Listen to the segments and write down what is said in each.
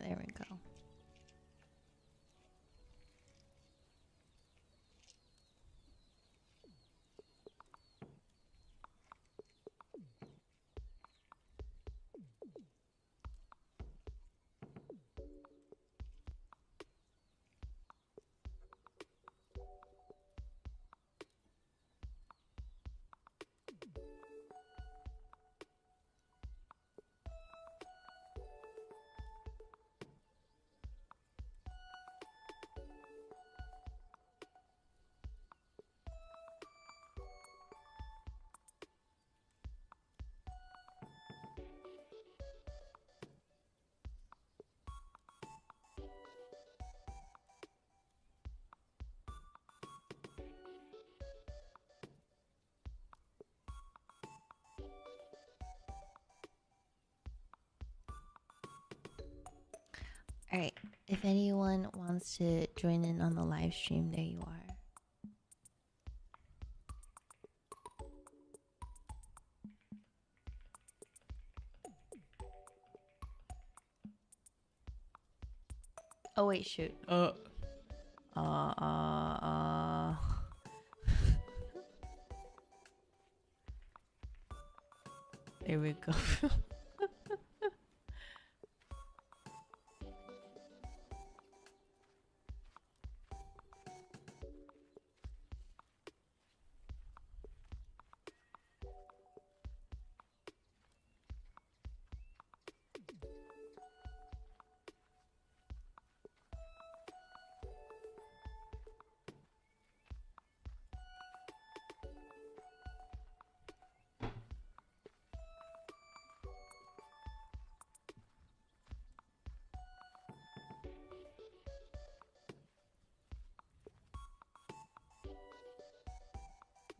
there we go. All right. If anyone wants to join in on the live stream, there you are. Oh wait, shoot. Uh. There we go.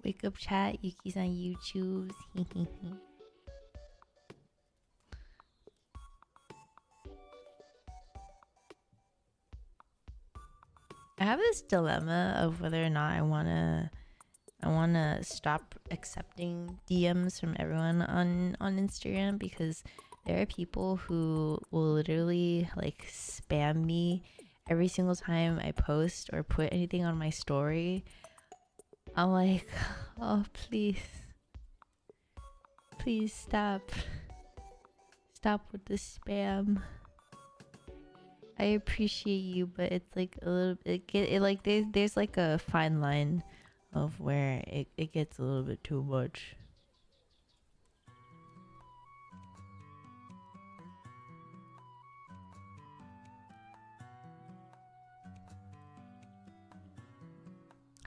Wake up, chat. Yuki's on YouTube. I have this dilemma of whether or not I wanna stop accepting DMs from everyone on Instagram, because there are people who will literally like spam me every single time I post or put anything on my story. I'm like, oh please stop with the spam. I appreciate you, but it's like a little it like there's like a fine line of where it gets a little bit too much.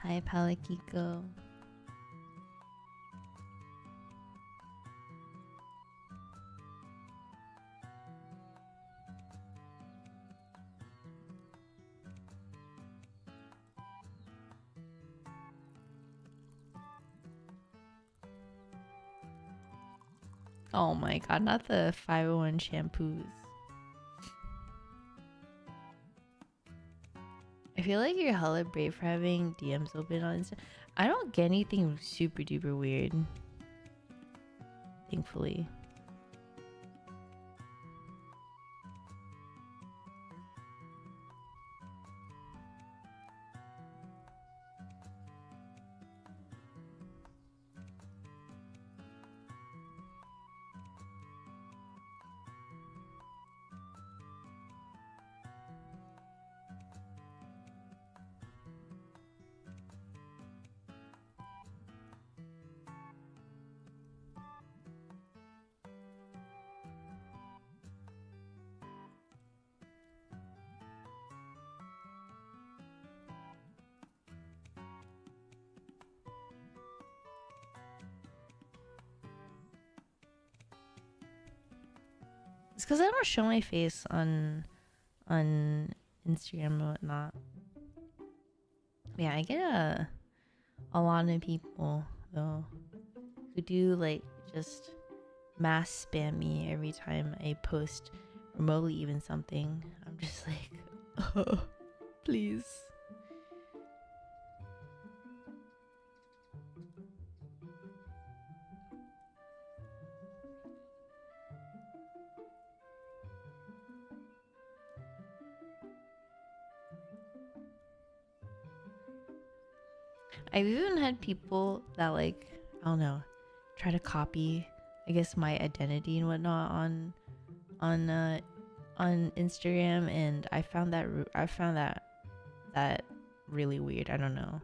Hi, Palakiko. Oh my god, not the 501 shampoos. I feel like you're hella brave for having DMs open on Insta. I don't get anything super duper weird, thankfully. It's because I don't show my face on Instagram and whatnot. Yeah, I get a lot of people though who do like just mass spam me every time I post remotely even something. I'm just like, oh, please. I've even had people that like, I don't know, try to copy, I guess, my identity and whatnot on uh on Instagram, and I found that really weird. I don't know.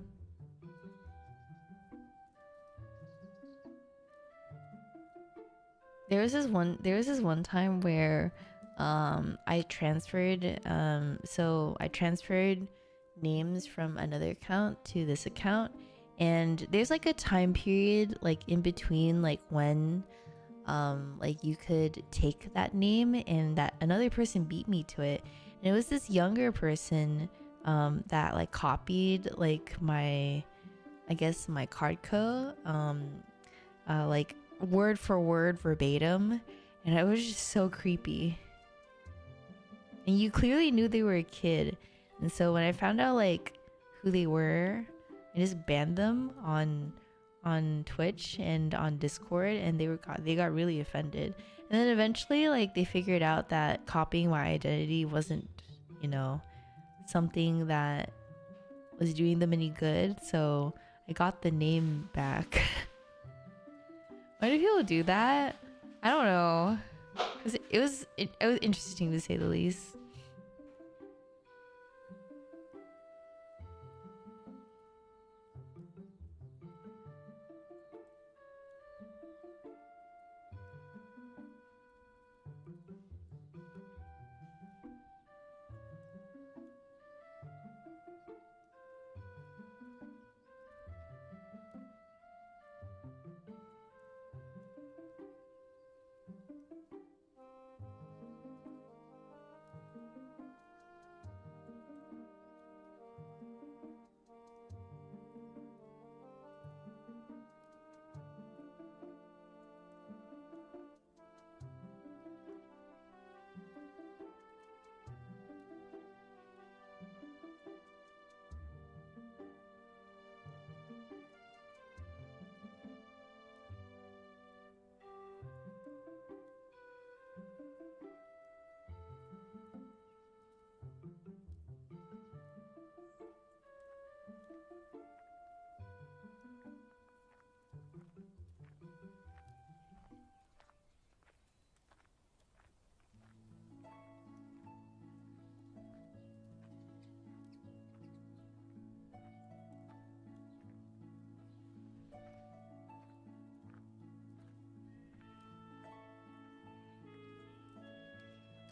There was this one time where I transferred so I transferred names from another account to this account, and there's like a time period like in between like when like you could take that name, and that another person beat me to it, and it was this younger person that like copied like my, I guess, my card code like word for word verbatim, and it was just so creepy. And you clearly knew they were a kid, and so when I found out like who they were, I just banned them on Twitch and on Discord, and they got really offended. And then eventually like they figured out that copying my identity wasn't, you know, something that was doing them any good, so I got the name back. Why do people do that? I don't know. Cause it was interesting to say the least.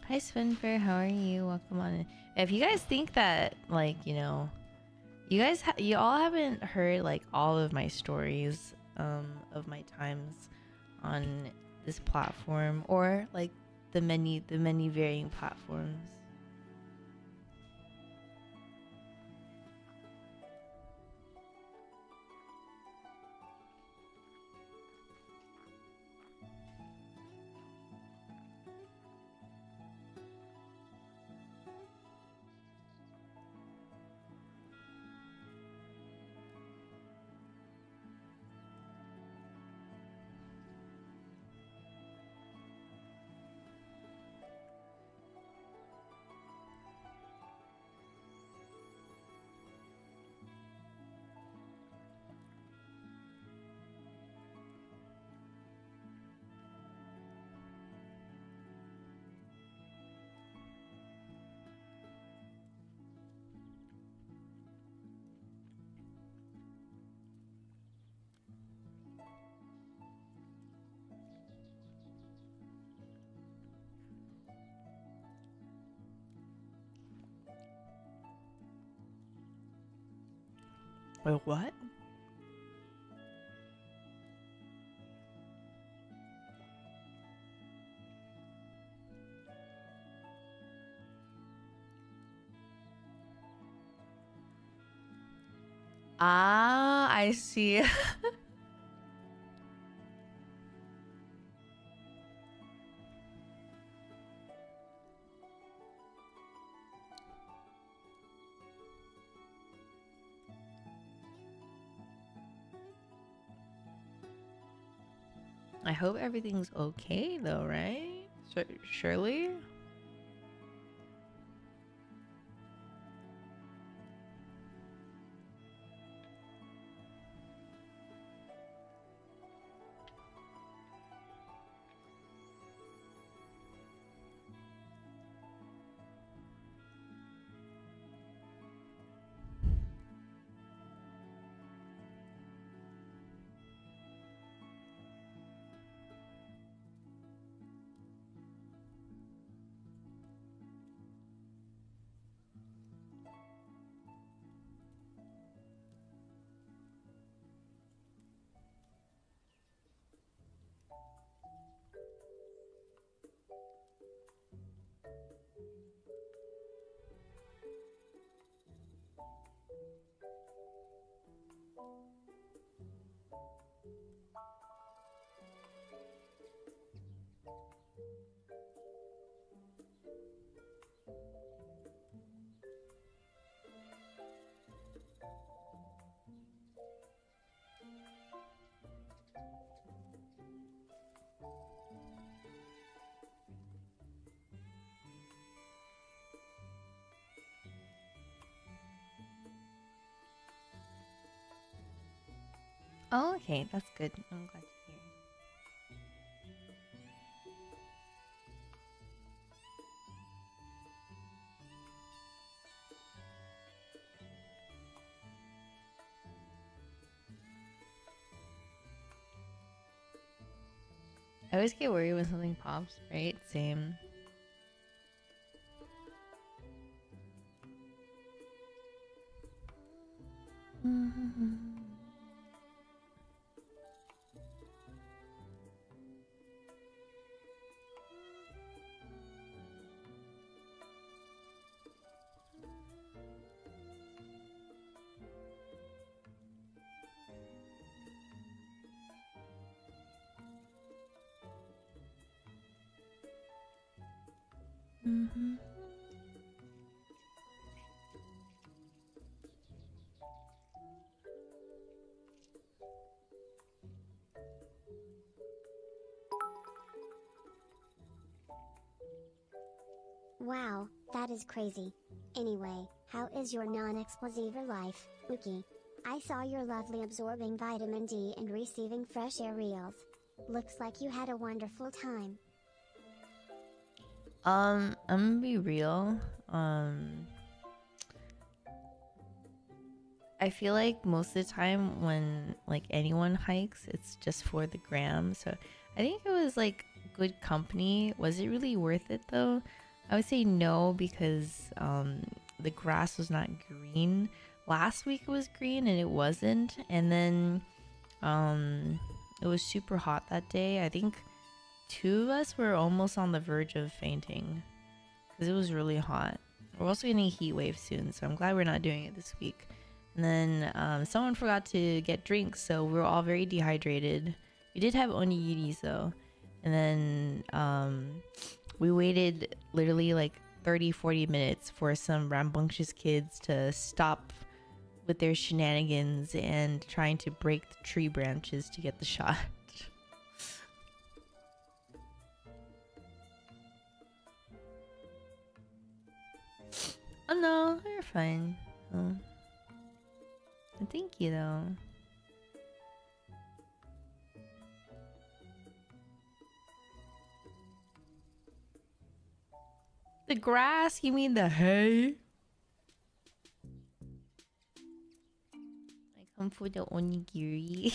Hi Spinfair, how are you? Welcome on in. If you guys think that like, you know, you all haven't heard like all of my stories of my times on this platform, or like the many varying platforms. Wait, what? Ah, I see. I hope everything's okay though, right? Surely? Oh, okay, that's good. I'm glad to hear. I always get worried when something pops, right? Same. Wow, that is crazy. Anyway, how is your non-explosive life, Uki? I saw your lovely absorbing vitamin D and receiving fresh air reels. Looks like you had a wonderful time. I'm gonna be real. I feel like most of the time when like anyone hikes, it's just for the gram. So I think it was like good company. Was it really worth it though? I would say no because the grass was not green. Last week it was green and it wasn't, and then it was super hot that day. I think two of us were almost on the verge of fainting because it was really hot. We're also getting a heat wave soon, so I'm glad we're not doing it this week. And then someone forgot to get drinks, so we were all very dehydrated. We did have onigiris though. And then we waited literally like 30-40 minutes for some rambunctious kids to stop with their shenanigans and trying to break the tree branches to get the shot. Oh no, you're fine. Oh. Thank you though. The grass? You mean the hay? I come for the onigiri.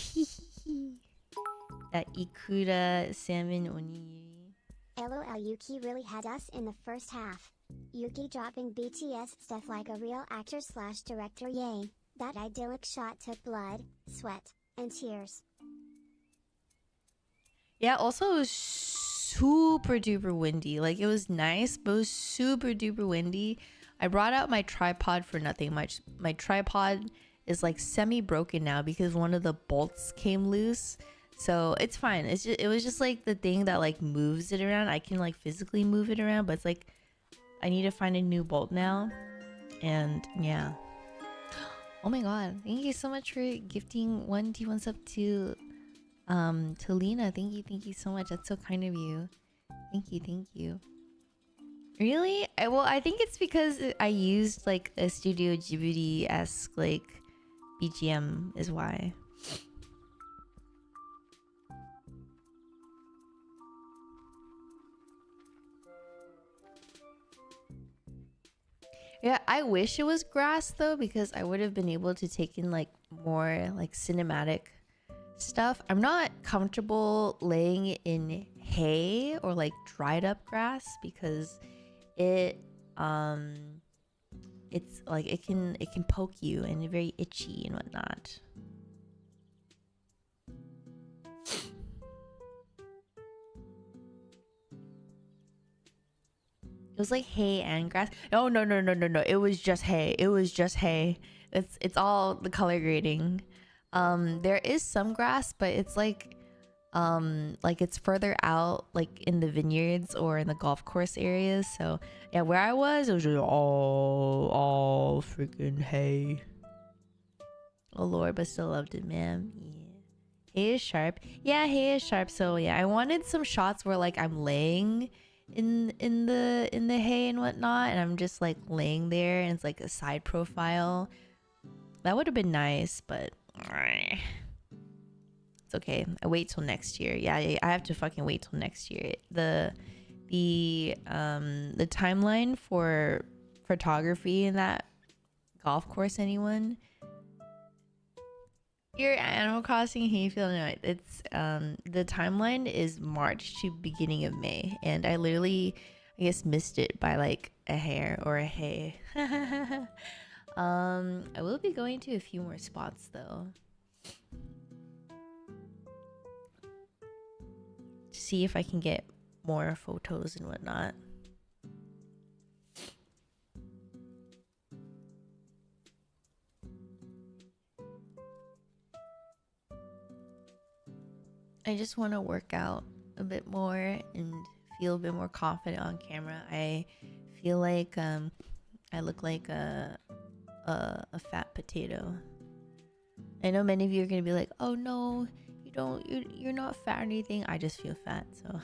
That ikura salmon onigiri. LOL, Yuki really had us in the first half. Yuki dropping BTS stuff like a real actor slash director, yay. That idyllic shot took blood, sweat, and tears. Yeah, also it was super duper windy. Like it was nice, but it was super duper windy. I brought out my tripod for nothing. My tripod is like semi broken now because one of the bolts came loose. So it's fine. It was just like the thing that like moves it around. I can like physically move it around, but it's like I need to find a new bolt now. And yeah. Oh my god. Thank you so much for gifting one T1 sub to Lena. Thank you so much. That's so kind of you. Thank you. Really? Well, I think it's because I used like a Studio Ghibli-esque like BGM is why. Yeah, I wish it was grass though because I would have been able to take in like more like cinematic stuff. I'm not comfortable laying in hay or like dried up grass because it it's like it can poke you and it's very itchy and whatnot. It was like hay and grass. No. It was just hay. It was just hay. It's all the color grading. There is some grass, but it's like it's further out, like in the vineyards or in the golf course areas. So yeah, where I was, it was just all freaking hay. Oh lord, but still loved it, man. Yeah. Hay is sharp. Yeah, hay is sharp. So yeah, I wanted some shots where like I'm laying in the hay and whatnot, and I'm just like laying there, and it's like a side profile. That would have been nice, but It's okay. I wait till next year. Yeah, I have to fucking wait till next year. The timeline for photography in that golf course, anyone? Your Animal Crossing Hayfield, no, it's the timeline is March to beginning of May, and I literally, I guess, missed it by like a hair or a hay. I will be going to a few more spots though, to see if I can get more photos and whatnot. I just want to work out a bit more and feel a bit more confident on camera. I feel like I look like a fat potato. I know many of you are gonna be like, "Oh no, you don't. You're not fat or anything." I just feel fat. So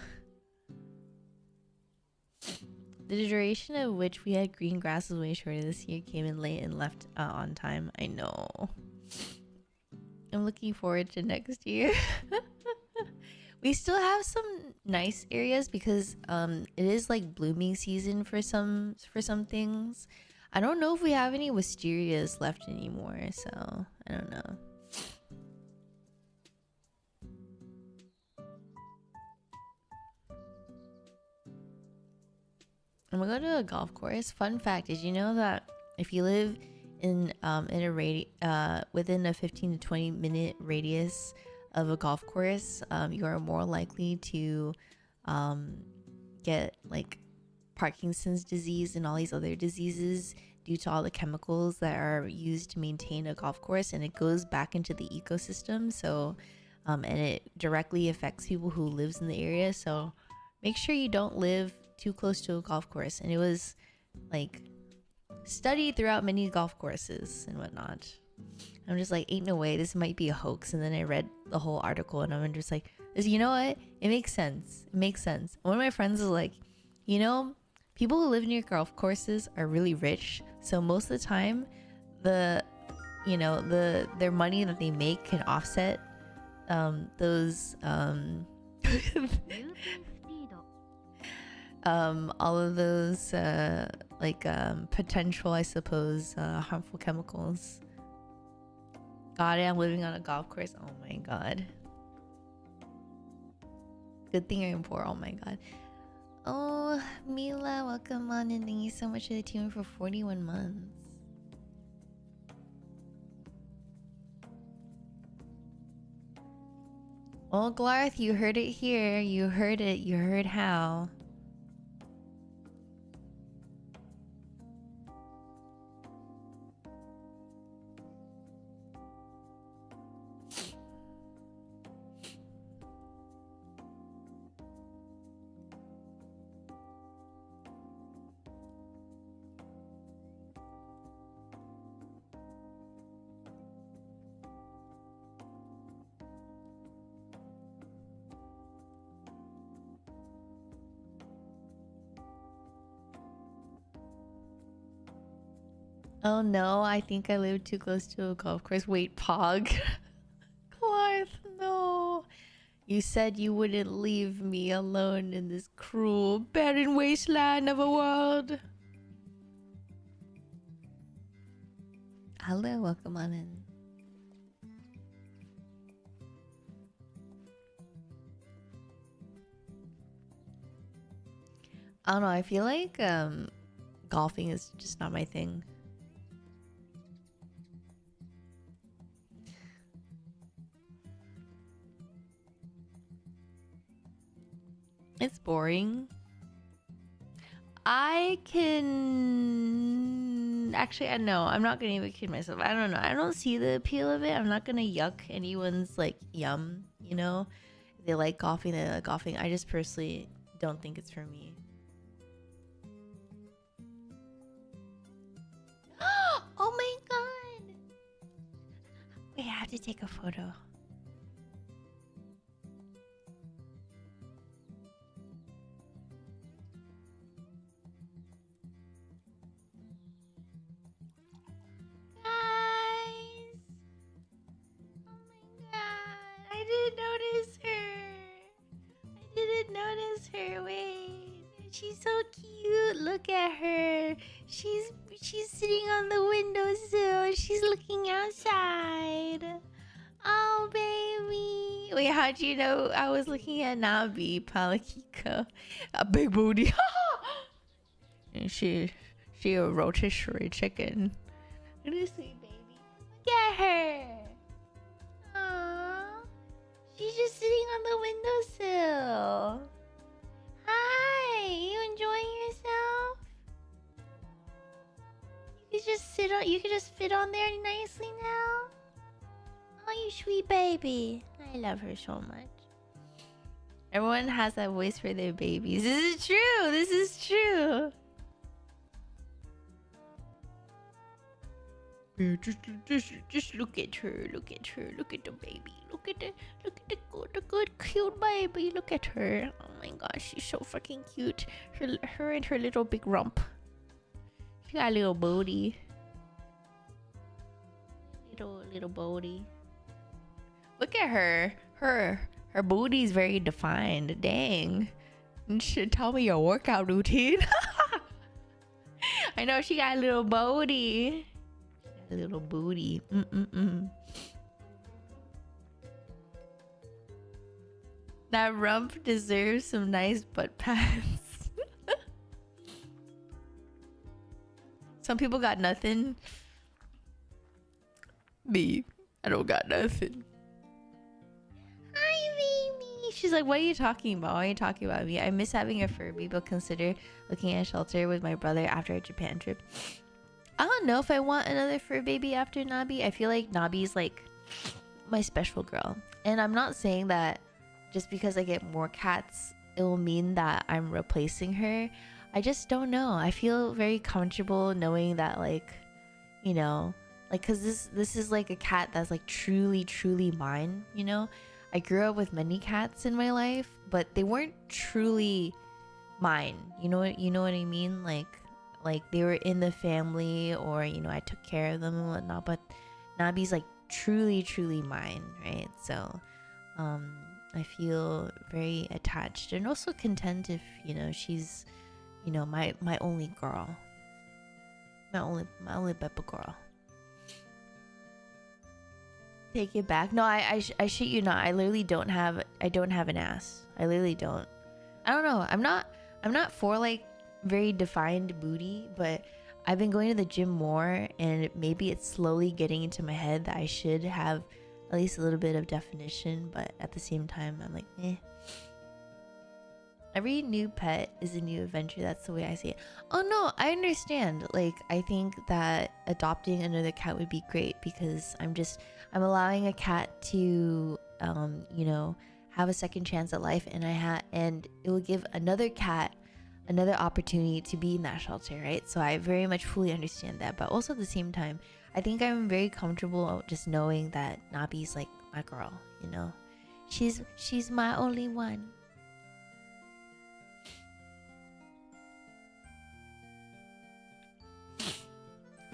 the duration of which we had green grass was way shorter this year. Came in late and left on time. I know. I'm looking forward to next year. We still have some nice areas because it is like blooming season for some things. I don't know if we have any wisterias left anymore, so I don't know. I'm gonna go to a golf course. Fun fact: did you know that if you live in a within a 15 to 20 minute radius of a golf course, you are more likely to get like Parkinson's disease and all these other diseases due to all the chemicals that are used to maintain a golf course, and it goes back into the ecosystem. So and it directly affects people who lives in the area. So make sure you don't live too close to a golf course. And it was like studied throughout many golf courses and whatnot. I'm just like, ain't no way, this might be a hoax. And then I read the whole article and I'm just like, you know what, it makes sense. It makes sense. One of my friends was like, you know, people who live near golf courses are really rich, so most of the time their money that they make can offset those all of those potential, I suppose, harmful chemicals. God, I'm living on a golf course. Oh my god. Good thing I'm poor. Oh my god. Oh, Mila, welcome on, and thank you so much for the tune for 41 months. Well, Glarth, you heard it here. You heard it. You heard how. Oh no, I think I live too close to a golf course. Wait, Pog. Clarth, no. You said you wouldn't leave me alone in this cruel, barren wasteland of a world. Hello, welcome on in. I don't know, I feel like golfing is just not my thing. It's boring. I can actually, I know I'm not gonna even kid myself. I don't know. I don't see the appeal of it. I'm not gonna yuck anyone's like yum. You know, if they like golfing, they like golfing. I just personally don't think it's for me. Oh my god! Wait, I have to take a photo. I didn't notice her. Wait, she's so cute. Look at her. She's sitting on the windowsill. She's looking outside. Oh, baby. Wait, how'd you know I was looking at Nabi, Palakiko? A big booty. And she a rotisserie chicken. Look at this sweet baby. Look at her. Aww. She's just sitting on the windowsill. Hi, you enjoying yourself? You could just fit on there nicely now. Oh, you sweet baby. I love her so much. Everyone has that voice for their babies. This is true. This is true. Just look at her. Look at her. Look at the baby. Look at the good, cute baby. Look at her. Oh my gosh, she's so fucking cute. Her and her little big rump. She got a little booty. Little booty. Look at her. Her booty's very defined. Dang. You should tell me your workout routine. I know she got a little booty. A little booty. That rump deserves some nice butt pads. Some people got nothing. Me, I don't got nothing. Hi, baby. She's like, what are you talking about? Why are you talking about me? I miss having a Furby, but consider looking at a shelter with my brother after a Japan trip. I don't know if I want another fur baby after Nabi. I feel like Nabi's like my special girl. And I'm not saying that just because I get more cats, it will mean that I'm replacing her. I just don't know. I feel very comfortable knowing that, like, you know, like, because this is like a cat that's like truly mine, you know. I grew up with many cats in my life, but they weren't truly mine. You know what I mean? Like they were in the family, or, you know, I took care of them and whatnot, but Nabi's like truly mine, right? So I feel very attached and also content if, you know, she's, you know, my only girl, my only Peppa girl. Take it back. No, I shit you not. I literally don't have an ass. I literally don't. I don't know. I'm not for like very defined booty, but I've been going to the gym more, and maybe it's slowly getting into my head that I should have at least a little bit of definition, but at the same time I'm like, eh. Every new pet is a new adventure. That's the way I see it. Oh no, I understand. Like, I think that adopting another cat would be great because I'm allowing a cat to you know, have a second chance at life, and it will give another cat another opportunity to be in that shelter, right? So I very much fully understand that, but also at the same time, I think I'm very comfortable just knowing that Nabi's like my girl, you know. She's my only one.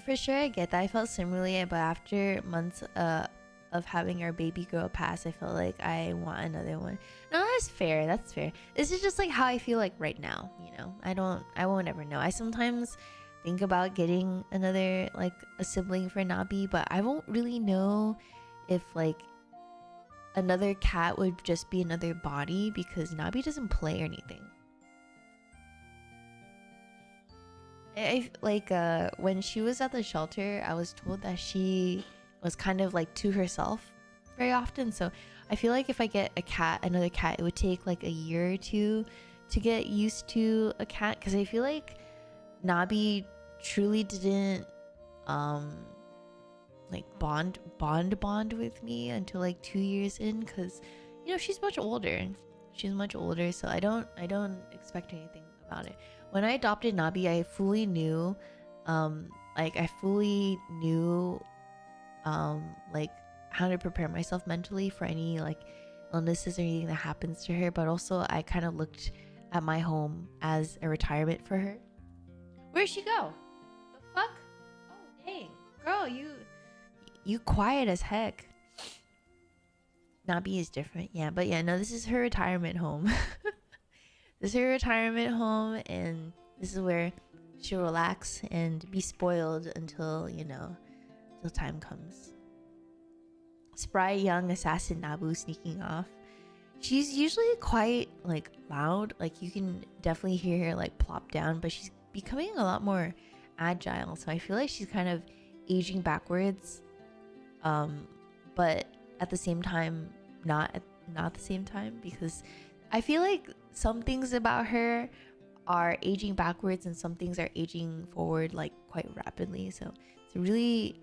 For sure, I get that. I felt similarly, but after months of having our baby girl pass, I felt like I want another one. No, that's fair. That's fair. This is just like how I feel like right now, you know. I won't ever know. I sometimes think about getting another, like, a sibling for Nabi, but I won't really know if like another cat would just be another body, because Nabi doesn't play or anything. I like when she was at the shelter, I was told that she was kind of like to herself very often. So I feel like if I get another cat, it would take like a year or two to get used to a cat, because I feel like Nabi truly didn't like bond with me until like 2 years in, because, you know, she's much older, so I don't expect anything about it. When I adopted Nabi, I fully knew like how to prepare myself mentally for any like illnesses or anything that happens to her, but also I kind of looked at my home as a retirement for her. Where'd she go? The fuck? Oh dang, girl, you quiet as heck. Nabi is different, yeah, but yeah, no, this is her retirement home. This is her retirement home, and this is where she'll relax and be spoiled until, you know, till time comes. Spry young assassin Nabu sneaking off. She's usually quite like loud, like you can definitely hear her like plop down, but she's becoming a lot more agile. So I feel like she's kind of aging backwards, but at the same time, not the same time, because I feel like some things about her are aging backwards and some things are aging forward like quite rapidly. So it's really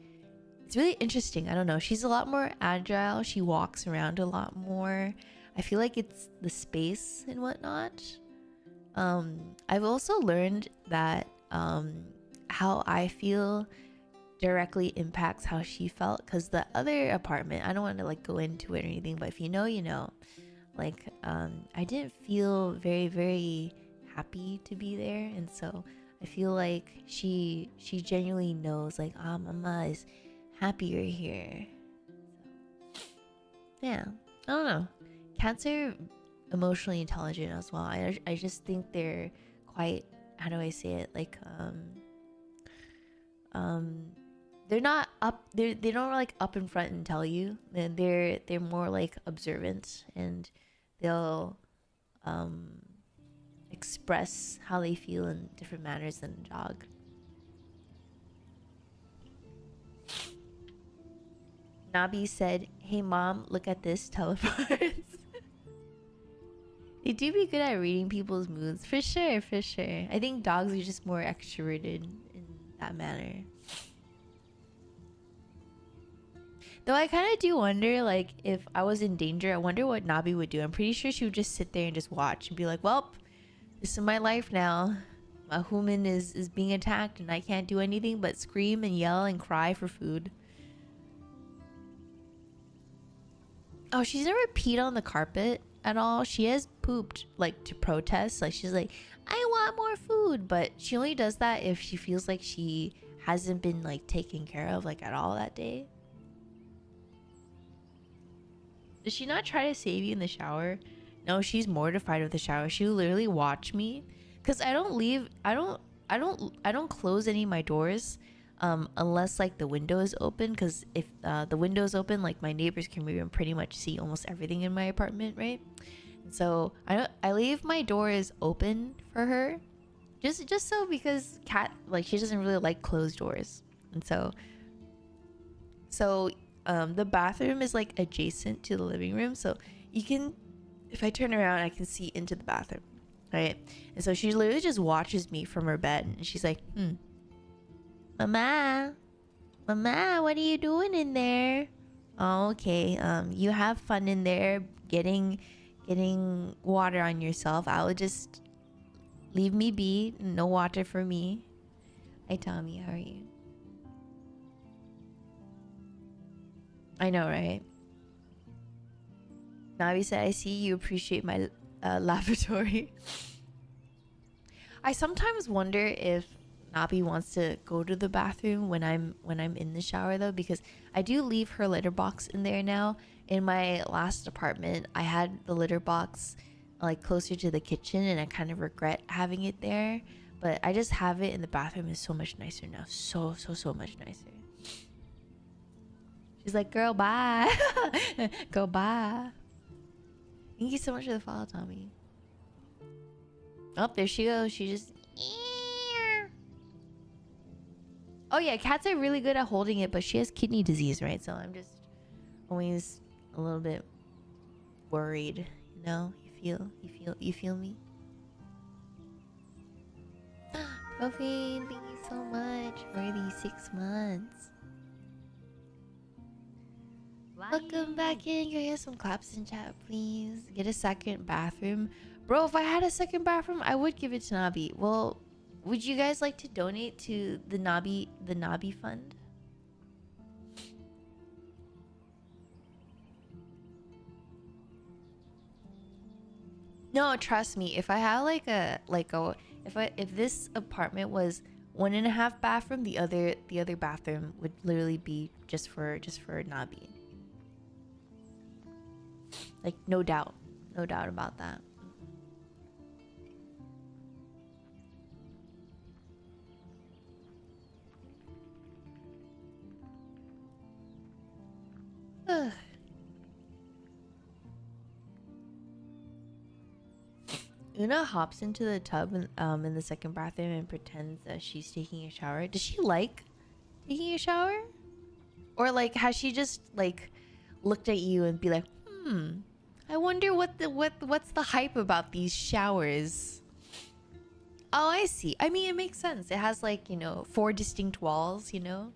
interesting. I don't know. She's a lot more agile. She walks around a lot more. I feel like it's the space and whatnot. I've also learned that how I feel directly impacts how she felt, because the other apartment, I don't want to like go into it or anything, but if you know, you know, like I didn't feel very, very happy to be there, and so I feel like she genuinely knows like, mama is happier here. So, yeah, I don't know. Cats are emotionally intelligent as well. I just think they're quite, how do I say it, like they're not up, they don't like up in front and tell you. They're more like observant, and they'll express how they feel in different manners than a dog. Nabi said, "Hey mom, look at this," teleports. They do be good at reading people's moods, for sure, for sure. I think dogs are just more extroverted in that manner. Though I kind of do wonder, like, if I was in danger, I wonder what Nabi would do. I'm pretty sure she would just sit there and just watch and be like, well, this is my life now. My human is being attacked and I can't do anything but scream and yell and cry for food. Oh, she's never peed on the carpet at all. She has pooped, like, to protest. Like, she's like, I want more food. But she only does that if she feels like she hasn't been, like, taken care of, like, at all that day. Does she not try to save you in the shower? No, she's mortified with the shower. She will literally watch me, because I don't close any of my doors unless like the window is open, because if the window is open, like my neighbors can even pretty much see almost everything in my apartment, right? And so I leave my doors open for her, just so, because cat, like, she doesn't really like closed doors. And so the bathroom is like adjacent to the living room, so you can, if I turn around, I can see into the bathroom, right? And so she literally just watches me from her bed, and she's like, Mama, what are you doing in there? Oh, okay. You have fun in there getting water on yourself. I will just leave me be. No water for me. Hi, Tommy. How are you? I know, right? Navi said, I see you appreciate my lavatory. I sometimes wonder if Nabi wants to go to the bathroom when I'm in the shower, though, because I do leave her litter box in there now. In my last apartment, I had the litter box like closer to the kitchen, and I kind of regret having it there. But I just have it in the bathroom. Is so much nicer now. So much nicer. She's like, girl, bye. Go bye. Thank you so much for the follow, Tommy. Oh, there she goes. She just... Oh yeah, cats are really good at holding it, but she has kidney disease, right? So I'm just always a little bit worried, you know? You feel me? Profane, thank you so much for these 6 months. Welcome back in. Can I get some claps in chat, please? Get a second bathroom. Bro, if I had a second bathroom, I would give it to Nabi. Well, would you guys like to donate to the Nabi fund? No, trust me. If I had if this apartment was 1.5 bathroom, the other bathroom would literally be just for Nabi. Like, no doubt about that. Una hops into the tub in the second bathroom and pretends that she's taking a shower. Does she like taking a shower? Or like has she just like looked at you and be like, I wonder what's the hype about these showers? Oh, I see. I mean, it makes sense. It has like, you know, 4 distinct walls, you know?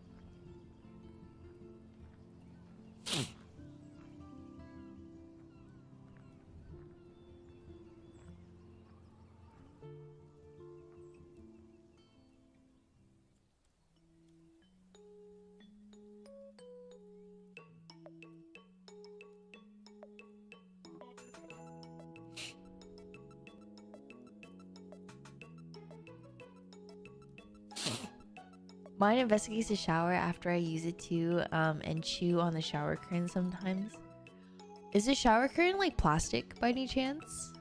Mine investigates the shower after I use it too, and chew on the shower curtain sometimes. Is the shower curtain like plastic by any chance?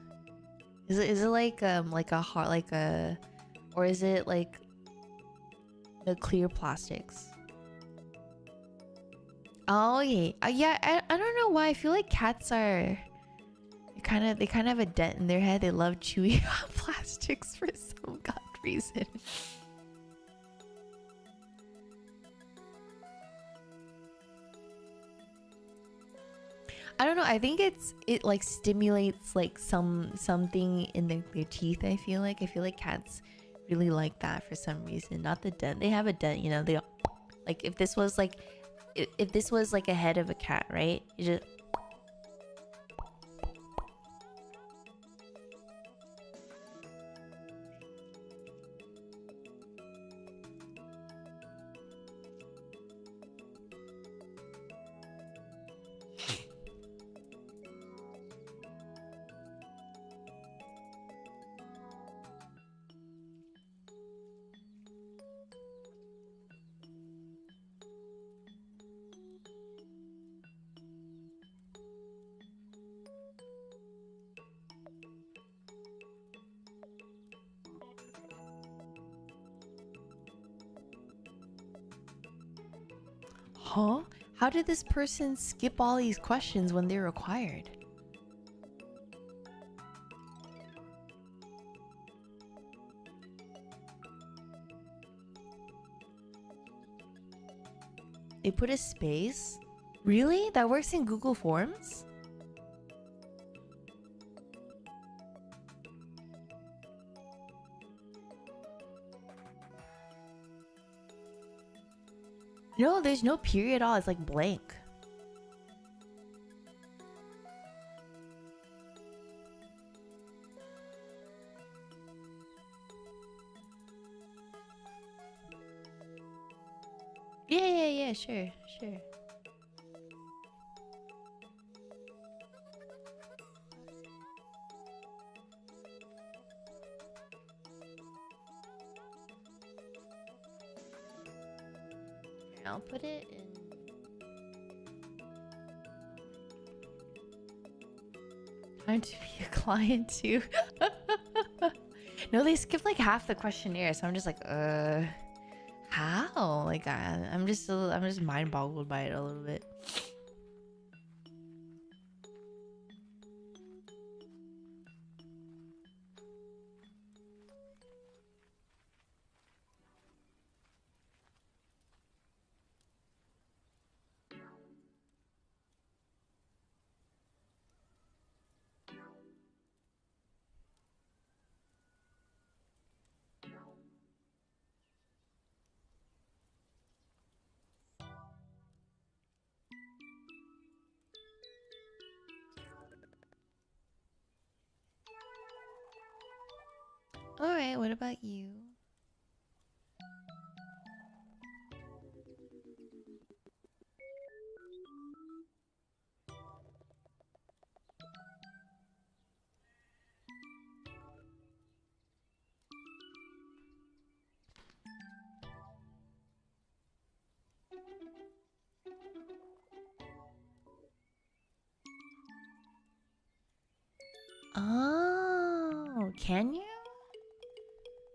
Is it like a hard like a, or is it like the clear plastics? Oh yeah, yeah. I don't know why. I feel like cats are they kind of have a dent in their head. They love chewing on plastics for some god reason. I don't know. I think it like stimulates like something in their teeth. I feel like cats really like that for some reason. Not the dent. They have a dent, you know. They like if this was like if this was like a head of a cat, right? You just huh? How did this person skip all these questions when they're required? They put a space? Really? That works in Google Forms? No, there's no period at all. It's like blank. Yeah, sure, sure. I'll put it in. Time to be a client too. No, they skipped like half the questionnaire, so I'm just like, how? Like, I'm just mind boggled by it a little bit. All right, what about you? Oh, can you?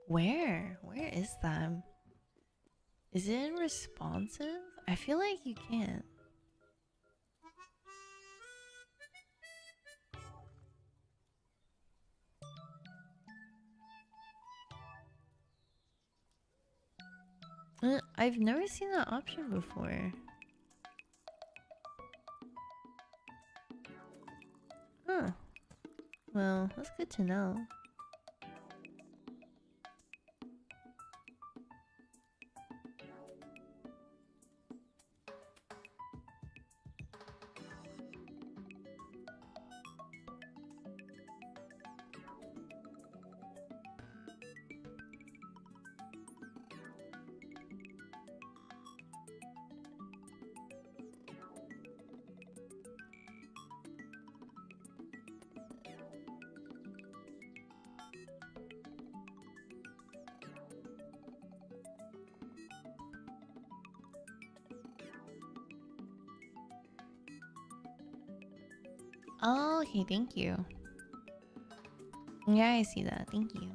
Where? Where is that? Is it in responsive? I feel like you can't. I've never seen that option before. Huh. Well, that's good to know. Oh, okay, thank you. Yeah, I see that. Thank you.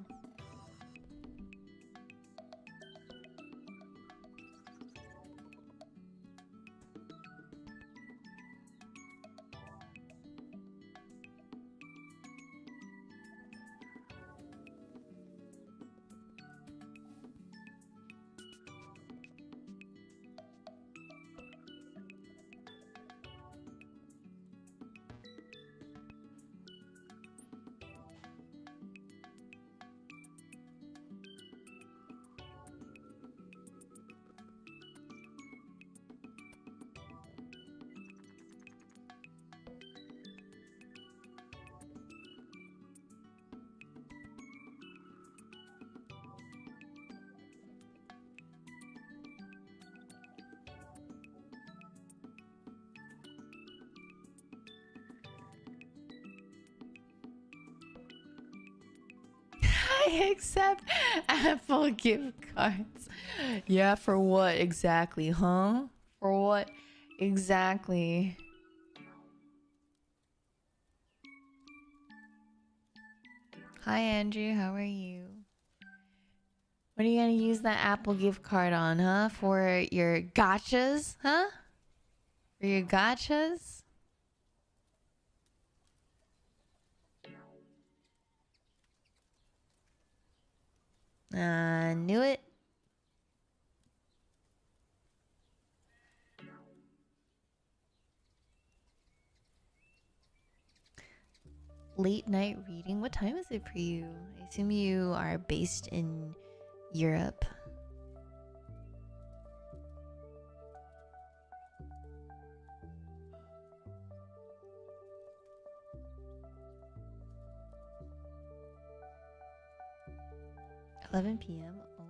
I accept Apple gift cards. Yeah, for what exactly, huh? For what exactly? Hi, Andrew. How are you? What are you gonna use that Apple gift card on, huh? For your gotchas, huh? For your gotchas? Knew it. Late night reading? What time is it for you? I assume you are based in Europe. (11 p.m.) Oh.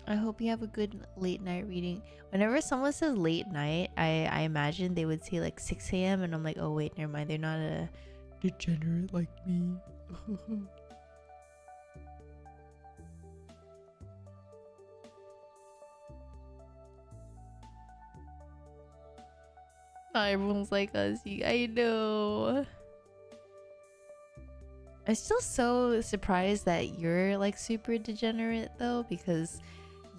I hope you have a good late night reading. Whenever someone says late night, I imagine they would say like 6 a.m. and I'm like, oh wait, never mind. They're not a degenerate like me. Not everyone's like us. I know. I'm still so surprised that you're like super degenerate though, because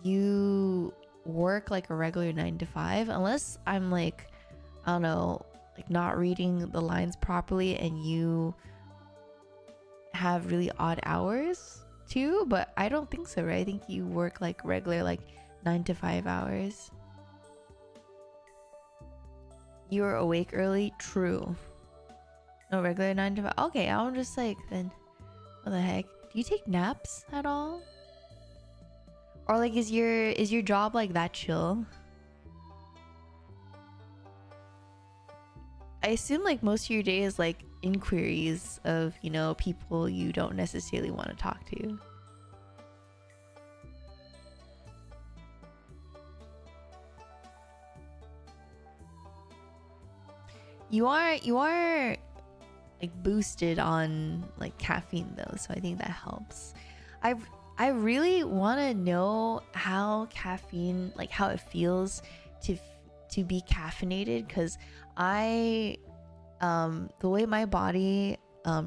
you work like a regular 9 to 5. Unless I'm like, I don't know, like not reading the lines properly and you have really odd hours too. But I don't think so, right? I think you work like regular, like 9 to 5 hours. You're awake early? True. No, regular 9 to 5. Okay, I'm just like, then what the heck? Do you take naps at all? Or like is your job like that chill? I assume like most of your day is like inquiries of, you know, people you don't necessarily want to talk to. You are like boosted on like caffeine though, so I think that helps. I really want to know how caffeine, like how it feels to to be caffeinated, because I the way my body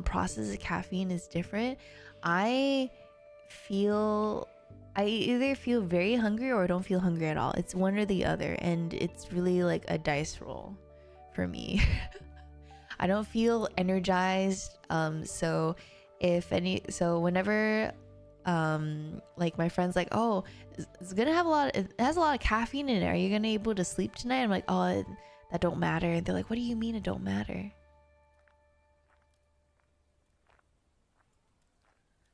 processes caffeine is different. I feel I either feel very hungry or I don't feel hungry at all. It's one or the other, and it's really like a dice roll for me. I don't feel energized. So whenever like my friends like, oh, it's gonna have it has a lot of caffeine in it, are you gonna able to sleep tonight? I'm like, oh, that don't matter. And they're like, what do you mean it don't matter?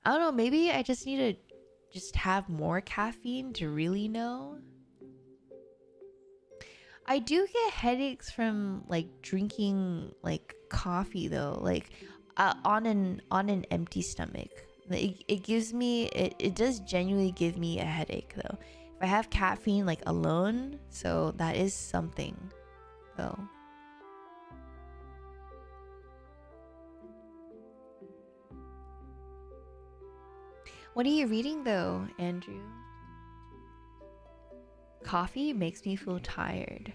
I don't know, maybe I just need to just have more caffeine to really know. I do get headaches from like drinking like coffee though, like on an empty stomach. It gives me it does genuinely give me a headache though. If I have caffeine like alone, so that is something though. What are you reading though, Andrew? Coffee makes me feel tired.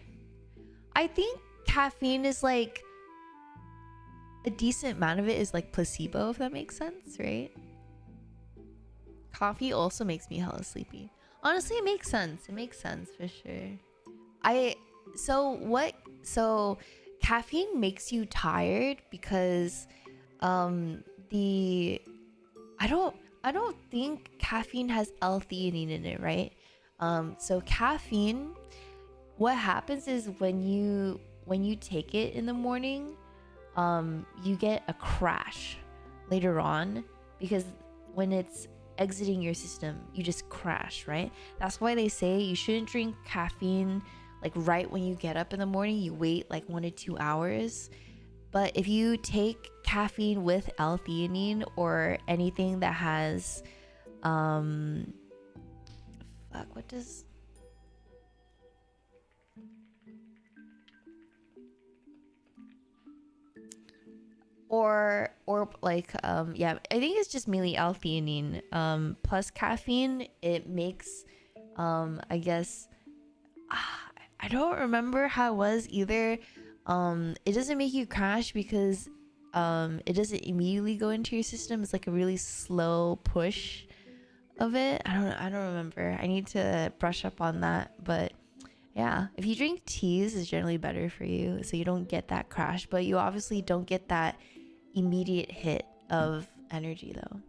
I think caffeine is like a decent amount of it is like placebo, if that makes sense, right? Coffee also makes me hella sleepy. Honestly, it makes sense. It makes sense for sure. So caffeine makes you tired because the I don't think caffeine has L-theanine in it, right? So caffeine, what happens is when you take it in the morning, you get a crash later on because when it's exiting your system, you just crash, right? That's why they say you shouldn't drink caffeine like right when you get up in the morning. You wait like 1 to 2 hours. But if you take caffeine with L-theanine or anything that has what does or like yeah, I think it's just mainly L-theanine plus caffeine. It makes I guess I don't remember how it was either. It doesn't make you crash because it doesn't immediately go into your system. It's like a really slow push of it. I don't remember. I need to brush up on that. But yeah, if you drink teas, it's generally better for you, so you don't get that crash. But you obviously don't get that immediate hit of energy though.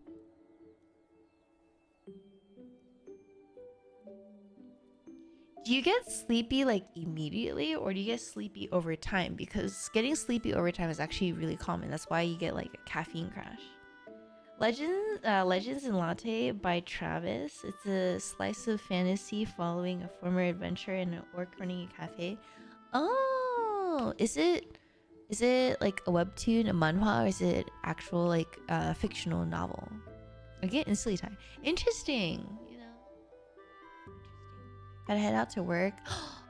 Do you get sleepy like immediately, or do you get sleepy over time? Because getting sleepy over time is actually really common. That's why you get like a caffeine crash. Legends in Latte by Travis. It's a slice of fantasy following a former adventure in an orc running a cafe. Oh, is it like a webtoon, a manhwa, or is it actual like fictional novel? I get instantly tired. Interesting, you know. Gotta head out to work.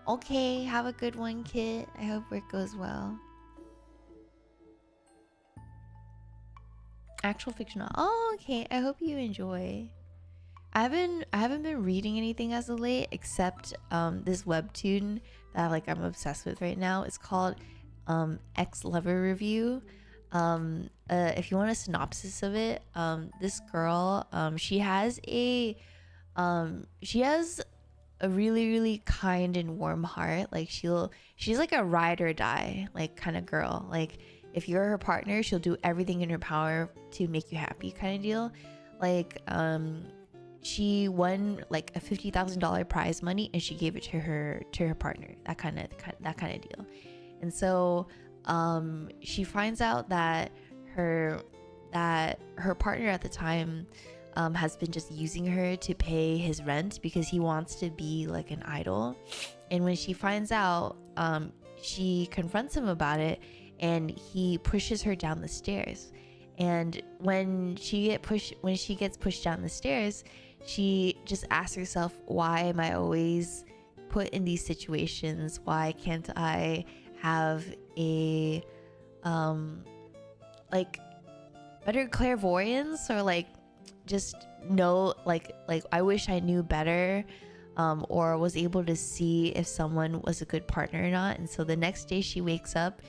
Okay, have a good one, Kit. I hope work goes well. Actual fictional. Oh, okay. I hope you enjoy. I haven't been reading anything as of late except this webtoon that like I'm obsessed with right now. It's called Ex Lover Review. If you want a synopsis of it, this girl she has a really really kind and warm heart. Like she's like a ride or die like kind of girl. Like if you're her partner, she'll do everything in her power to make you happy kind of deal. Like she won like a $50,000 prize money and she gave it to her partner. That kind of deal. And so she finds out that her partner at the time has been just using her to pay his rent because he wants to be like an idol. And when she finds out, she confronts him about it and he pushes her down the stairs. And when she gets pushed down the stairs, she just asks herself, why am I always put in these situations? Why can't I have a like better clairvoyance, or like just know like I wish I knew better, or was able to see if someone was a good partner or not. And so the next day she wakes up,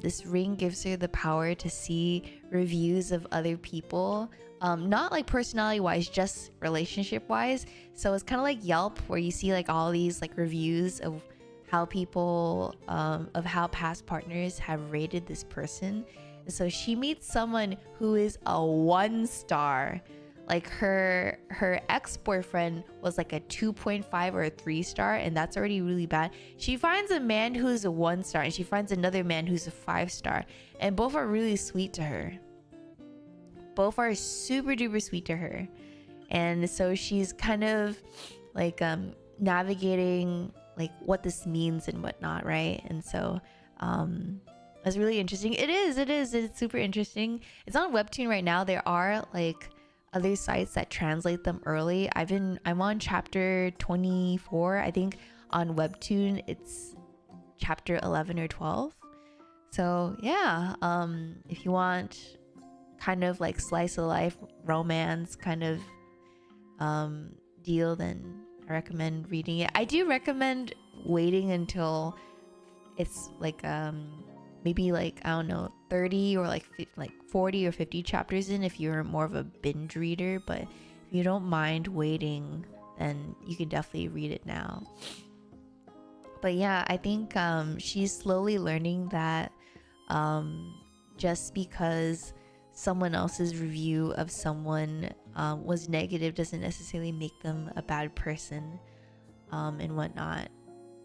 this ring gives her the power to see reviews of other people, not like personality wise, just relationship wise. So it's kind of like Yelp, where you see like all these like reviews of how people of how past partners have rated this person. And so she meets someone who is a 1 star. like her ex-boyfriend was like a 2.5 or a 3-star, and that's already really bad. She finds a man who's a 1-star, and she finds another man who's a 5-star, and both are really sweet to her. Both are super duper sweet to her. And so she's kind of like navigating like what this means and whatnot, right? And so that's really interesting. It's super interesting. It's on Webtoon right now. There are like other sites that translate them early. I'm on chapter 24. I think on Webtoon it's chapter 11 or 12. So yeah, if you want kind of like slice of life romance kind of deal, then I recommend reading it. I do recommend waiting until it's like maybe like, I don't know, 30 or like 40 or 50 chapters in if you're more of a binge reader. But if you don't mind waiting, then you can definitely read it now. But yeah, I think she's slowly learning that just because someone else's review of someone was negative doesn't necessarily make them a bad person and whatnot.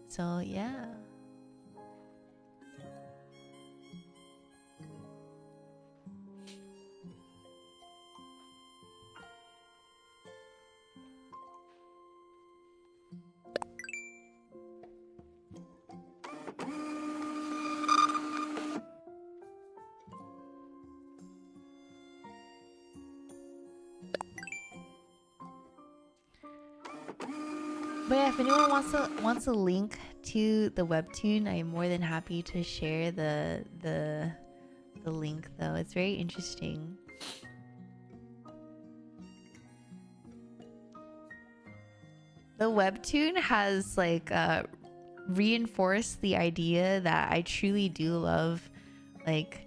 So yeah. But yeah, if anyone wants a link to the webtoon, I am more than happy to share the link though. It's very interesting. The webtoon has like reinforced the idea that I truly do love like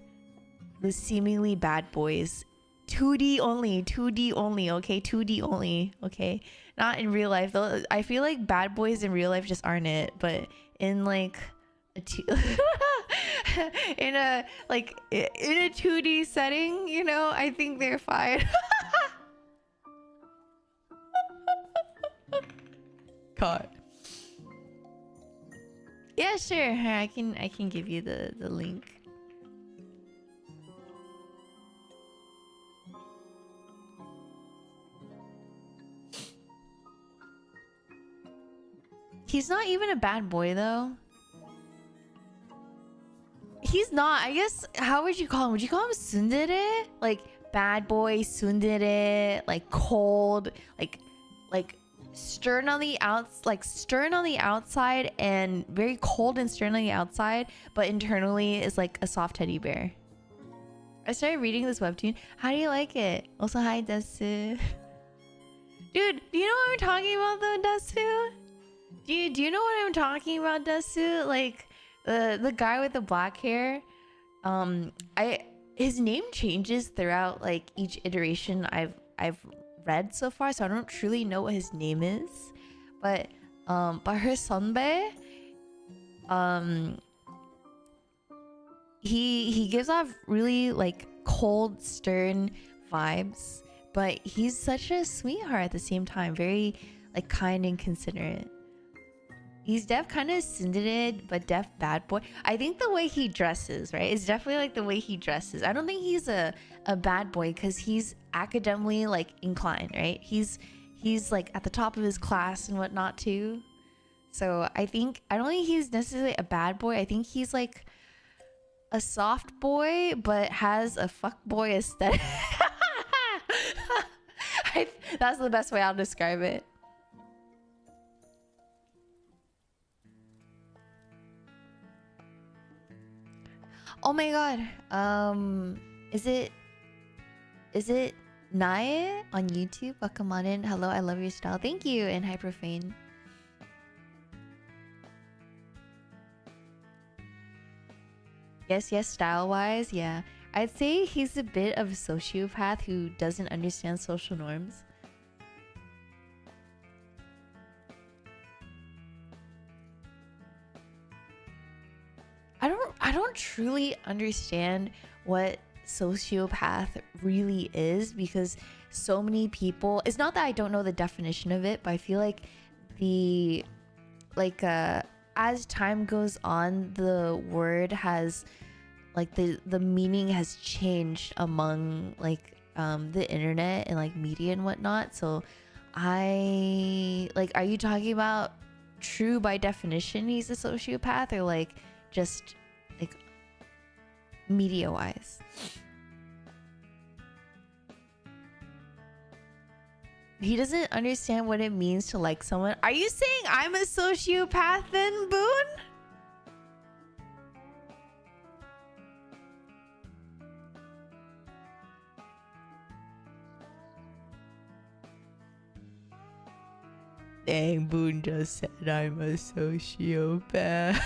the seemingly bad boys. 2D only, okay? 2D only, okay? Not in real life though. I feel like bad boys in real life just aren't it, but in like in a 2D setting, you know, I think they're fine. God. Yeah, sure. I can give you the link. He's not even a bad boy though. He's not. I guess, how would you call him? Would you call him tsundere? Like bad boy, tsundere, like cold, like stern on the outside and very cold and stern on the outside, but internally is like a soft teddy bear. I started reading this webtoon. How do you like it? Also, hi Desu. Dude, do you know what I'm talking about though, Desu? Do you know what I'm talking about, Desu? Like the guy with the black hair. His name changes throughout like each iteration I've read so far, so I don't truly know what his name is. But her sonbae, he gives off really like cold, stern vibes, but he's such a sweetheart at the same time, very like kind and considerate. He's def kind of tsundere, but def bad boy. I think the way he dresses, right? It's definitely like the way he dresses. I don't think he's a bad boy because he's academically like inclined, right? He's like at the top of his class and whatnot too. So I don't think he's necessarily a bad boy. I think he's like a soft boy, but has a fuck boy aesthetic. That's the best way I'll describe it. Oh my god. Is it Nae on YouTube? Welcome on in. Hello, I love your style. Thank you, and Hyperfane. Yes, style-wise, yeah. I'd say he's a bit of a sociopath who doesn't understand social norms. I don't truly understand what sociopath really is, because so many people, it's not that I don't know the definition of it, but I feel like the like as time goes on, the word has like the meaning has changed among like the internet and like media and whatnot. So I like, are you talking about true by definition he's a sociopath, or like just like media wise? He doesn't understand what it means to like someone. Are you saying I'm a sociopath then, Boone? Dang, Boone just said I'm a sociopath.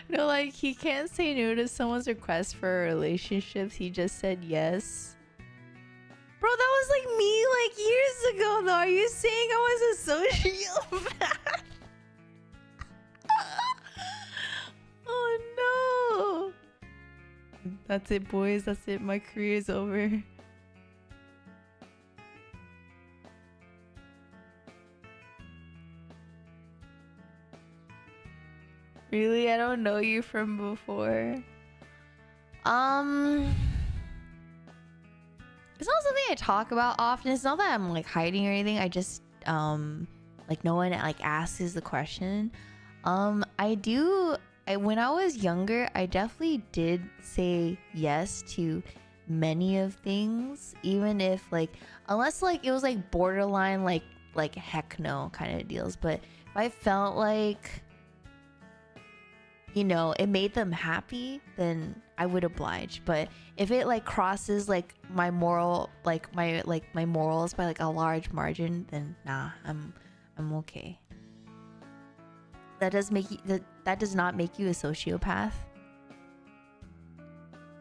No, like, he can't say no to someone's request for relationships. He just said yes. Bro, that was like me like years ago though. Are you saying I was a sociopath? Oh no. That's it, boys. That's it. My career is over. Really? I don't know you from before. It's not something I talk about often. It's not that I'm like hiding or anything. I just like no one like asks the question. When I was younger, I definitely did say yes to many of things, even if like, unless like it was like borderline like heck no kind of deals. But if I felt like, you know, it made them happy, then I would oblige. But if it like crosses like my moral, like my morals by like a large margin, then nah, I'm okay. That does make you that does not make you a sociopath.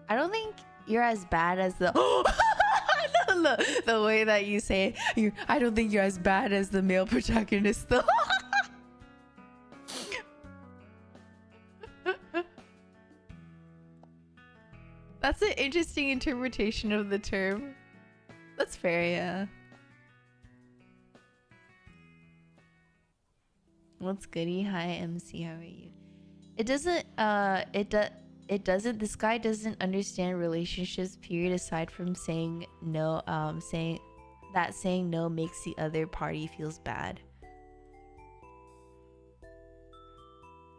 I don't think you're as bad as the the way that you say I don't think you're as bad as the male protagonist though. That's an interesting interpretation of the term. That's fair, yeah. What's goody? Hi, MC. How are you? It doesn't. It doesn't. This guy doesn't understand relationships. Period. Aside from saying no, saying no makes the other party feels bad.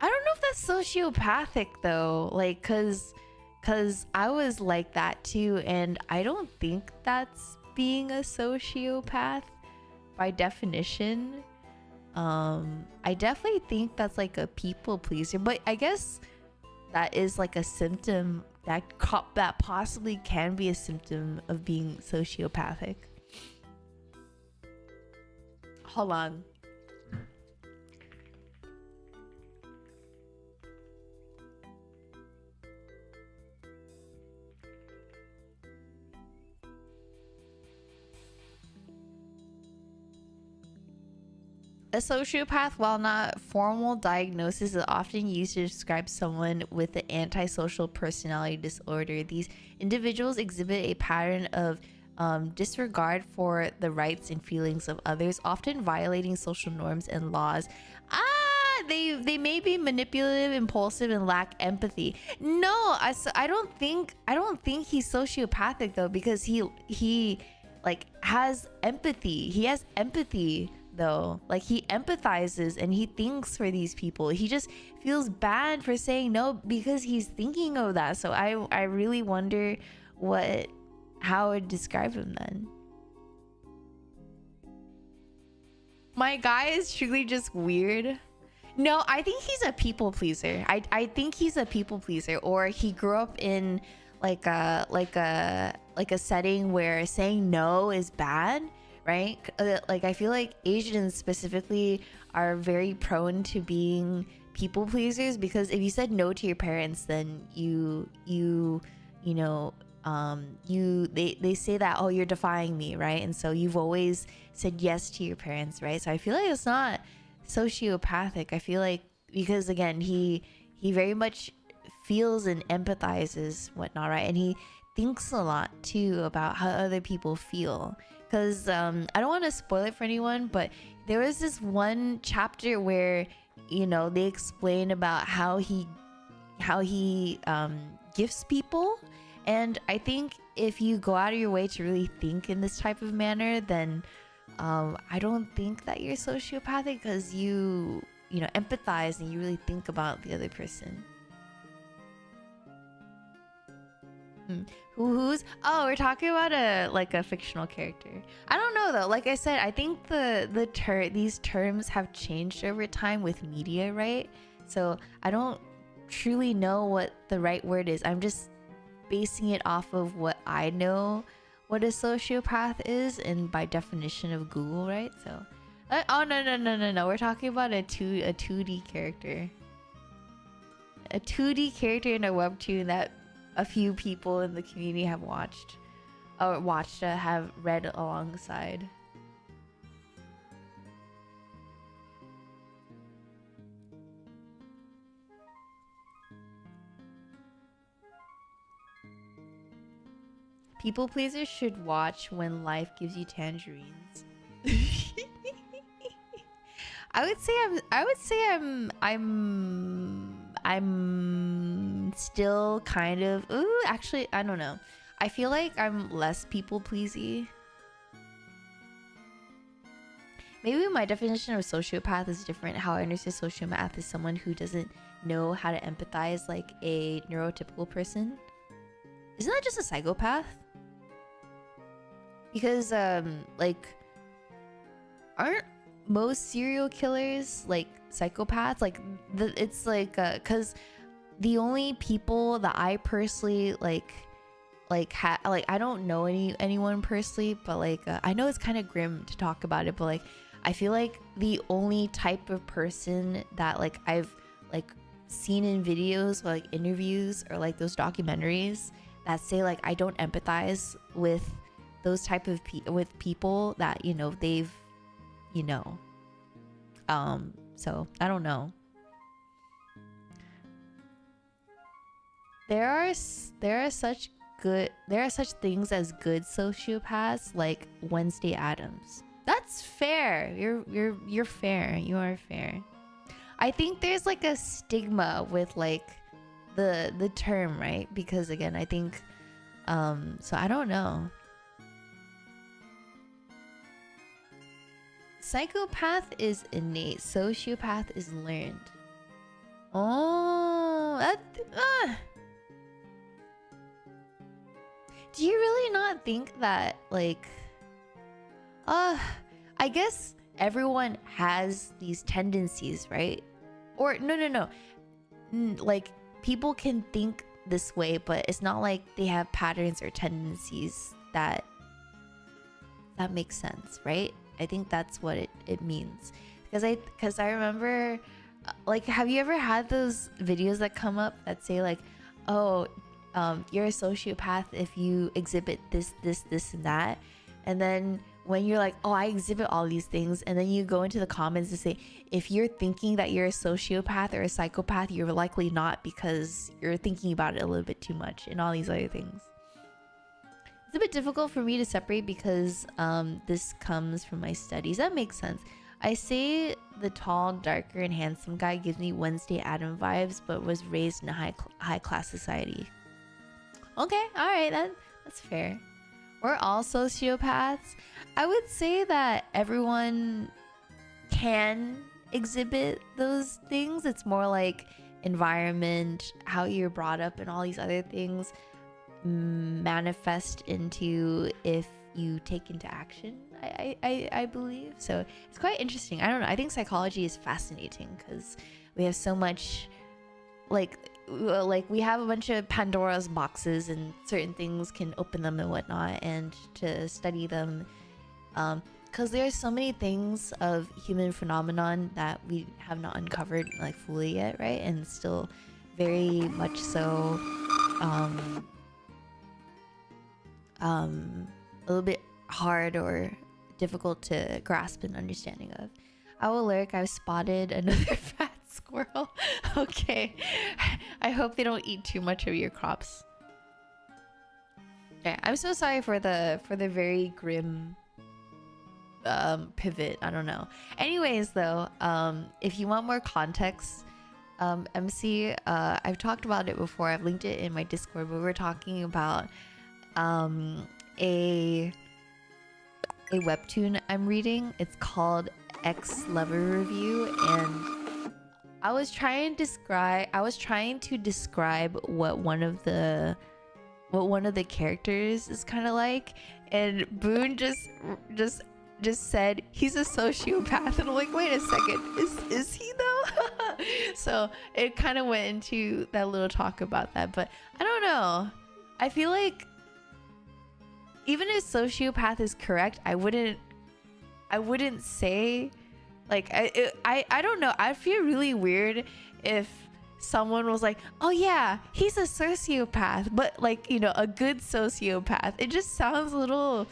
I don't know if that's sociopathic though. Like, cause I was like that too, and I don't think that's being a sociopath by definition. I definitely think that's like a people pleaser, but I guess that is like a symptom that possibly can be a symptom of being sociopathic. Hold on. A sociopath, while not formal diagnosis, is often used to describe someone with an antisocial personality disorder. These individuals exhibit a pattern of disregard for the rights and feelings of others, often violating social norms and laws. They may be manipulative, impulsive, and lack empathy. No, I don't think he's sociopathic though, because he like has empathy. He has empathy though. Like, he empathizes and he thinks for these people. He just feels bad for saying no because he's thinking of that. So I really wonder how I would describe him then. My guy is truly just weird. No, I think he's a people pleaser. I think he's a people pleaser, or he grew up in like a setting where saying no is bad, right? Like, I feel like Asians specifically are very prone to being people pleasers, because if you said no to your parents, then they say that, oh, you're defying me, right? And so you've always said yes to your parents, right? So I feel like it's not sociopathic. I feel like, because again, he very much feels and empathizes, whatnot, right? And he thinks a lot too about how other people feel. Because I don't want to spoil it for anyone, but there was this one chapter where, you know, they explain about how he gifts people. And I think if you go out of your way to really think in this type of manner, then I don't think that you're sociopathic, because you know, empathize and you really think about the other person. Who's we're talking about a fictional character. I don't know though. Like I said, I think these terms have changed over time with media, right? So I don't truly know what the right word is. I'm just basing it off of what I know what a sociopath is, and by definition of Google, right? So no, we're talking about a 2D character. A 2D character in a webtoon that a few people in the community have have read alongside. People pleasers should watch When Life Gives You Tangerines. I would say I'm still kind of actually I don't know. I feel like I'm less people pleasy. Maybe my definition of sociopath is different. How I understand sociopath is someone who doesn't know how to empathize like a neurotypical person. Isn't that just a psychopath? Because like, aren't most serial killers like psychopaths? Like it's like because the only people that I personally like I don't know anyone personally, but like I know it's kind of grim to talk about it, but like I feel like the only type of person that like I've like seen in videos or like interviews or like those documentaries that say like I don't empathize with those type of people that, you know, they've, you know, so I don't know. There are such things as good sociopaths like Wednesday Addams. That's fair. You're fair. You are fair. I think there's like a stigma with like the term, right? Because again, I think so I don't know. Psychopath is innate. Sociopath is learned. Oh, that. Do you really not think that, like, I guess everyone has these tendencies, right? Or no. Like, people can think this way, but it's not like they have patterns or tendencies that makes sense, right? I think that's what it means. Because I remember, like, have you ever had those videos that come up that say like, oh, you're a sociopath if you exhibit this, and that. And then when you're like, oh, I exhibit all these things, and then you go into the comments and say, if you're thinking that you're a sociopath or a psychopath, you're likely not, because you're thinking about it a little bit too much and all these other things. It's a bit difficult for me to separate because this comes from my studies. That makes sense. I say the tall, darker, and handsome guy gives me Wednesday Addams vibes, but was raised in a high class society. Okay, all right, that's fair. We're all sociopaths. I would say that everyone can exhibit those things. It's more like environment, how you're brought up, and all these other things manifest into if you take into action. I believe so. It's quite interesting. I don't know. I think psychology is fascinating because we have so much like we have a bunch of Pandora's boxes, and certain things can open them and whatnot, and to study them because there are so many things of human phenomenon that we have not uncovered like fully yet, right? And still very much so a little bit hard or difficult to grasp an understanding of. I will lurk. I've spotted another fat squirrel. Okay. I hope they don't eat too much of your crops. Yeah, I'm so sorry for the very grim pivot. I don't know. Anyways, though, if you want more context, MC, I've talked about it before. I've linked it in my Discord, but we're talking about a webtoon I'm reading. It's called X Lover Review, and I was trying to describe what one of the characters is kind of like, and Boone just said he's a sociopath, and I'm like, wait a second, is he though? So it kind of went into that little talk about that, but I don't know. I feel like even if sociopath is correct, I wouldn't say, like, I don't know. I'd feel really weird if someone was like, oh yeah, he's a sociopath, but like, you know, a good sociopath. It just sounds a little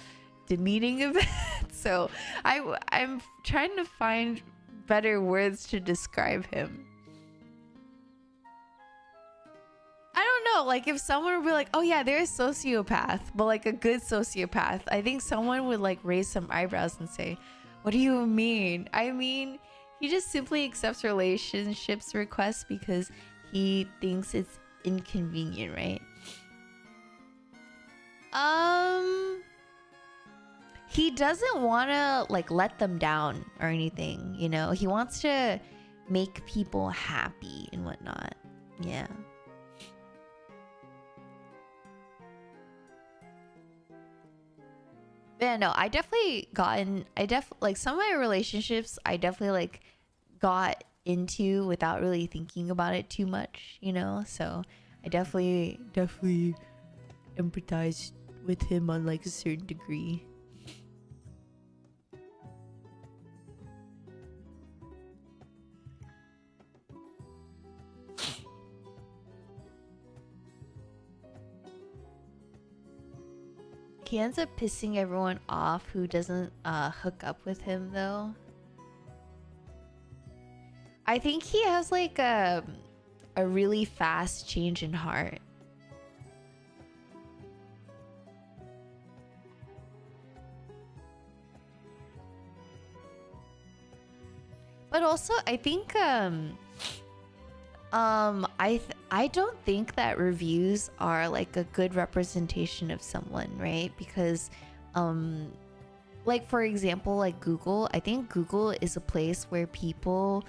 demeaning of it. So I'm trying to find better words to describe him. I don't know, like if someone would be like, oh yeah, they're a sociopath, but like a good sociopath, I think someone would like raise some eyebrows and say, what do you mean? I mean, he just simply accepts relationships requests because he thinks it's inconvenient, right? He doesn't want to like let them down or anything, you know? He wants to make people happy and whatnot. Yeah. Yeah, no, like some of my relationships I definitely like got into without really thinking about it too much, you know? So I definitely empathized with him on like a certain degree. He ends up pissing everyone off who doesn't hook up with him though. I think he has like a really fast change in heart. But also I think I don't think that reviews are like a good representation of someone, right? Because like for example, like Google, I think Google is a place where people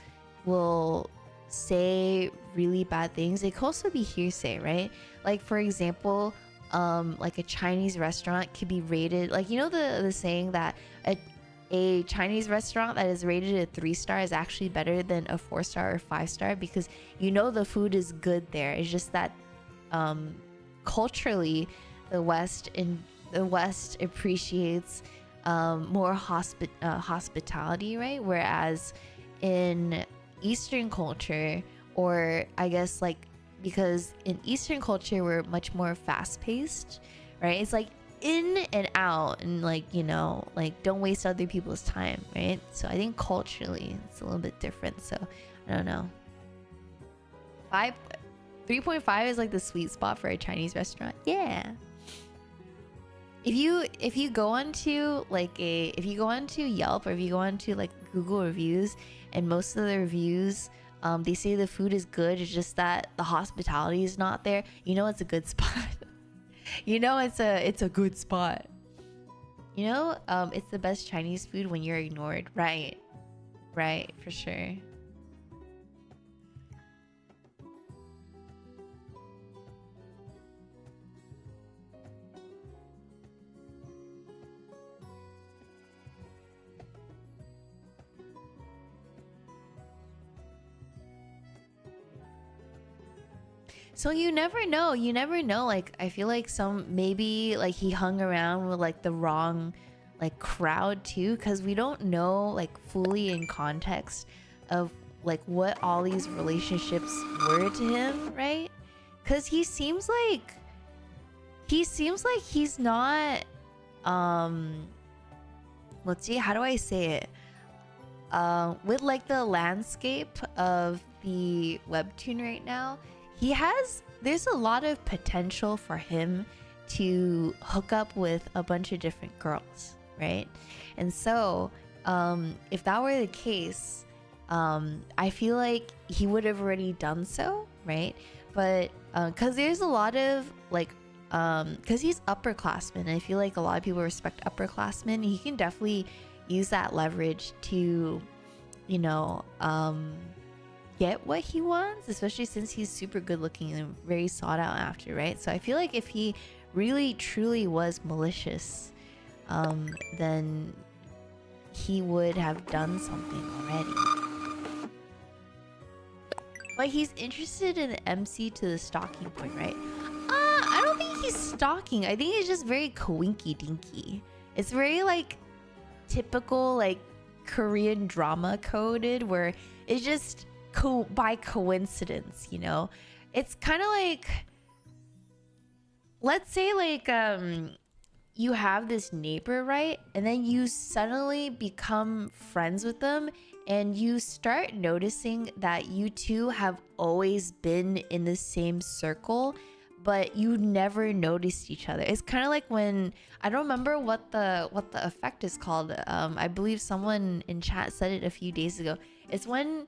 will say really bad things. It could also be hearsay, right? Like for example, like a Chinese restaurant could be rated, like, you know, the saying that a Chinese restaurant that is rated a 3-star is actually better than a 4-star or 5-star, because you know the food is good there. It's just that culturally the West appreciates more hospitality, right? Whereas in Eastern culture, or I guess like, because in Eastern culture we're much more fast-paced, right? It's like in and out, and like, you know, like don't waste other people's time, right? So I think culturally it's a little bit different. So I don't know. 3.5 is like the sweet spot for a Chinese restaurant. Yeah. If you go onto like if you go onto Yelp, or if you go onto like Google reviews, and most of the reviews they say the food is good, it's just that the hospitality is not there, you know it's a good spot. You know it's a good spot. You know, it's the best Chinese food when you're ignored. Right, for sure. So you never know. Like, I feel like maybe like he hung around with like the wrong like crowd too, because we don't know like fully in context of like what all these relationships were to him, right? Because he seems like he's not let's see, how do I say it? With like the landscape of the webtoon right now, there's a lot of potential for him to hook up with a bunch of different girls, right? And so if that were the case, I feel like he would have already done so, right? But because there's a lot of like because he's upperclassman, I feel like a lot of people respect upperclassmen. He can definitely use that leverage to, you know, get what he wants, especially since he's super good looking and very sought out after, right? So I feel like if he really truly was malicious, then he would have done something already. But he's interested in MC to the stalking point, right? I don't think he's stalking. I think he's just very coinky dinky. It's very like typical like Korean drama coded, where it's just by coincidence, you know? It's kind of like, let's say like you have this neighbor, right? And then you suddenly become friends with them, and you start noticing that you two have always been in the same circle, but you never noticed each other. It's kind of like when, I don't remember what the effect is called. I believe someone in chat said it a few days ago. It's when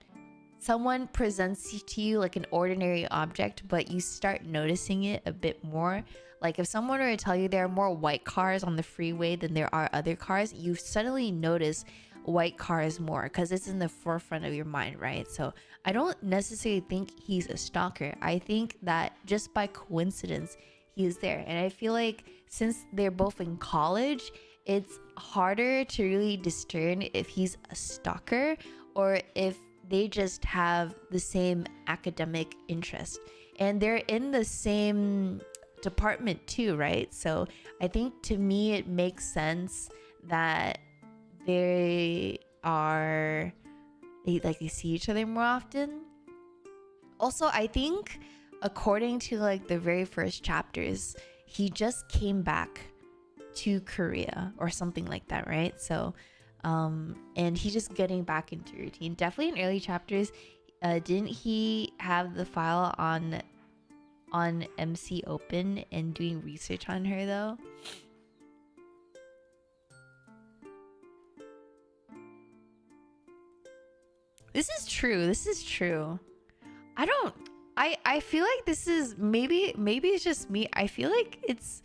someone presents to you like an ordinary object, but you start noticing it a bit more. Like if someone were to tell you there are more white cars on the freeway than there are other cars, you suddenly notice white cars more because it's in the forefront of your mind, right? So I don't necessarily think he's a stalker. I think that just by coincidence he is there. And I feel like since they're both in college, it's harder to really discern if he's a stalker or if they just have the same academic interest. And they're in the same department too, right? So I think to me it makes sense that they see each other more often. Also, I think according to like the very first chapters, he just came back to Korea or something like that, right? So and he's just getting back into routine. Definitely in early chapters, didn't he have the file on MC open and doing research on her though? This is true. I feel like this is maybe it's just me. I feel like it's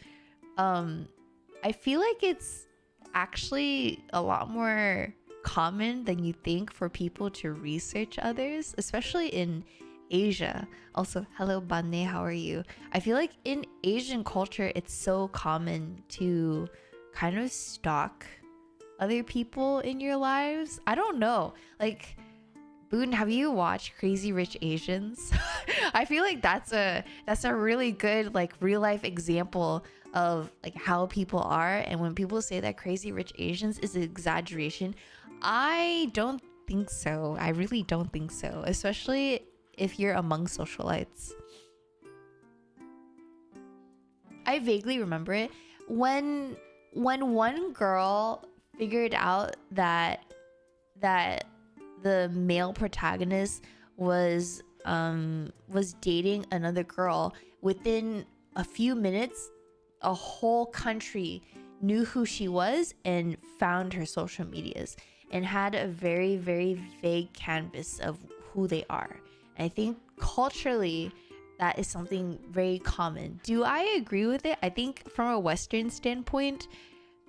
actually a lot more common than you think for people to research others, especially in Asia. Also, hello Banne, how are you? I feel like in Asian culture it's so common to kind of stalk other people in your lives. I don't know. Like Boone, have you watched Crazy Rich Asians? I feel like that's a really good like real life example of like how people are. And when people say that Crazy Rich Asians is an exaggeration, I don't think so. I really don't think so, especially if you're among socialites. I vaguely remember it when one girl figured out that the male protagonist was dating another girl. Within a few minutes, a whole country knew who she was and found her social medias and had a very, very vague canvas of who they are. And I think culturally that is something very common. Do I agree with it? I think from a Western standpoint,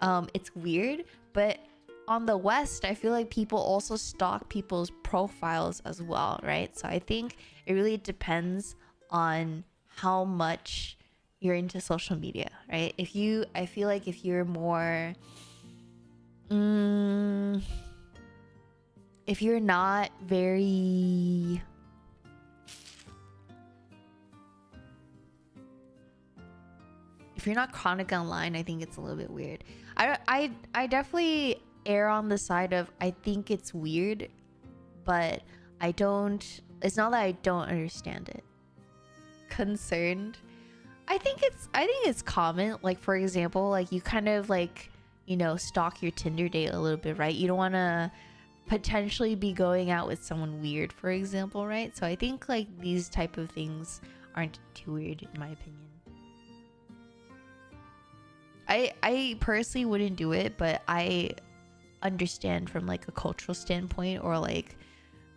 it's weird, but on the West, I feel like people also stalk people's profiles as well, right? So I think it really depends on how much you're into social media, right? I feel like if you're more, if you're not very, if you're not chronic online, I think it's a little bit weird. I definitely err on the side of I think it's weird, but it's not that I don't understand it. Concerned, I think it's common. Like for example, like you kind of like, you know, stalk your Tinder date a little bit, right? You don't want to potentially be going out with someone weird, for example, right? So I think like these type of things aren't too weird in my opinion. I personally wouldn't do it, but I understand from like a cultural standpoint, or like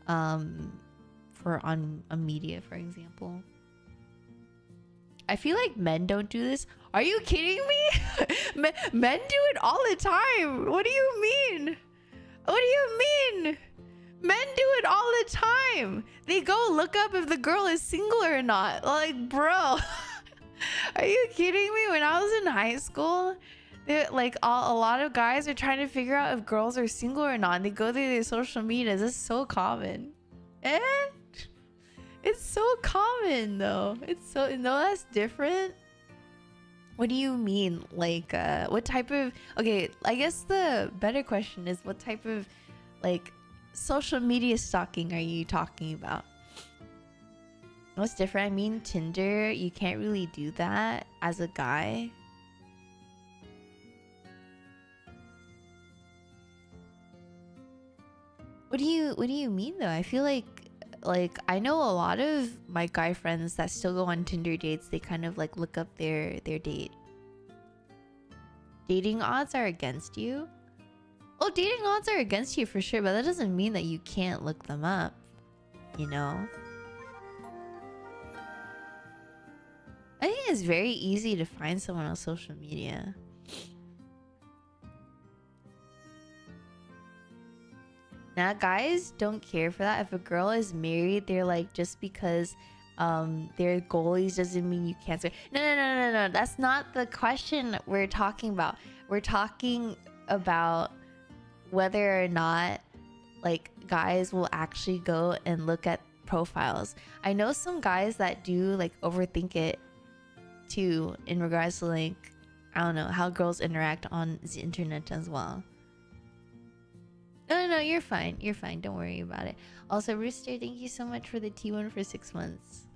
for on a media, for example. I feel like men don't do this. Are you kidding me? Men do it all the time. What do you mean? What do you mean? Men do it all the time. They go look up if the girl is single or not. Like, bro, are you kidding me? When I was in high school, like a lot of guys are trying to figure out if girls are single or not. And they go through their social medias. It's so common. It's so common though. It's so, no, that's different. What do you mean? Like, what type of, okay, I guess the better question is what type of like social media stalking are you talking about? What's different? I mean, Tinder, you can't really do that as a guy. What do you mean though? I feel like I know a lot of my guy friends that still go on Tinder dates. They kind of like look up their date. Dating odds are against you? Oh, dating odds are against you for sure, but that doesn't mean that you can't look them up, you know? I think it's very easy to find someone on social media. Now, guys don't care for that. If a girl is married, they're like, just because they're goalies doesn't mean you can't say. No. That's not the question we're talking about. We're talking about whether or not like guys will actually go and look at profiles. I know some guys that do like overthink it too, in regards to like, I don't know, how girls interact on the internet as well. No, you're fine. You're fine. Don't worry about it. Also, Rooster, thank you so much for the T1 for 6 months.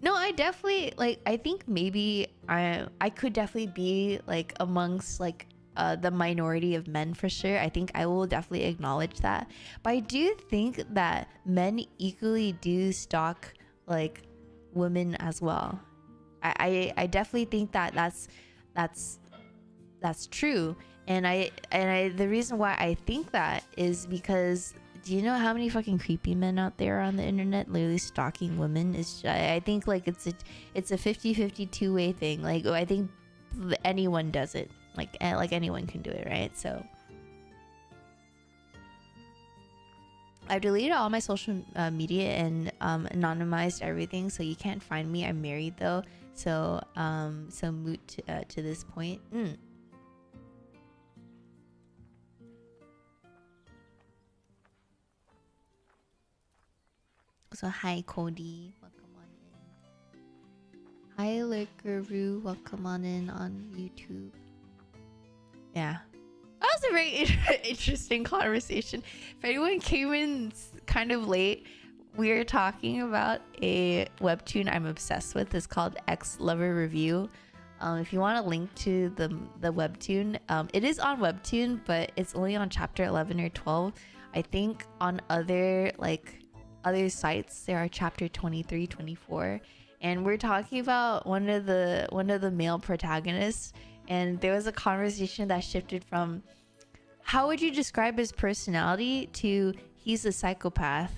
No, I definitely, like, I think maybe I could definitely be, like, amongst, like, the minority of men for sure. I think I will definitely acknowledge that. But I do think that men equally do stalk, like, women as well. I definitely think that that's true. And I the reason why I think that is because, do you know how many fucking creepy men out there on the internet literally stalking women? I think like it's a 50-50 two-way thing. Like, I think anyone does it. Like anyone can do it, right? So I've deleted all my social media and anonymized everything, so you can't find me. I'm married though, so moot to this point. So hi Cody, welcome on in. Hi Lurkeroo, welcome on in on YouTube. Yeah, that was a very interesting conversation. If anyone came in kind of late, we're talking about a webtoon I'm obsessed with. It's called Ex Lover Review. If you want a link to the webtoon, it is on Webtoon, but it's only on chapter 11 or 12. I think on other sites there are chapter 23, 24, and we're talking about one of the male protagonists, and there was a conversation that shifted from how would you describe his personality to he's a psychopath,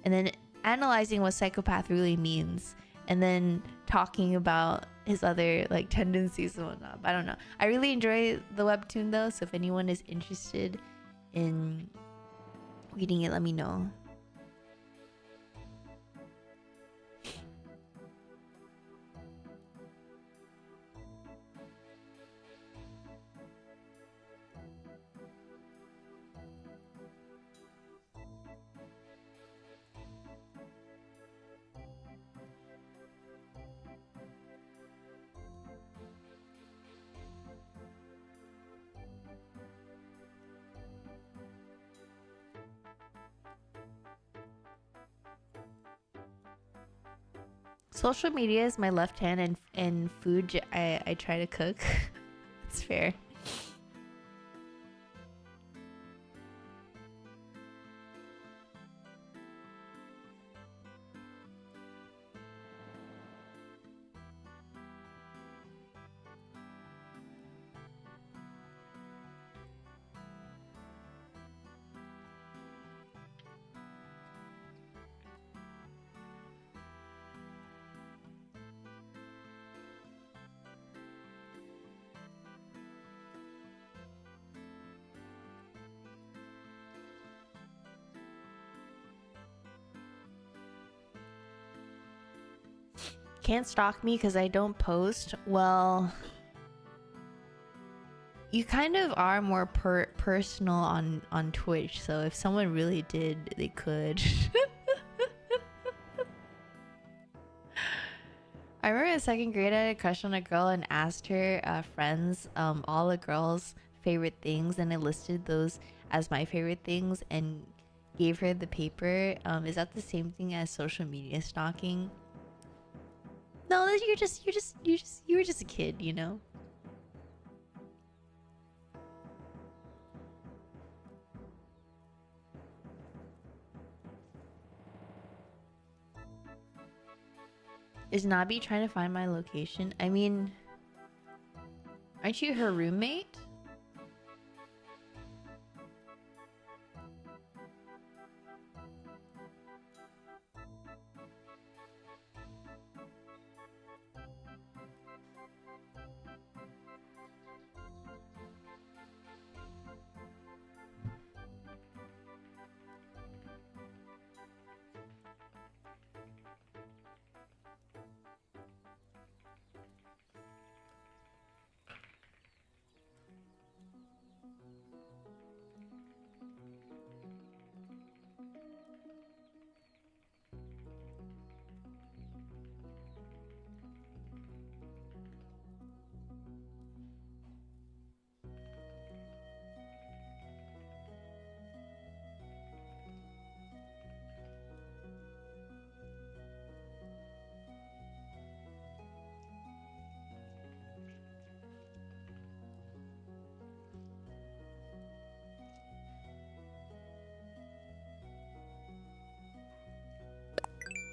and then analyzing what psychopath really means, and then talking about his other like tendencies and whatnot. But I don't know, I really enjoy the webtoon though, so if anyone is interested in reading it, let me know. Social media is my left hand, and food I try to cook. It's fair. can't stalk me because I don't post. Well, you kind of are more personal on Twitch, so if someone really did, they could. I remember in second grade I had a crush on a girl and asked her friends all the girls' favorite things, and I listed those as my favorite things and gave her the paper. Is that the same thing as social media stalking? No, you were just a kid, you know. Is Nabi trying to find my location? I mean, aren't you her roommate?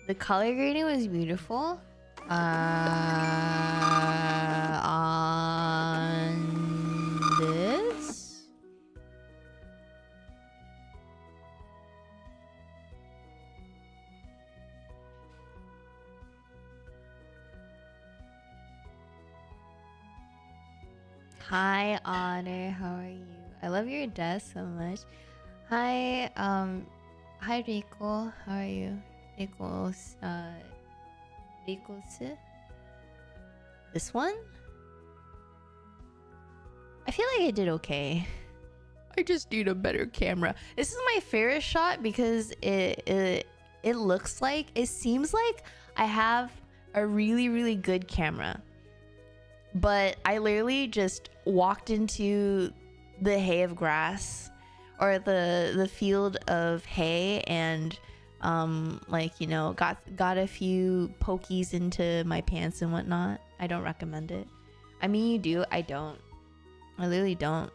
The color grading was beautiful. On this. Hi, Otter. How are you? I love your desk so much. Hi, hi Rico. How are you? Rico's, Rico's. This one? I feel like I did okay. I just need a better camera. This is my favorite shot because it looks like, it seems like I have a really good camera. But I literally just walked into the hay of grass or the field of hay and like, you know, got a few pokies into my pants and whatnot. I don't recommend it. I mean, you do. I don't. I literally don't.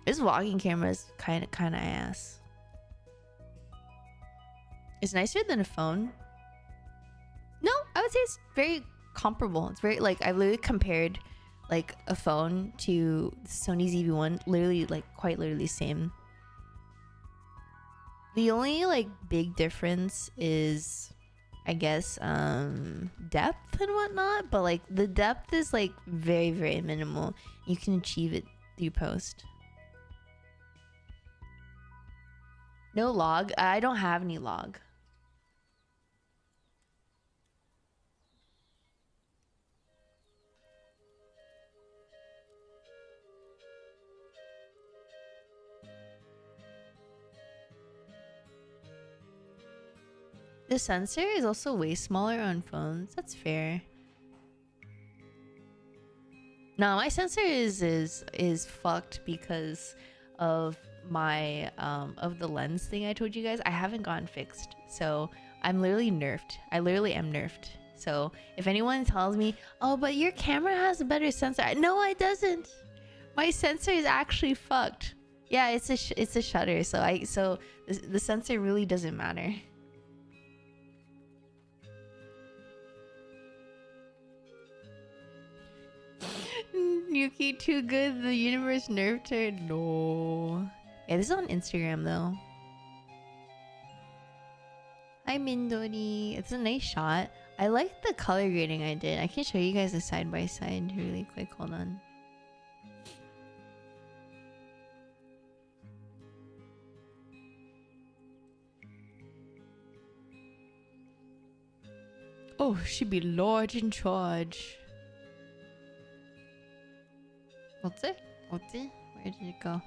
This vlogging camera is kind of ass. It's nicer than a phone. No, I would say it's very comparable. It's very, like, I've literally compared like a phone to Sony ZV-1. Literally, like, quite literally same. The only like big difference is, I guess, depth and whatnot, but like the depth is like very minimal. You can achieve it through post. No log. I don't have any log. The sensor is also way smaller on phones. That's fair. No, my sensor is fucked because of my of the lens thing I told you guys. I haven't gotten fixed, so I'm literally nerfed. I literally am nerfed. So if anyone tells me, oh, but your camera has a better sensor, no, it doesn't. My sensor is actually fucked. Yeah, it's a shutter, so the sensor really doesn't matter. Yuki too good, the universe nerfed her. No. Yeah, this is on Instagram though. Hi Mindori. It's a nice shot. I like the color grading I did. I can show you guys a side by side really quick. Hold on. Oh, she be Lord in charge. What's it? What's it? Where did it go?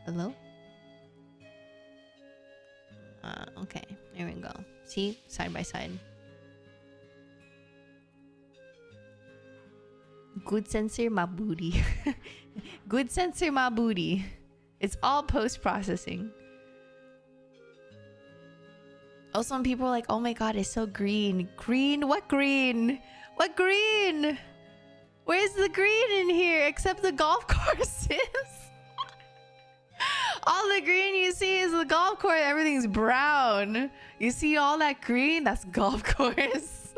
Hello? Okay. There we go. See? Side by side. Good censor my booty. Good censor my booty. It's all post-processing. Also, when people are like, oh my god, it's so green. Green? What green? What green? Where's the green in here except the golf courses? All the green you see is the golf course. Everything's brown. You see all that green? That's golf course.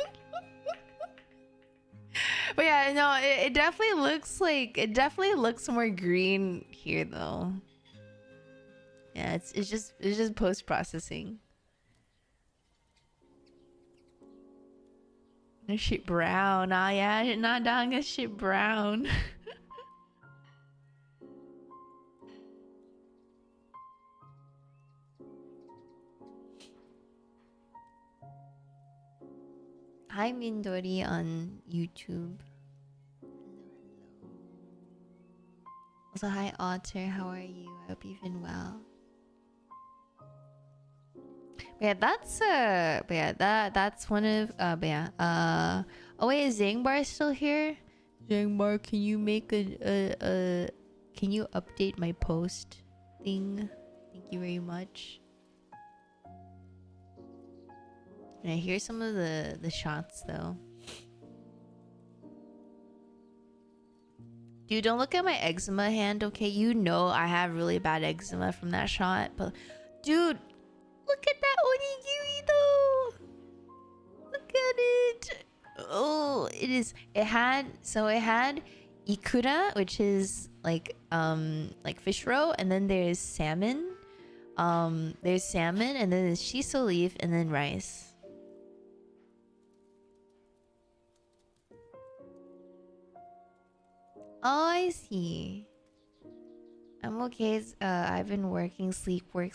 But yeah, no, it definitely looks like, it definitely looks more green here though. Yeah, it's just post-processing. This shit brown. Oh yeah, not down this shit brown. Hi Mindori on YouTube. Also hi Otter, how are you? I hope you've been well. But yeah, that's one of oh wait, is Zangbar still here? Zangbar, can you make can you update my post thing? Thank you very much. And I hear some of the shots though. Dude, don't look at my eczema hand, okay? You know I have really bad eczema from that shot, but dude, look at that onigiri though. Look at it. Oh, it had ikura, which is like fish roe, and then there's salmon. There's salmon, and then there's shiso leaf, and then rice. Oh, I see. I'm okay. I've been working, sleep work.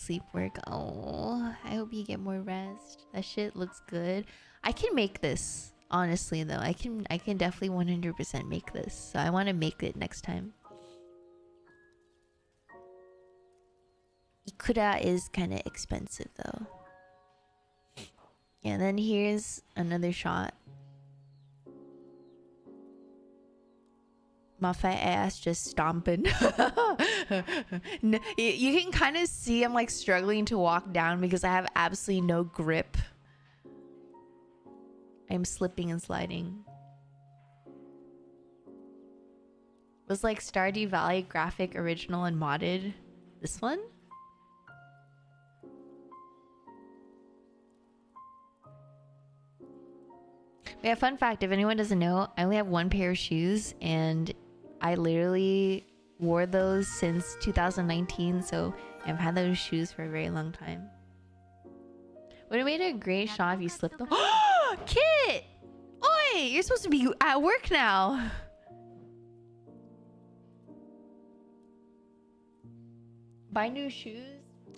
Oh, I hope you get more rest. That shit looks good. I can make this. Honestly, though, I can definitely 100% make this. So I want to make it next time. Ikura is kind of expensive, though. Yeah, then here's another shot. My fat ass just stomping. You can kind of see I'm like struggling to walk down because I have absolutely no grip. I'm slipping and sliding. Was like Stardew Valley graphic original and modded. This one? Yeah, fun fact, if anyone doesn't know, I only have one pair of shoes and I literally wore those since 2019, so I've had those shoes for a very long time. Would have made a great shot if you slipped them. Kit! Oi! You're supposed to be at work now. Buy new shoes?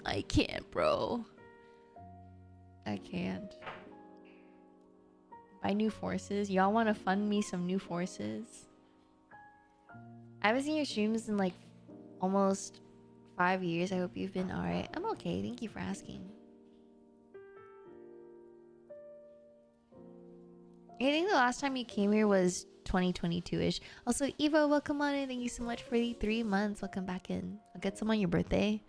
I can't, bro. I can't. Buy new forces? Y'all want to fund me some new forces? I haven't seen your streams in like almost 5 years. I hope you've been alright. I'm okay. Thank you for asking. I think the last time you came here was 2022-ish. Also, Evo, welcome on in. Thank you so much for the 3 months. Welcome back in. I'll get some on your birthday.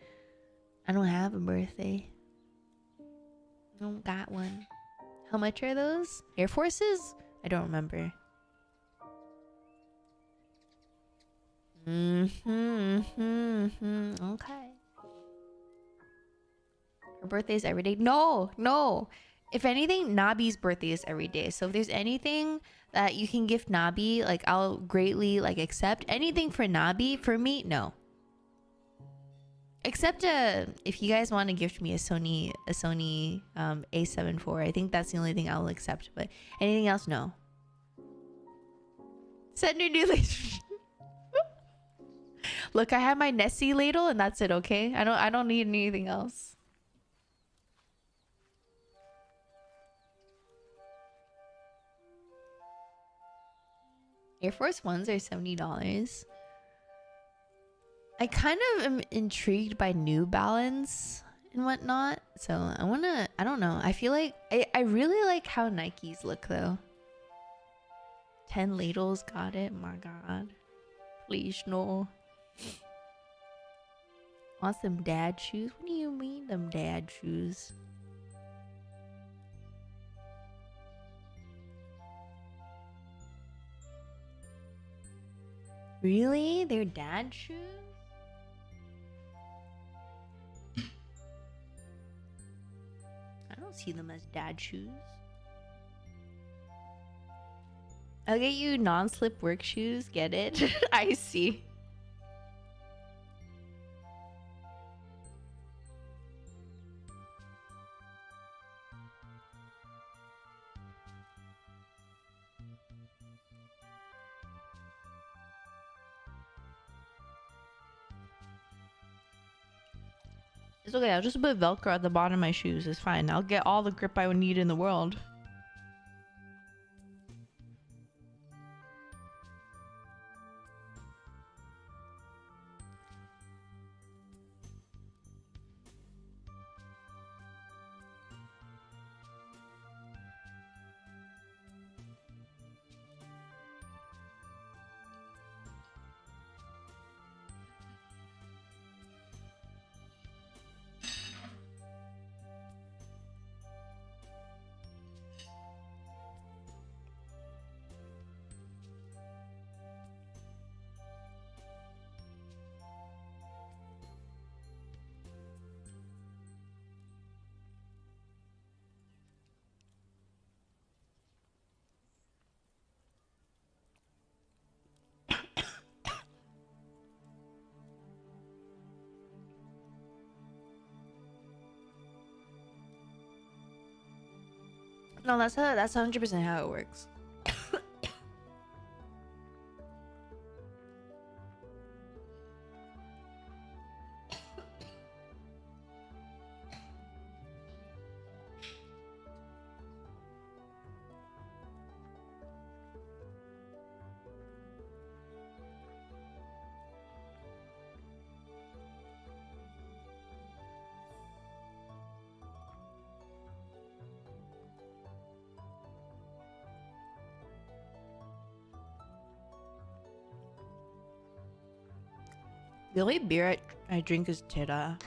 I don't have a birthday. I don't got one. How much are those? Air Forces? I don't remember. Okay. Her birthday is every day. No. If anything, Nabi's birthday is every day. So if there's anything that you can gift Nabi, like I'll greatly like accept. Anything for Nabi, for me, no. Except if you guys want to gift me a Sony A7 IV, I think that's the only thing I'll accept. But anything else, no. Send your new ladle. Look, I have my Nessie ladle and that's it. Okay, I don't need anything else. Air Force Ones are $70. I kind of am intrigued by New Balance and whatnot. So I don't know. I feel like I really like how Nikes look though. 10 ladles, got it. My God. Please no. Want some dad shoes? What do you mean them dad shoes? Really? They're dad shoes? I don't see them as dad shoes. I'll get you non-slip work shoes. Get it? I see. It's okay. I'll just put Velcro at the bottom of my shoes. It's fine. I'll get all the grip I would need in the world. No, that's 100% how it works. The only beer I drink is Tira.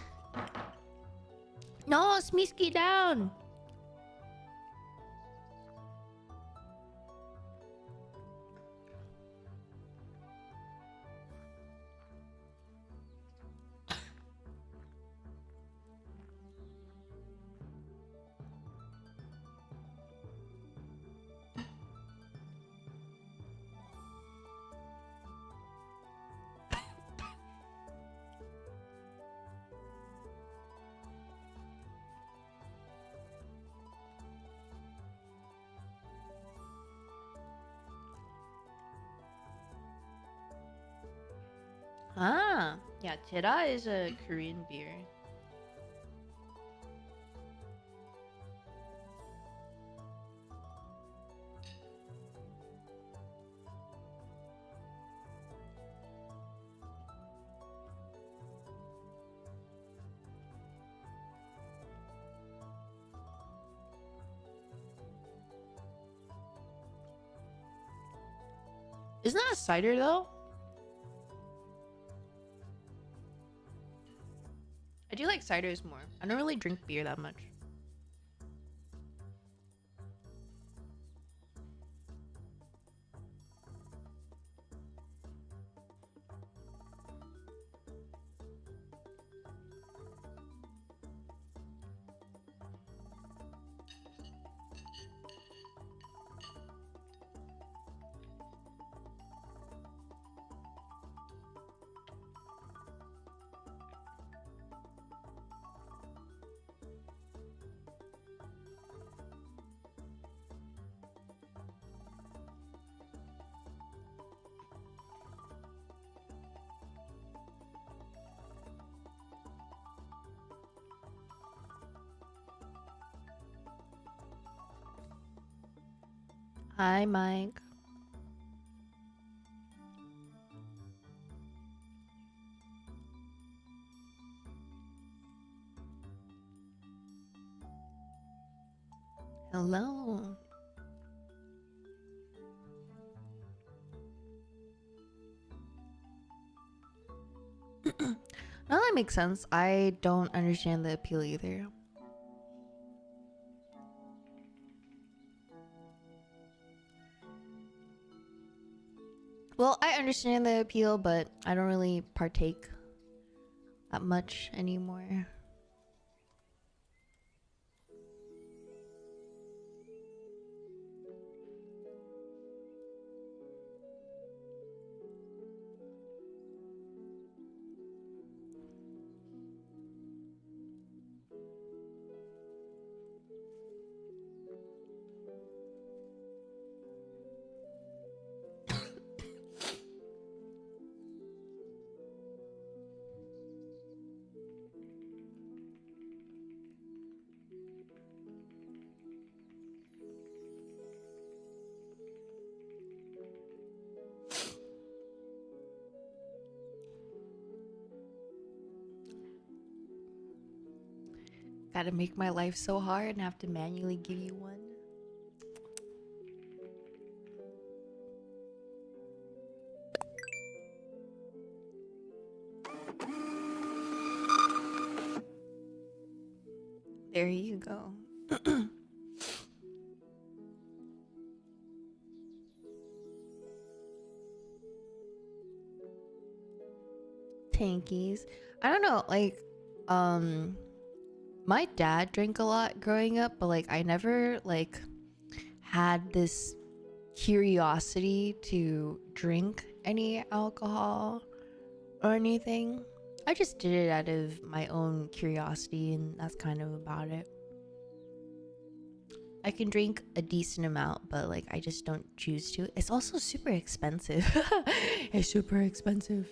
No, Smeesky down. Ah, yeah, Tira is a Korean beer. Isn't that a cider though? I do like ciders more. I don't really drink beer that much. Hi, Mike. Hello. No, that makes sense. I don't understand the appeal either. Well, I understand the appeal, but I don't really partake that much anymore. Gotta make my life so hard and have to manually give you one. There you go. Tankies. I don't know, like, my dad drank a lot growing up, but like I never like had this curiosity to drink any alcohol or anything. I just did it out of my own curiosity, and that's kind of about it. I can drink a decent amount, but like I just don't choose to. It's also super expensive. It's super expensive.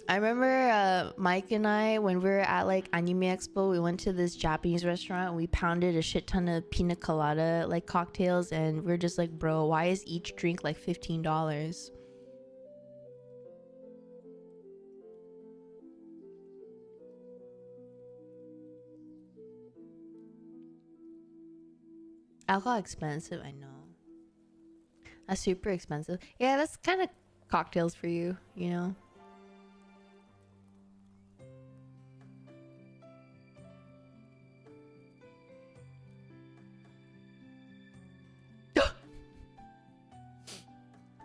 I remember Mike and I, when we were at like Anime Expo, we went to this Japanese restaurant and we pounded a shit ton of pina colada like cocktails, and we're just like, bro, why is each drink like $15? Alcohol expensive, I know. That's super expensive. Yeah, that's kind of cocktails for you, you know?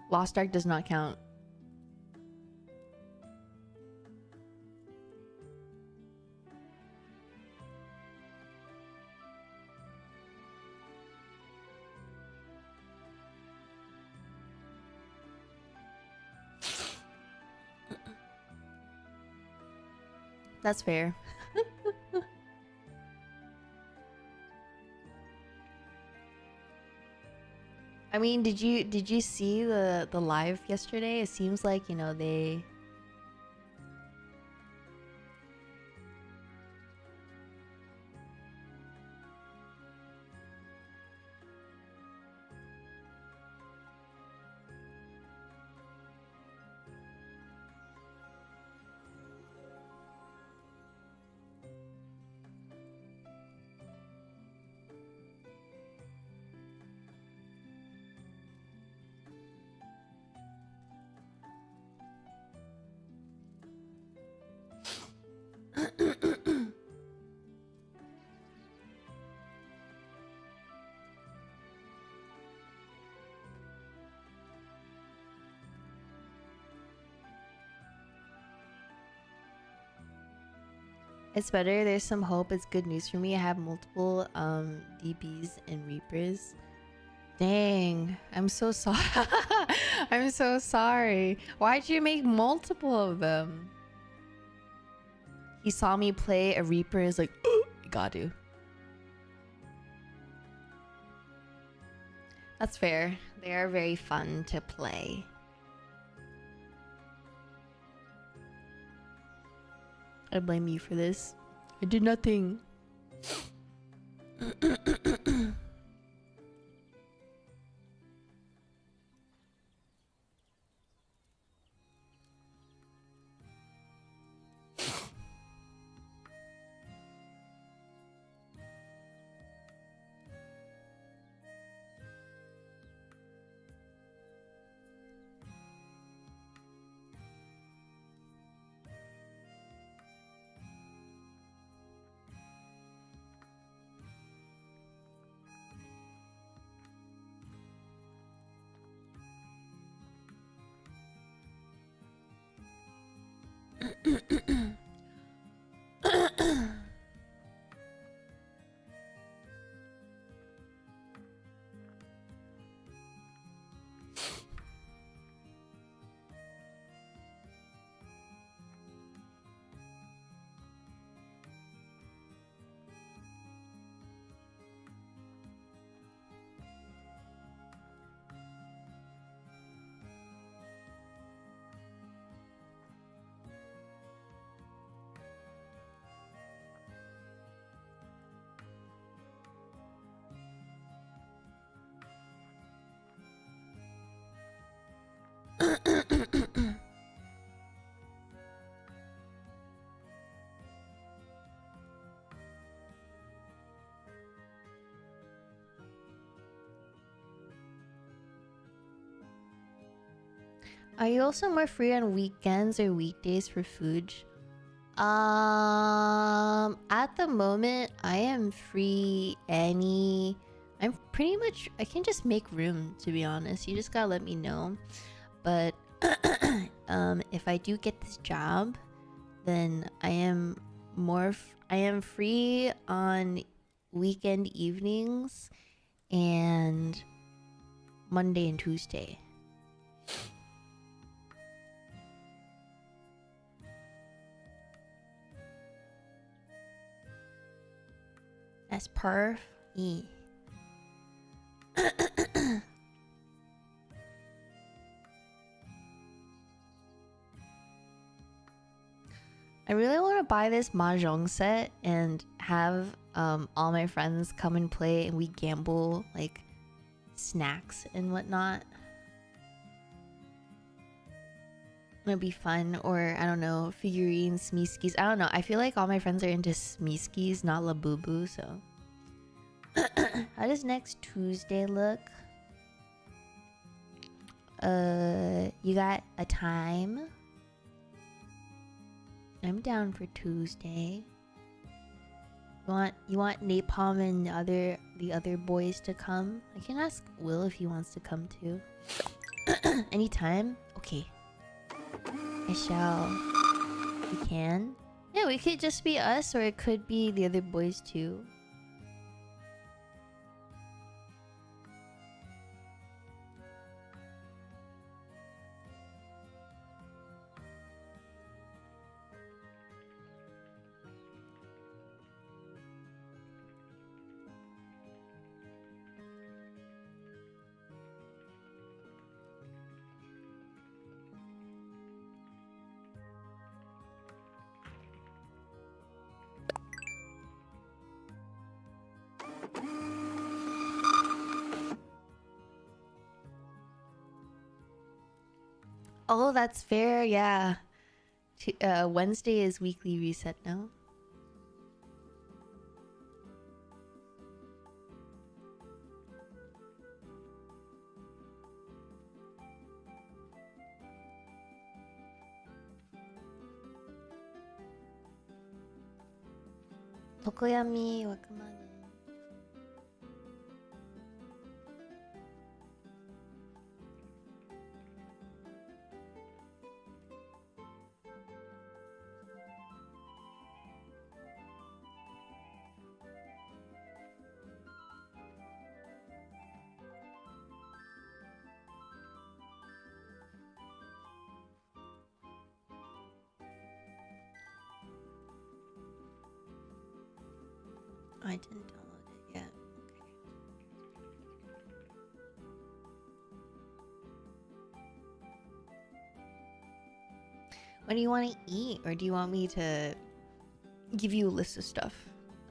Lost Ark does not count. That's fair. I mean, did you see the live yesterday? It seems like, you know, they It's better. There's some hope. It's good news for me. I have multiple DBs and Reapers. Dang, I'm so sorry. I'm so sorry. Why'd you make multiple of them? He saw me play a Reaper and is like, oh, got to. That's fair. They are very fun to play. I blame you for this. I did nothing. Are you also more free on weekends or weekdays for food? At the moment, I am free I'm pretty much. I can just make room. To be honest, you just gotta let me know. But if I do get this job, then I am free on weekend evenings and Monday and Tuesday. As perf. I really want to buy this mahjong set and have all my friends come and play, and we gamble like snacks and whatnot. It'll be fun. Or I don't know, figurines, smeeskis. I don't know. I feel like all my friends are into smeeskis, not Labubu. So how does next Tuesday look? You got a time? I'm down for Tuesday. You want Napalm and the other boys to come? I can ask Will if he wants to come too. Anytime? Okay. I shall. We can. Yeah, we could just be us, or it could be the other boys too. Oh, that's fair. Yeah. Wednesday is weekly reset now. Tokoyami wakamane. I didn't download it yet. Okay. What do you want to eat, or do you want me to give you a list of stuff?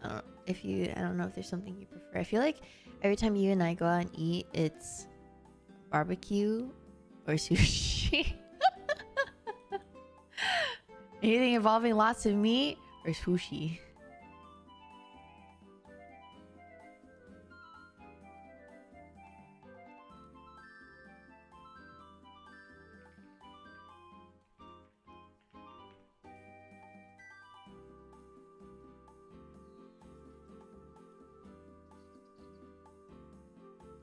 I don't know if there's something you prefer. I feel like every time you and I go out and eat, it's barbecue or sushi. Anything involving lots of meat or sushi.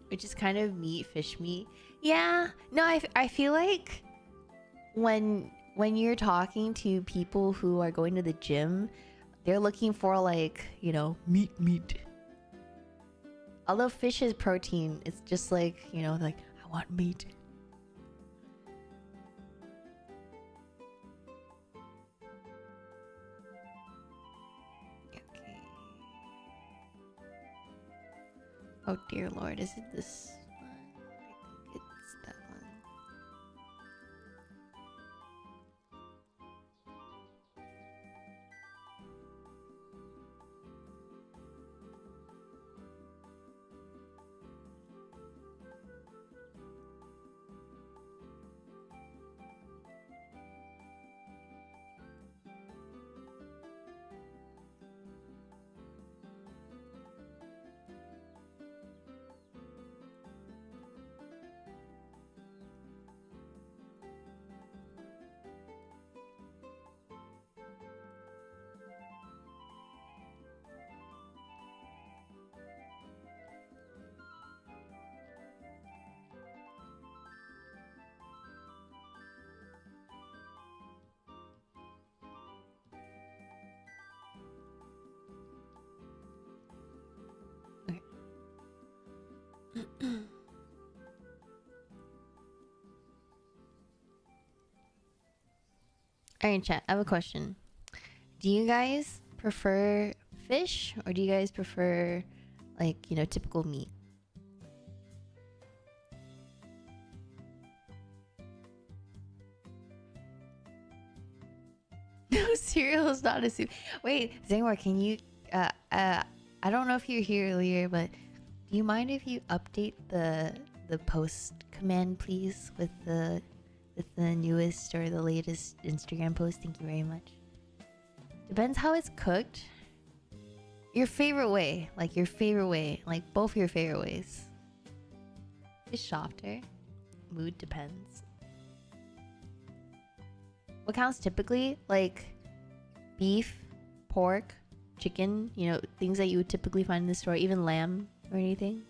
Which is kind of meat, fish meat. Yeah. No, I feel like when you're talking to people who are going to the gym, they're looking for like, meat. Although fish is protein, it's just like, like, I want meat. Okay. Oh dear lord, is it this one? I think it's that one. Alright, chat. I have a question. Do you guys prefer fish or do you guys prefer, like, you know, typical meat? No, cereal is not a soup. Wait, Zangwar, can you I don't know if you're here earlier, but do you mind if you update the post command, please, with the newest or the latest Instagram post? Thank you very much. Depends how it's cooked. Your favorite way, like both your favorite ways. Fish softer. Mood depends. What counts typically? Like beef, pork, chicken, you know, things that you would typically find in the store, even lamb or anything.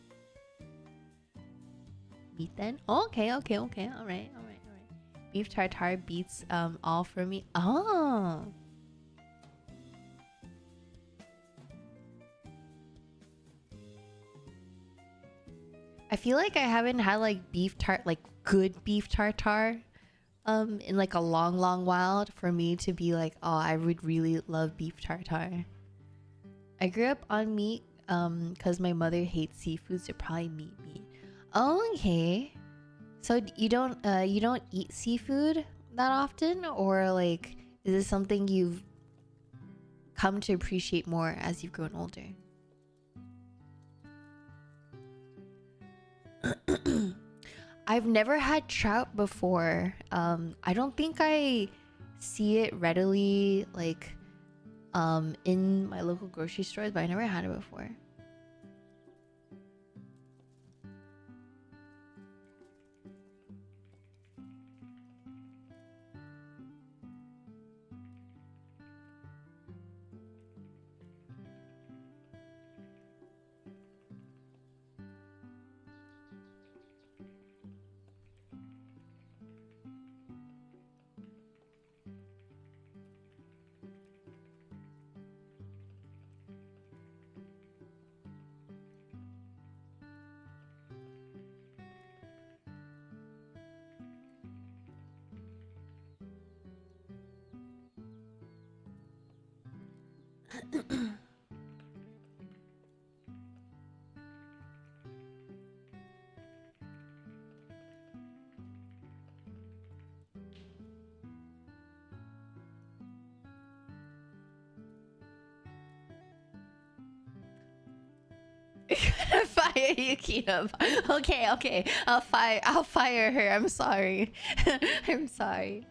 Meat then? Oh, okay. Alright. Beef tartare beats all for me. Oh. I feel like I haven't had like good beef tartare in like a long while for me to be like, oh, I would really love beef tartare. I grew up on meat because my mother hates seafood, so probably meat. Oh, okay. So you don't eat seafood that often, or like is this something you've come to appreciate more as you've grown older? I've never had trout before. I don't think I see it readily like in my local grocery stores, but I never had it before. Fire Yuki up. Okay. I'll fire her. I'm sorry. I'm sorry.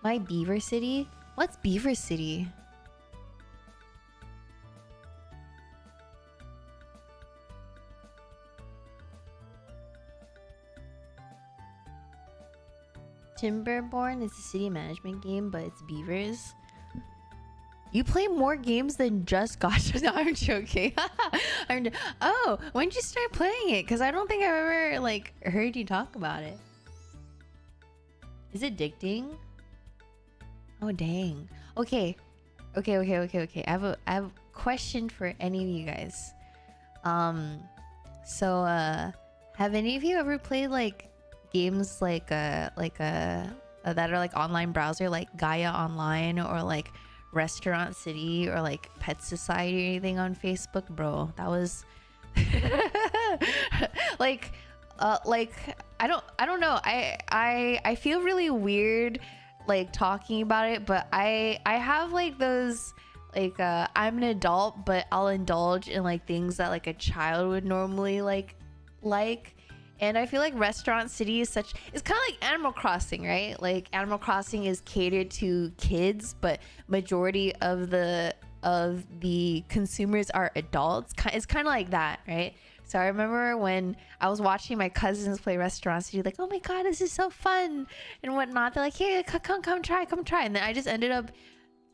My Beaver City? What's Beaver City? Timberborn is a city management game, but it's beavers. You play more games than just Gacha. No, I'm joking. Oh, when did you start playing it? Because I don't think I've ever like heard you talk about it. Is it addicting? Oh dang. Okay. I have a question for any of you guys. Have any of you ever played like games like that are like online browser, like Gaia Online or like Restaurant City or like Pet Society or anything on Facebook, bro. That was like like I don't know. I feel really weird like talking about it, but I have like those like I'm an adult but I'll indulge in like things that like a child would normally like. And I feel like Restaurant City is such, it's kind of like Animal Crossing, right? Like Animal Crossing is catered to kids, but majority of the consumers are adults. It's kind of like that, right? So I remember when I was watching my cousins play Restaurant City, like, oh my god, this is so fun and whatnot. They're like, hey, come try. And then I just ended up,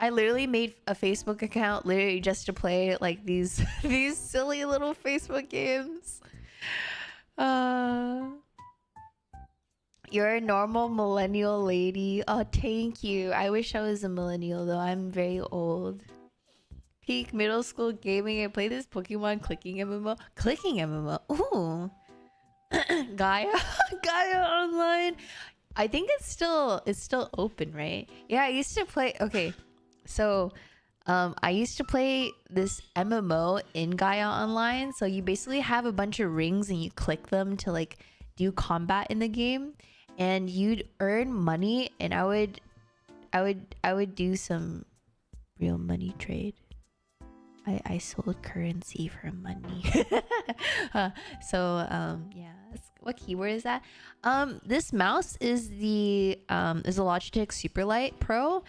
I literally made a Facebook account literally just to play like these these silly little Facebook games. You're a normal millennial lady. Oh, thank you. I wish I was a millennial though. I'm very old. Peak middle school gaming. I play this Pokemon clicking MMO. Clicking MMO. Ooh. Gaia. Gaia Online. I think it's still open, right? Yeah, I used to play. Okay, so I used to play this MMO in Gaia Online. So you basically have a bunch of rings and you click them to like do combat in the game, and you'd earn money. And I would do some real money trade. I sold currency for money. Yeah. What keyword is that? This mouse is the Logitech Superlight Pro.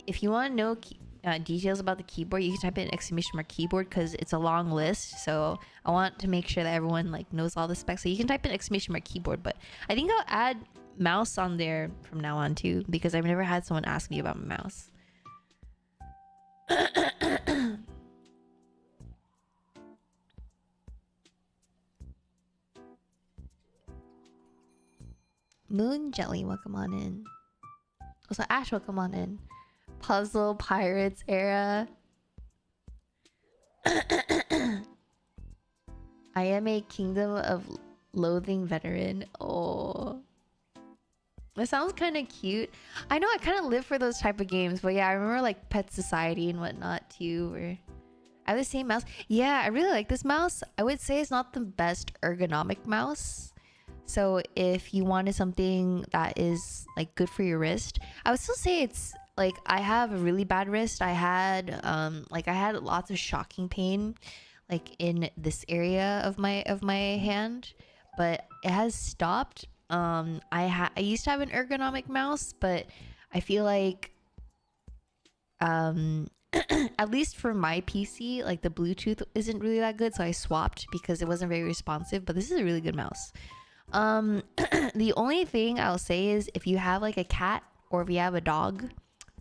If you want to know details about the keyboard, you can type in !keyboard because it's a long list. So I want to make sure that everyone like knows all the specs. So you can type in !keyboard, but I think I'll add mouse on there from now on too, because I've never had someone ask me about my mouse. Moon Jelly, welcome on in. Also, Ash, welcome on in. Puzzle Pirates era. I am a Kingdom of Loathing veteran. Oh, that sounds kind of cute. I know I kind of live for those type of games, but yeah, I remember like Pet Society and whatnot too. Where I have the same mouse. Yeah, I really like this mouse. I would say it's not the best ergonomic mouse. So if you wanted something that is like good for your wrist, I would still say it's like, I have a really bad wrist. I had lots of shocking pain like in this area of my hand, but it has stopped. I used to have an ergonomic mouse, but I feel like at least for my PC, like the Bluetooth isn't really that good, so I swapped because it wasn't very responsive. But this is a really good mouse. The only thing I'll say is if you have like a cat, or if you have a dog,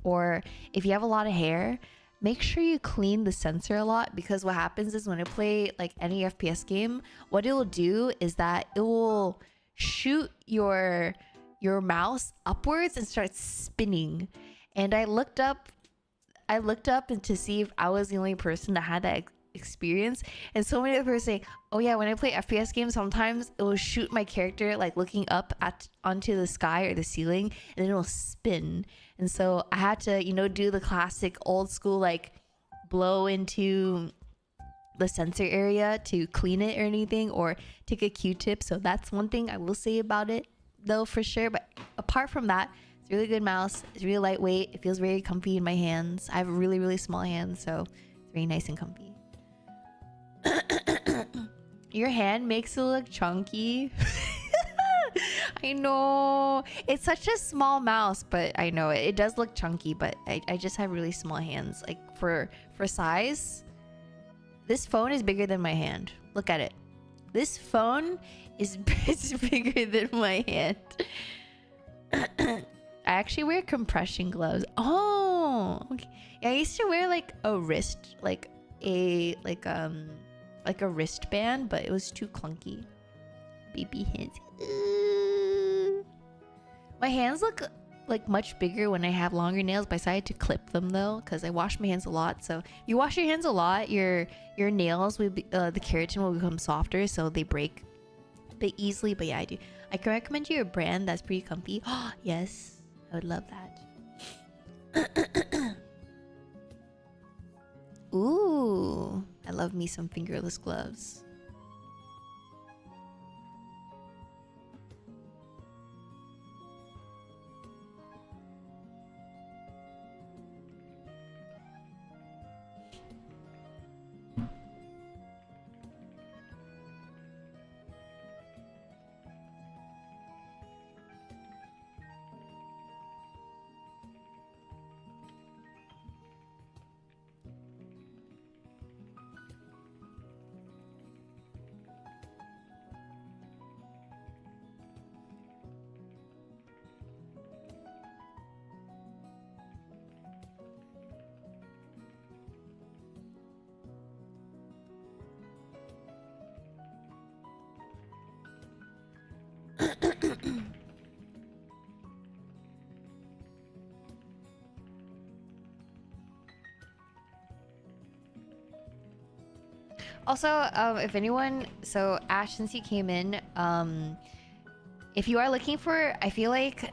or if you have a lot of hair, make sure you clean the sensor a lot, because what happens is when I play like any FPS game, what it will do is that it will shoot your mouse upwards and start spinning. And I looked up and to see if I was the only person that had that experience, and so many people were saying, oh yeah, when I play FPS games, sometimes it will shoot my character like looking up onto the sky or the ceiling, and then it'll spin. And so I had to, do the classic old school like blow into the sensor area to clean it or anything, or take a Q-tip. So that's one thing I will say about it though, for sure. But apart from that, it's a really good mouse. It's really lightweight. It feels very comfy in my hands. I have really, really small hands, so it's very nice and comfy. Your hand makes it look chunky. I know, it's such a small mouse, but I know it does look chunky, but I just have really small hands. Like for size, this phone is bigger than my hand. Look at it. This phone is bigger than my hand. I actually wear compression gloves. Oh, okay. Yeah, I used to wear like a wrist, like a wristband, but it was too clunky. Baby hands. My hands look like much bigger when I have longer nails, but I decided to clip them though, because I wash my hands a lot. So if you wash your hands a lot, your nails will be, the keratin will become softer, so they break a bit easily. But yeah, I can recommend you a brand that's pretty comfy. Oh yes, I would love that. Ooh, I love me some fingerless gloves. Also, if anyone, so Ash, since you came in, if you are looking for, I feel like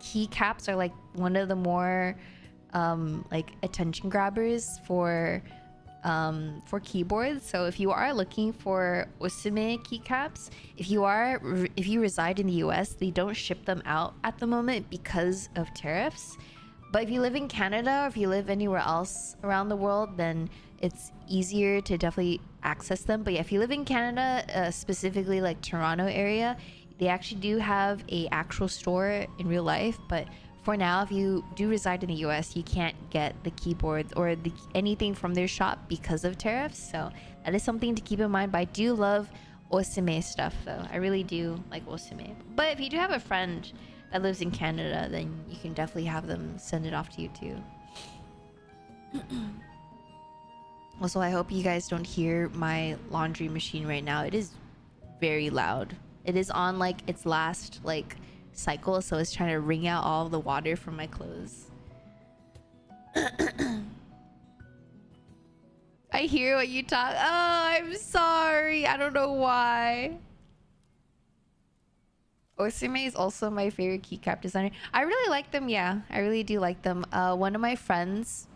keycaps are like one of the more like attention grabbers for keyboards. So if you are looking for Osume keycaps, if you reside in the US, they don't ship them out at the moment because of tariffs. But if you live in Canada or if you live anywhere else around the world, then it's easier to definitely access them. But yeah, if you live in Canada, specifically like Toronto area, they actually do have a actual store in real life. But for now, if you do reside in the US, you can't get the keyboards or anything from their shop because of tariffs. So that is something to keep in mind. But I do love Osume stuff though. I really do like Osume. But if you do have a friend that lives in Canada, then you can definitely have them send it off to you too. Also, I hope you guys don't hear my laundry machine right now. It is very loud. It is on like its last like cycle, so it's trying to wring out all of the water from my clothes. I hear what you talk. Oh, I'm sorry. I don't know why. Osume is also my favorite keycap designer. I really like them. Yeah, I really do like them. One of my friends.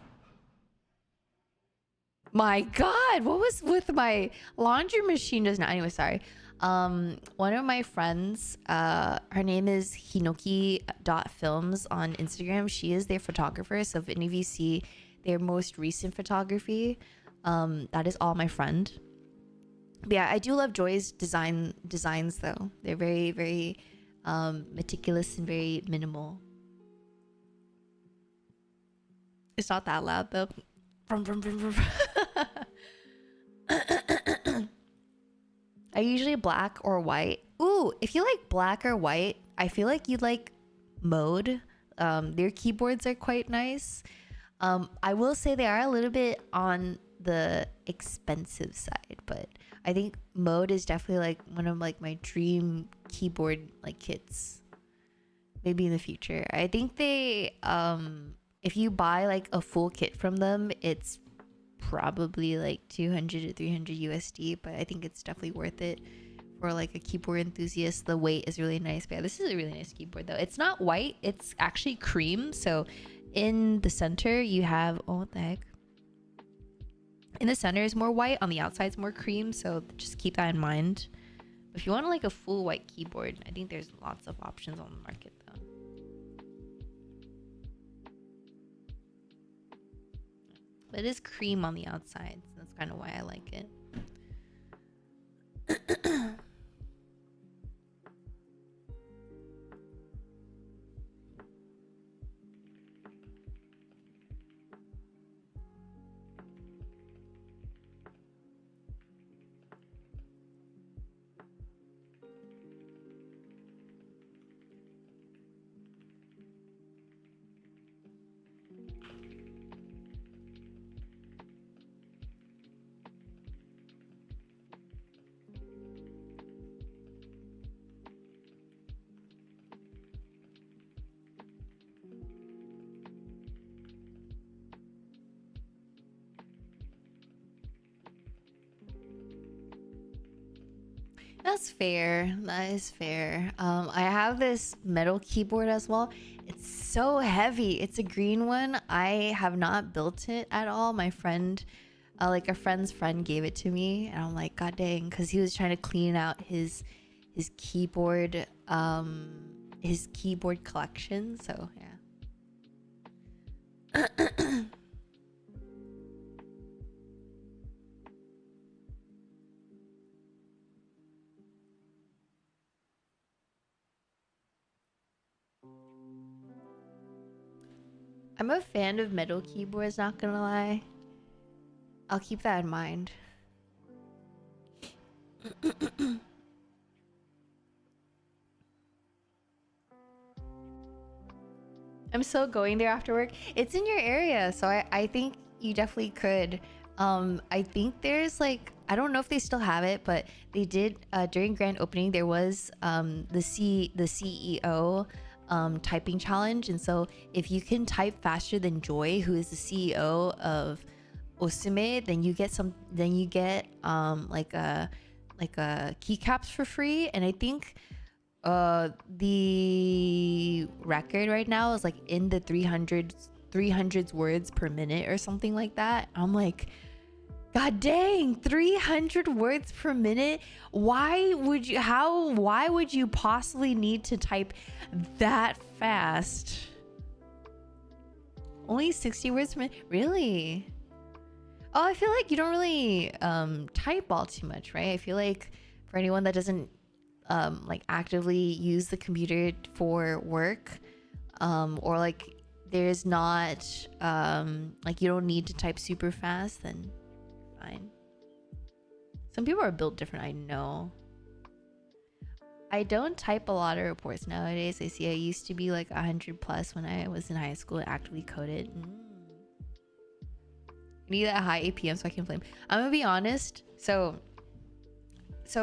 My God, what was with my laundry machine just now? Anyway, sorry. One of my friends, her name is Hinoki.films on Instagram. She is their photographer. So if any of you see their most recent photography, that is all my friend. But yeah, I do love Joy's designs though. They're very, very meticulous and very minimal. It's not that loud though. Vroom, vroom, vroom, vroom. I usually black or white. Ooh, if you like black or white, I feel like you like Mode. Their keyboards are quite nice. I will say they are a little bit on the expensive side, but I think Mode is definitely like one of like my dream keyboard like kits. Maybe in the future. I think they if you buy like a full kit from them, it's probably like 200 to 300 USD, but I think it's definitely worth it for like a keyboard enthusiast. The weight is really nice. But yeah, this is a really nice keyboard though. It's not white, it's actually cream. So in the center you have, oh, what the heck, in the center is more white, on the outside is more cream, so just keep that in mind. If you want like a full white keyboard, I think there's lots of options on the market though. But it is cream on the outside, so that's kind of why I like it. That's fair. That is fair. I have this metal keyboard as well. It's so heavy. It's a green one. I have not built it at all. My friend, like a friend's friend, gave it to me, and I'm like, God dang, because he was trying to clean out his keyboard, his keyboard collection. So yeah. I'm a fan of metal keyboards, not gonna lie. I'll keep that in mind. I'm still going there after work. It's in your area, so I think you definitely could. I think there's like, I don't know if they still have it, but they did during grand opening. There was the CEO typing challenge, and so if you can type faster than Joy, who is the CEO of Osume, then you get some. Then you get like a keycaps for free, and I think the record right now is like in the 300s words per minute or something like that. I'm like, god dang, 300 words per minute. Why would you possibly need to type that fast? Only 60 words per minute? Really? Oh, I feel like you don't really type all too much, right? I feel like for anyone that doesn't like actively use the computer for work, or like there's not like you don't need to type super fast, then fine. Some people are built different, I know. I don't type a lot of reports nowadays. I see I used to be like 100 plus when I was in high school and actively coded. I need that high APM so I can flame. I'm gonna be honest. So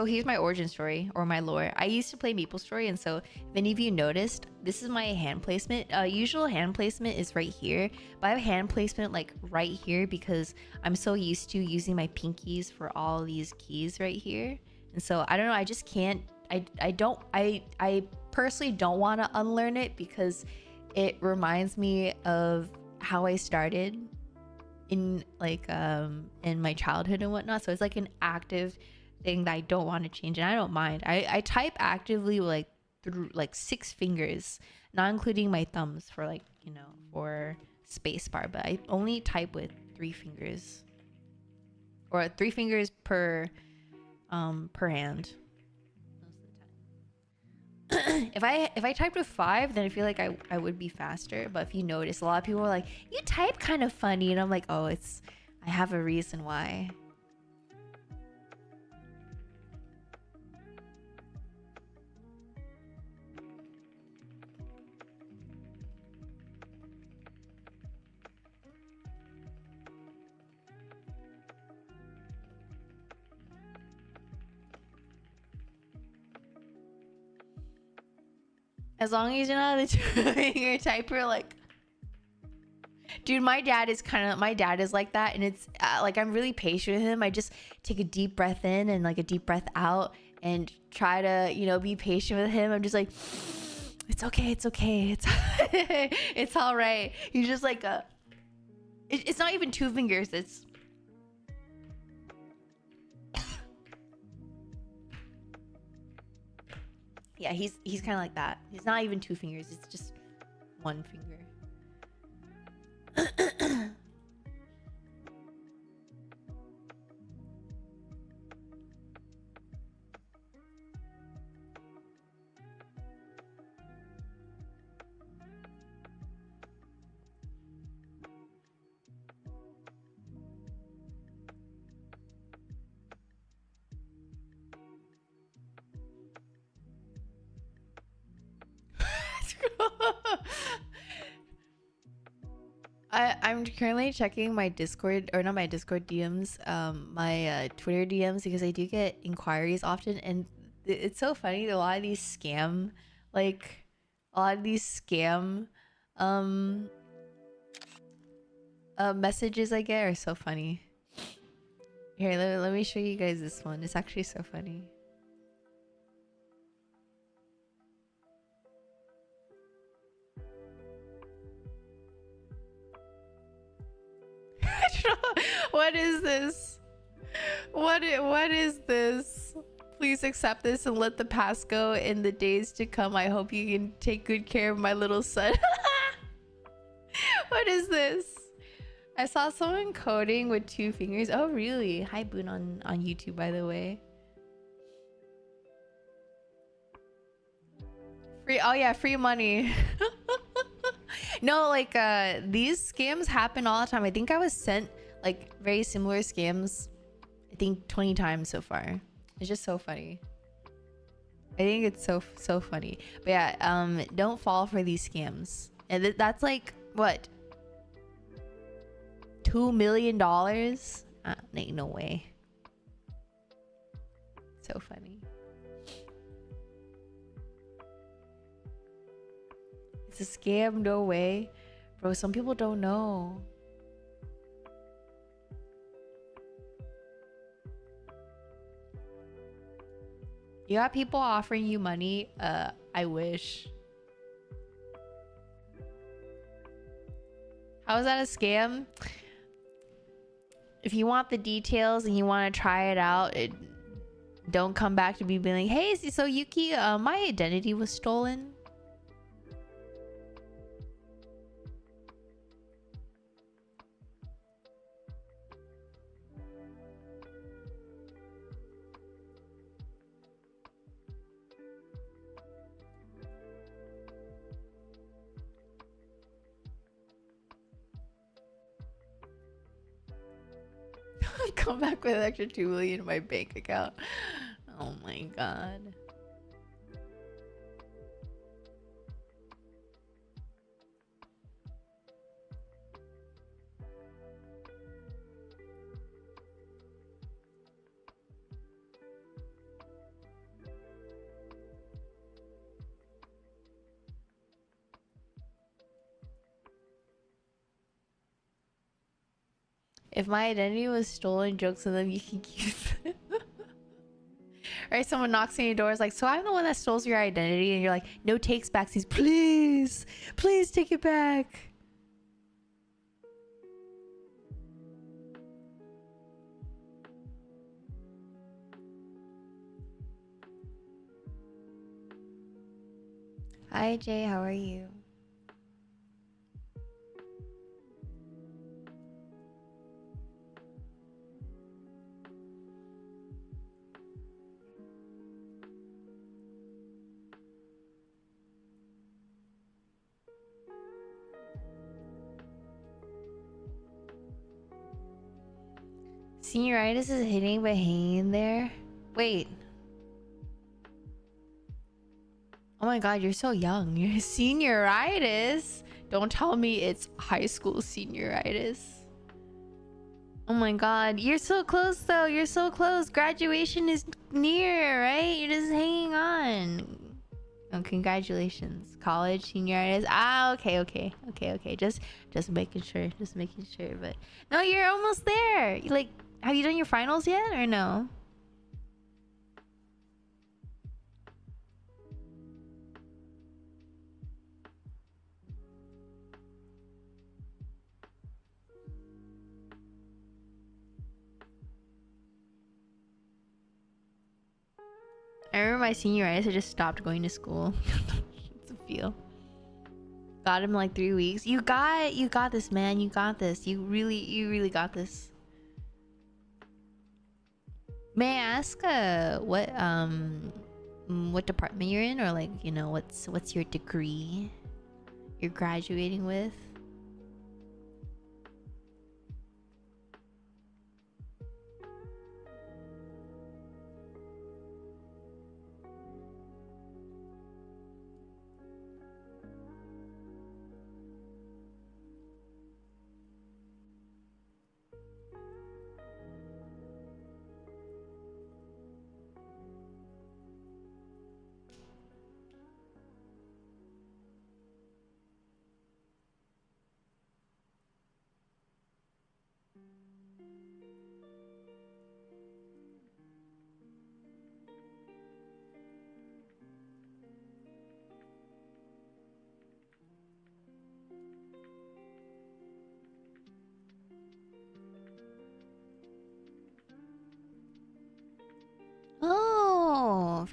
here's my origin story, or my lore. I used to play MapleStory, and so if any of you noticed, this is my hand placement. Usual hand placement is right here, but I have hand placement like right here because I'm so used to using my pinkies for all these keys right here. And so I don't know, I just can't. I personally don't want to unlearn it because it reminds me of how I started in like in my childhood and whatnot. So it's like an active thing that I don't want to change, and I don't mind. I type actively like through like 6 fingers, not including my thumbs for like, you know, for spacebar, but I only type with 3 fingers, or 3 fingers per hand most of the time. If I typed with 5, then I feel like I would be faster. But if you notice, a lot of people are like, you type kind of funny, and I'm like, oh, I have a reason why. As long as you're not a 2-finger typer, like, dude, my dad is like that, and it's like I'm really patient with him. I just take a deep breath in and like a deep breath out, and try to, you know, be patient with him. I'm just like, it's okay, it's it's all right. He's just like it's not even 2 fingers. It's yeah, he's kind of like that. He's not even 2 fingers. It's just 1 finger. I'm currently checking my Discord, or not my Discord DMs, my Twitter DMs, because I do get inquiries often, and it's so funny. A lot of these scam, like um messages I get are so funny. Here, let me show you guys this one. It's actually so funny. What is this? What is this? Please accept this and let the past go. In the days to come, I hope you can take good care of my little son. What is this? I saw someone coding with 2 fingers. Oh, really? Hi, Boon on YouTube, by the way. Free. Oh yeah, free money. No, like these scams happen all the time. I think I was sent like very similar scams, I think 20 times so far. It's just so funny. I think it's so funny. But yeah, don't fall for these scams. And that's like what, $2 million? Ain't no way. So funny. It's a scam, no way. Bro, some people don't know. You got people offering you money? I wish. How is that a scam? If you want the details and you want to try it out, don't come back to me being like, hey, so Yuki, my identity was stolen. Come back with an extra 2 million in my bank account. Oh my god. If my identity was stolen, jokes on them, you can keep it. Right? Someone knocks on your door, is like, so I'm the one that stole your identity, and you're like, no takes backs. He's please take it back. Hi Jay, how are you? Senioritis is hitting but hanging there. Wait. Oh my god, you're so young. You're senioritis. Don't tell me it's high school senioritis. Oh my god, you're so close though. You're so close. Graduation is near, right? You're just hanging on. Oh, congratulations. College senioritis. Ah, okay. Just making sure. But no, you're almost there. Like, have you done your finals yet or no? I remember my senioritis, I just stopped going to school. It's a feel. Got him like 3 weeks. You got this, man. You got this. You really got this. May I ask what department you're in, or like, you know, what's your degree you're graduating with?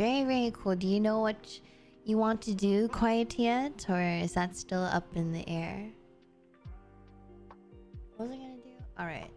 Very, very cool. Do you know what you want to do quite yet? Or is that still up in the air? What was I gonna do? Alright.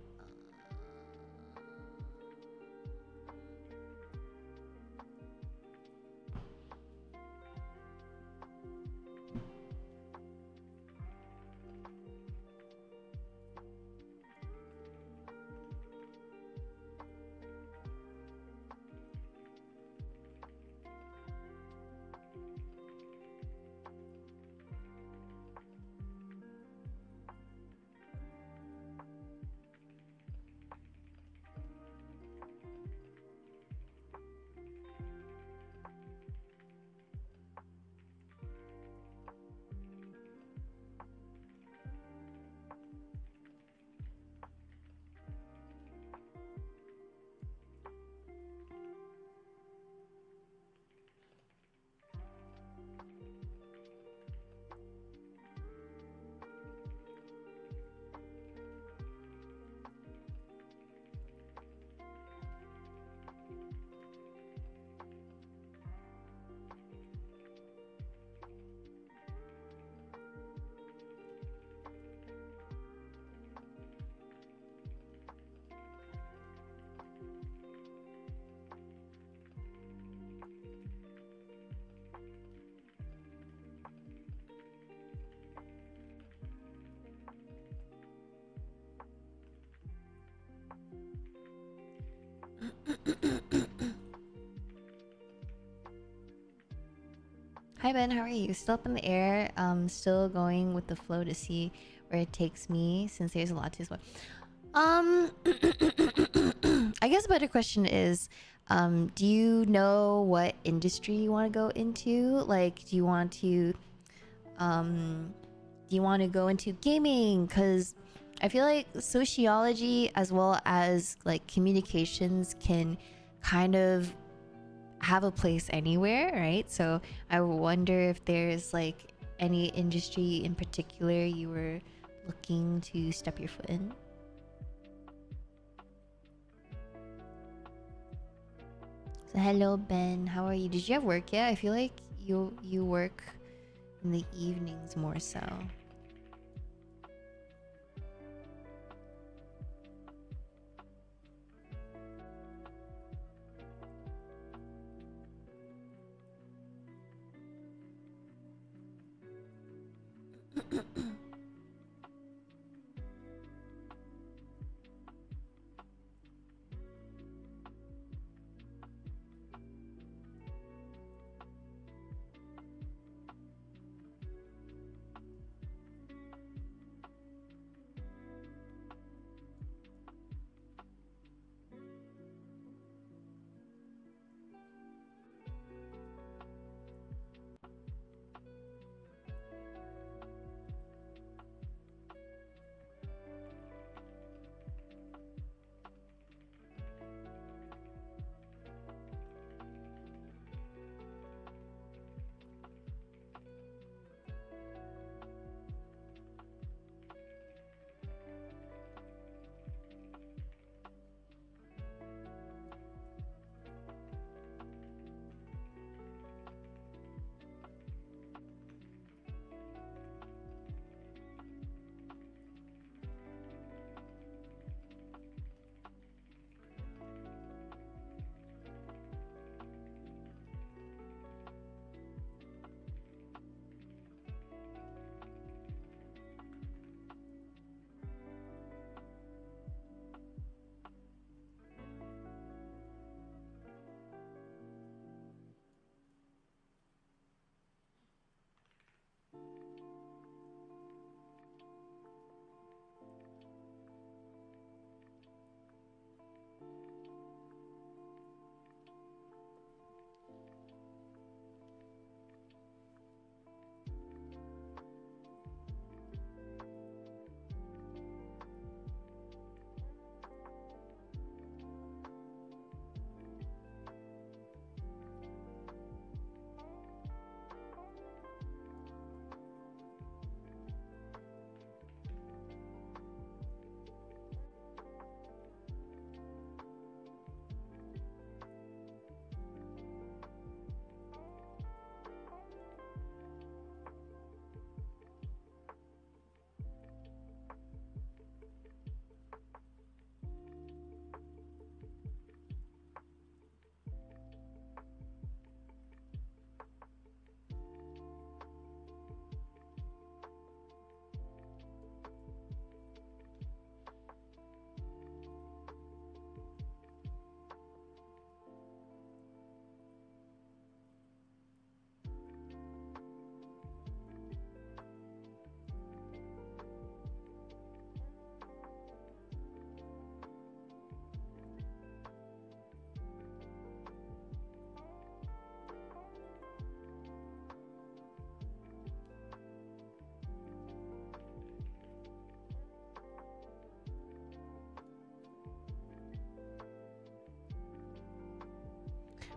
Hi Ben, how are you? Still up in the air. Still going with the flow to see where it takes me since there's a lot to explore. I guess a better question is, do you know what industry you want to go into? Like, do you want to go into gaming? Because I feel like sociology as well as like communications can kind of have a place anywhere, right? So I wonder if there's like any industry in particular you were looking to step your foot in. So hello Ben, how are you? Did you have work yet? I feel like you work in the evenings more so.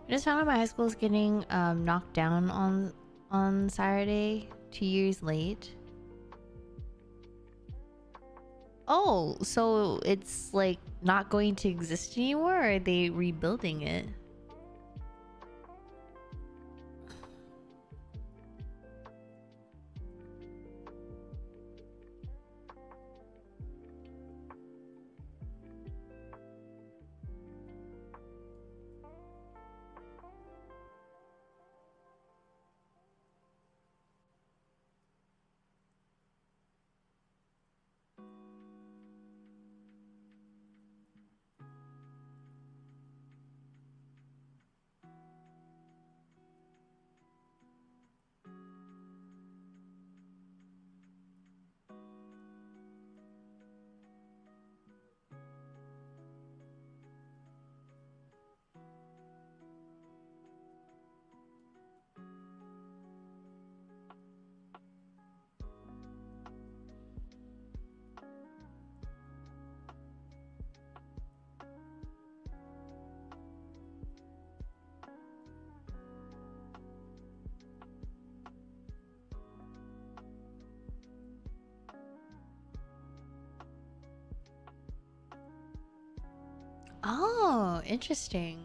I just found out my high school is getting knocked down on Saturday, 2 years late. Oh, so it's like not going to exist anymore, or are they rebuilding it? Oh, interesting.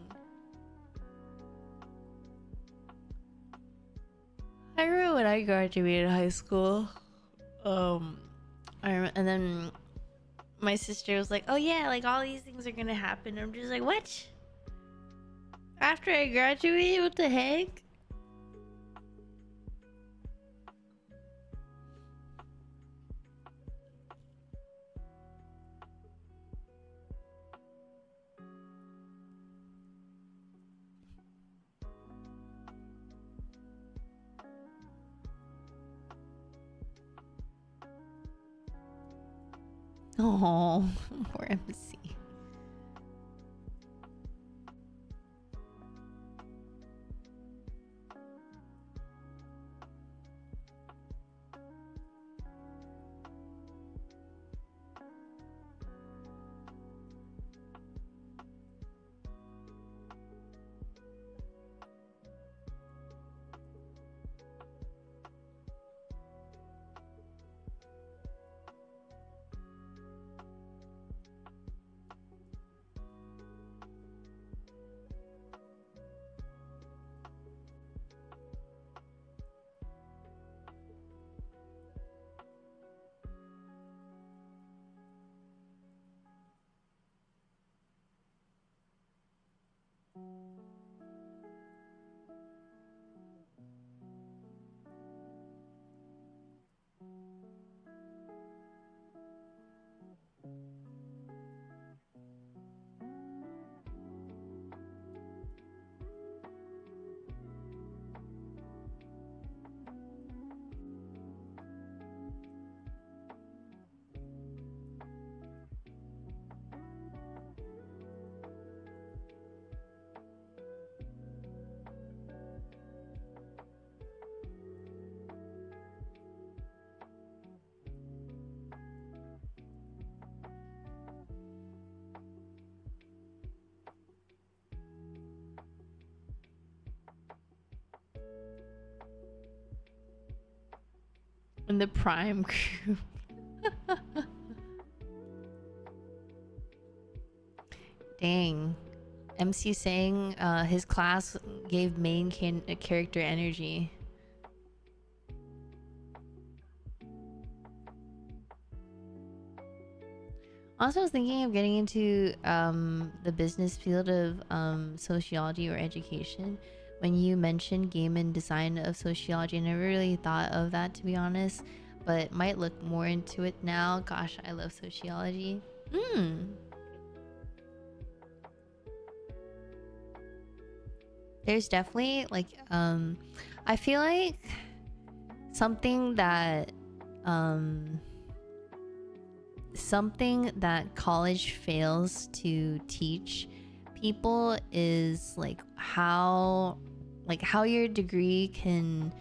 I remember when I graduated high school. Um, and then my sister was like, "Oh yeah, like all these things are gonna happen." I'm just like, "What? After I graduate? What the heck?" Oh, poor MC. In the prime group. Dang. MC saying his class gave main character energy. Also, I was thinking of getting into the business field of sociology or education. When you mentioned game and design of sociology, I never really thought of that, to be honest, but might look more into it now. Gosh, I love sociology. There's definitely like I feel like something that college fails to teach people is how your degree can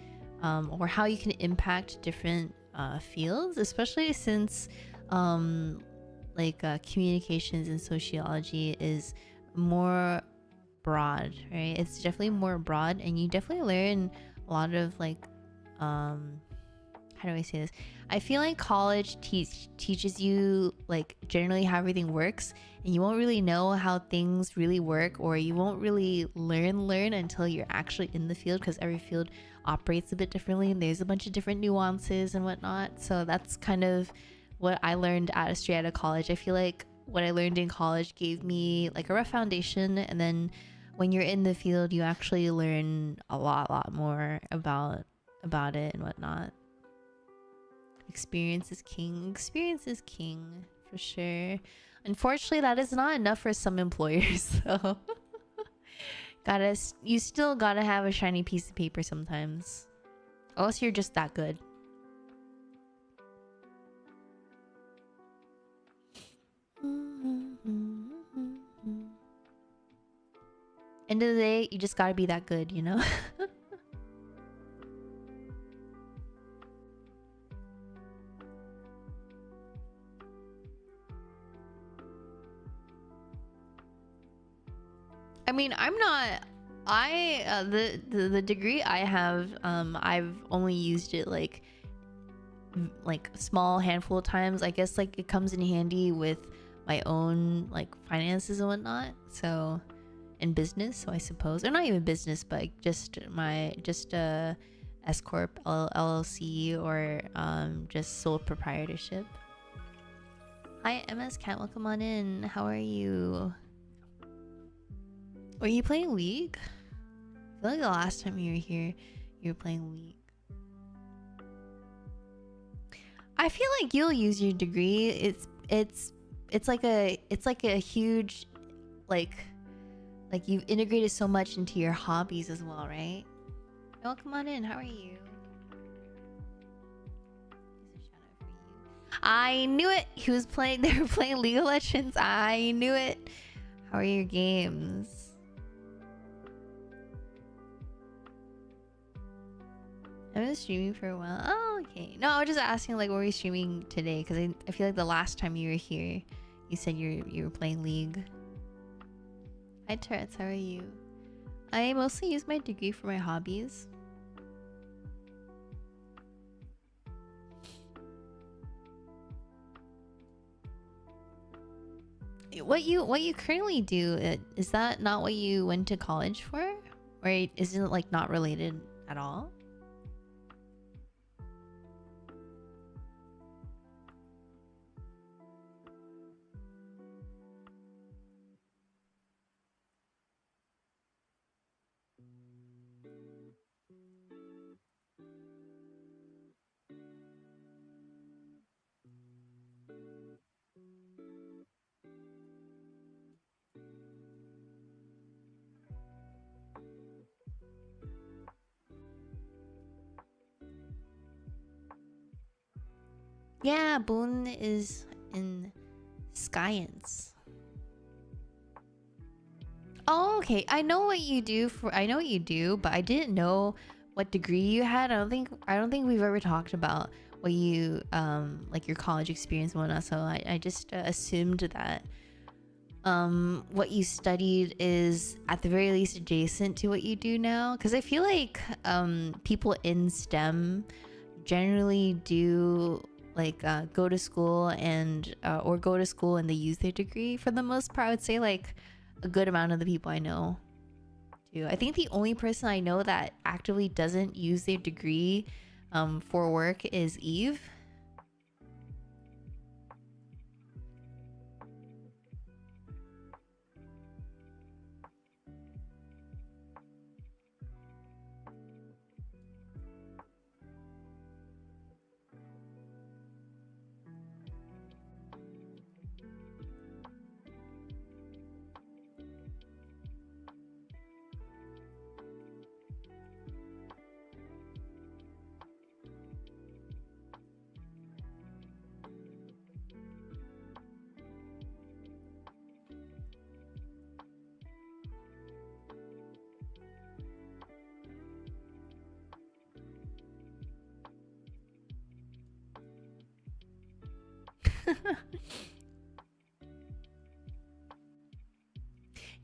or how you can impact different fields, especially since communications and sociology is more broad, right? It's definitely more broad, and you definitely learn a lot of like, how do I say this? I feel like college teaches you like generally how everything works, and you won't really know how things really work, or you won't really learn until you're actually in the field, because every field operates a bit differently and there's a bunch of different nuances and whatnot. So that's kind of what I learned straight out of college. I feel like what I learned in college gave me like a rough foundation, and then when you're in the field you actually learn a lot more about it and whatnot. Experience is king. Experience is king for sure. Unfortunately, that is not enough for some employers. So you still gotta have a shiny piece of paper sometimes, unless you're just that good. End of the day, you just gotta be that good, you know. I mean, I'm not. The degree I have, I've only used it like a small handful of times. I guess like it comes in handy with my own like finances and whatnot. So, in business, so I suppose, or not even business, but just S corp, LLC, or just sole proprietorship. Hi, MS Cat. Welcome on in. How are you? Were you playing League? I feel like the last time you were here, you were playing League. I feel like you'll use your degree. It's like a huge like you've integrated so much into your hobbies as well, right? Oh, come on in. How are you? I knew it. He was playing. They were playing League of Legends. I knew it. How are your games? I've been streaming for a while. Oh, okay. No, I was just asking, like, what were you streaming today? Because I feel like the last time you were here, you said you were playing League. Hi, Tourette's. How are you? I mostly use my degree for my hobbies. What you currently do, is that not what you went to college for? Or isn't it, like, not related at all? Yeah, Boone is in science. Oh, okay. I know what you do, but I didn't know what degree you had. I don't think we've ever talked about what you like your college experience and whatnot. So I just assumed that what you studied is at the very least adjacent to what you do now. Because I feel like people in STEM generally do like go to school and they use their degree for the most part. I would say like a good amount of the people I know do. I think the only person I know that actively doesn't use their degree for work is Eve.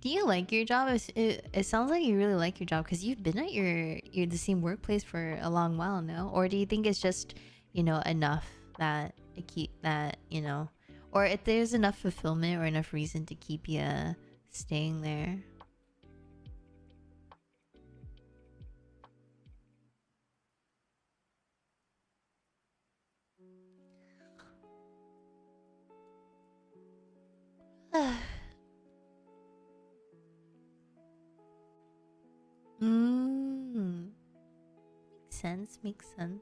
Do you like your job? It sounds like you really like your job because you've been at your the same workplace for a long while now. Or do you think it's just, enough that it keep that, or if there's enough fulfillment or enough reason to keep you staying there? Mm. Makes sense. Makes sense.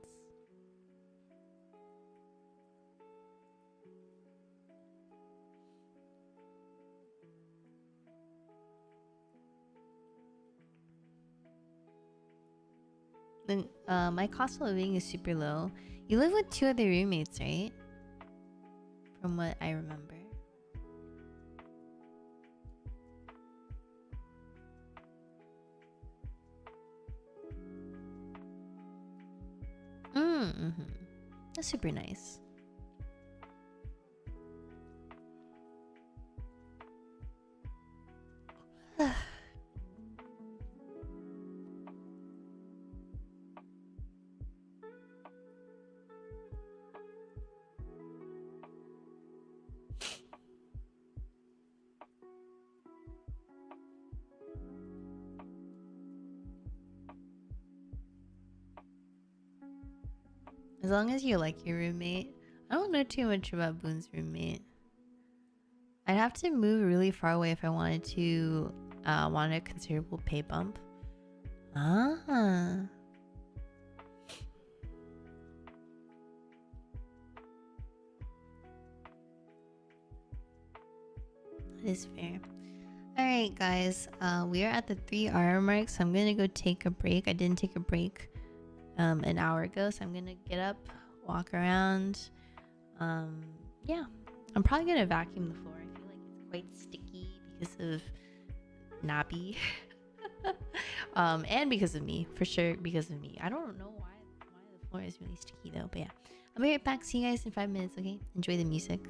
Then my cost of living is super low. You live with two other roommates, right? From what I remember. Mm-hmm. That's super nice. As long as you like your roommate. I don't know too much about Boone's roommate. I'd have to move really far away if I wanted to want a considerable pay bump. Ah. That is fair. Alright guys, we are at the 3 hour mark, so I'm gonna go take a break. I didn't take a break an hour ago, so I'm gonna get up, walk around. Yeah, I'm probably gonna vacuum the floor. I feel like it's quite sticky because of Nabi. And because of me, for sure, because of me. I don't know why the floor is really sticky though, but yeah. I'll be right back. See you guys in 5 minutes, okay? Enjoy the music.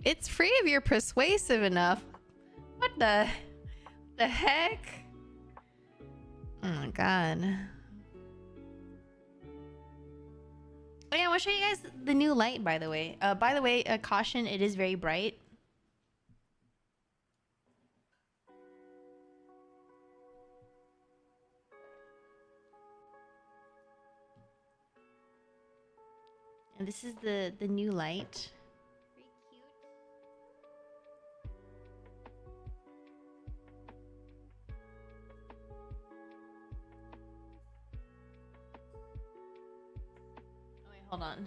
It's free if you're persuasive enough. What the heck? Oh my god. Oh yeah, I want to show you guys the new light, by the way. Caution, it is very bright. And this is the new light. Very cute. Oh wait, hold on.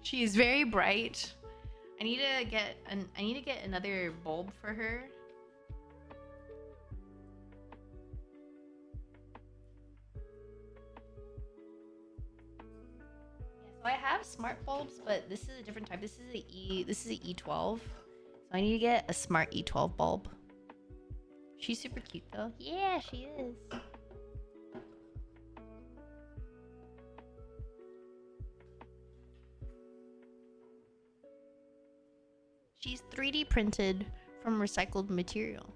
She is very bright. I need to get another bulb for her. So I have smart bulbs, but this is a different type. This is a E12. So I need to get a smart E12 bulb. She's super cute though. Yeah, she is. She's 3D printed from recycled material.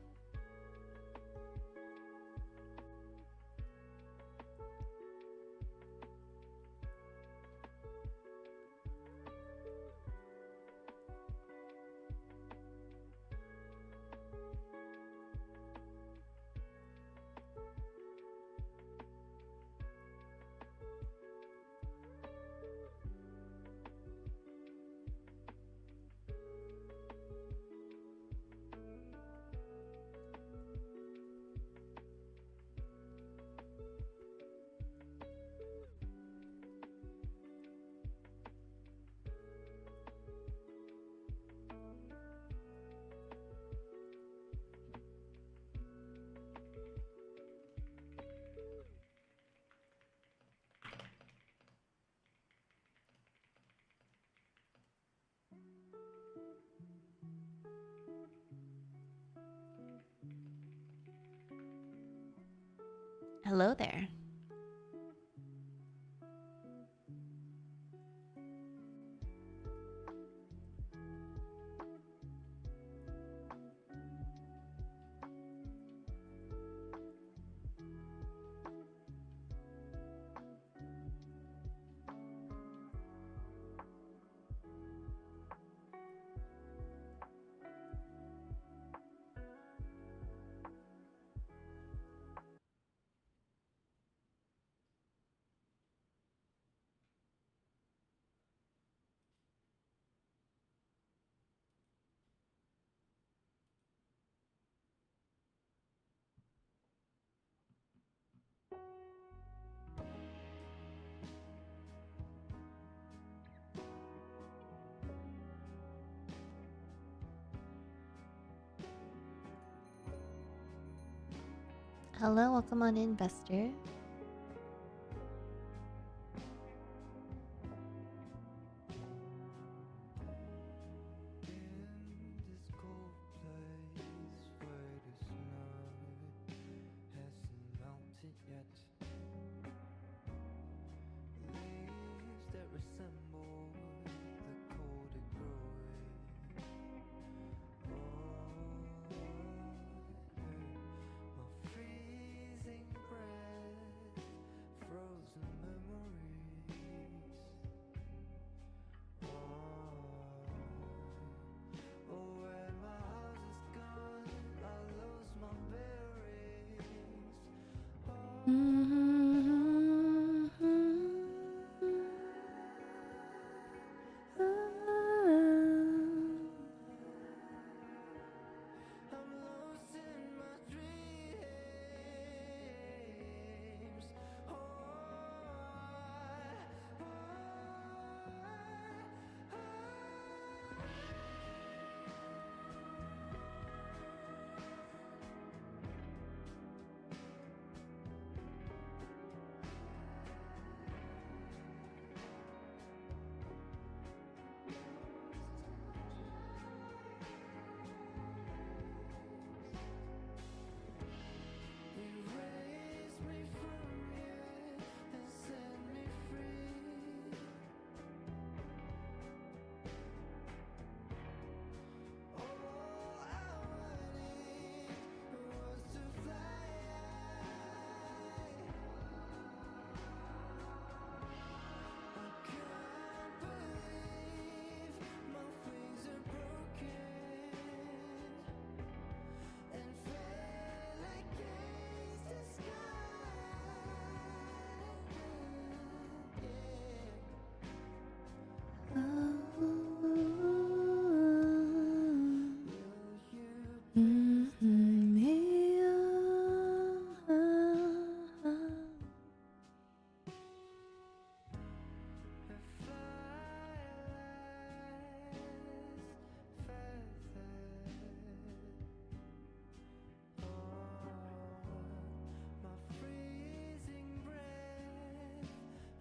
Hello there. Hello, welcome on in, Bester.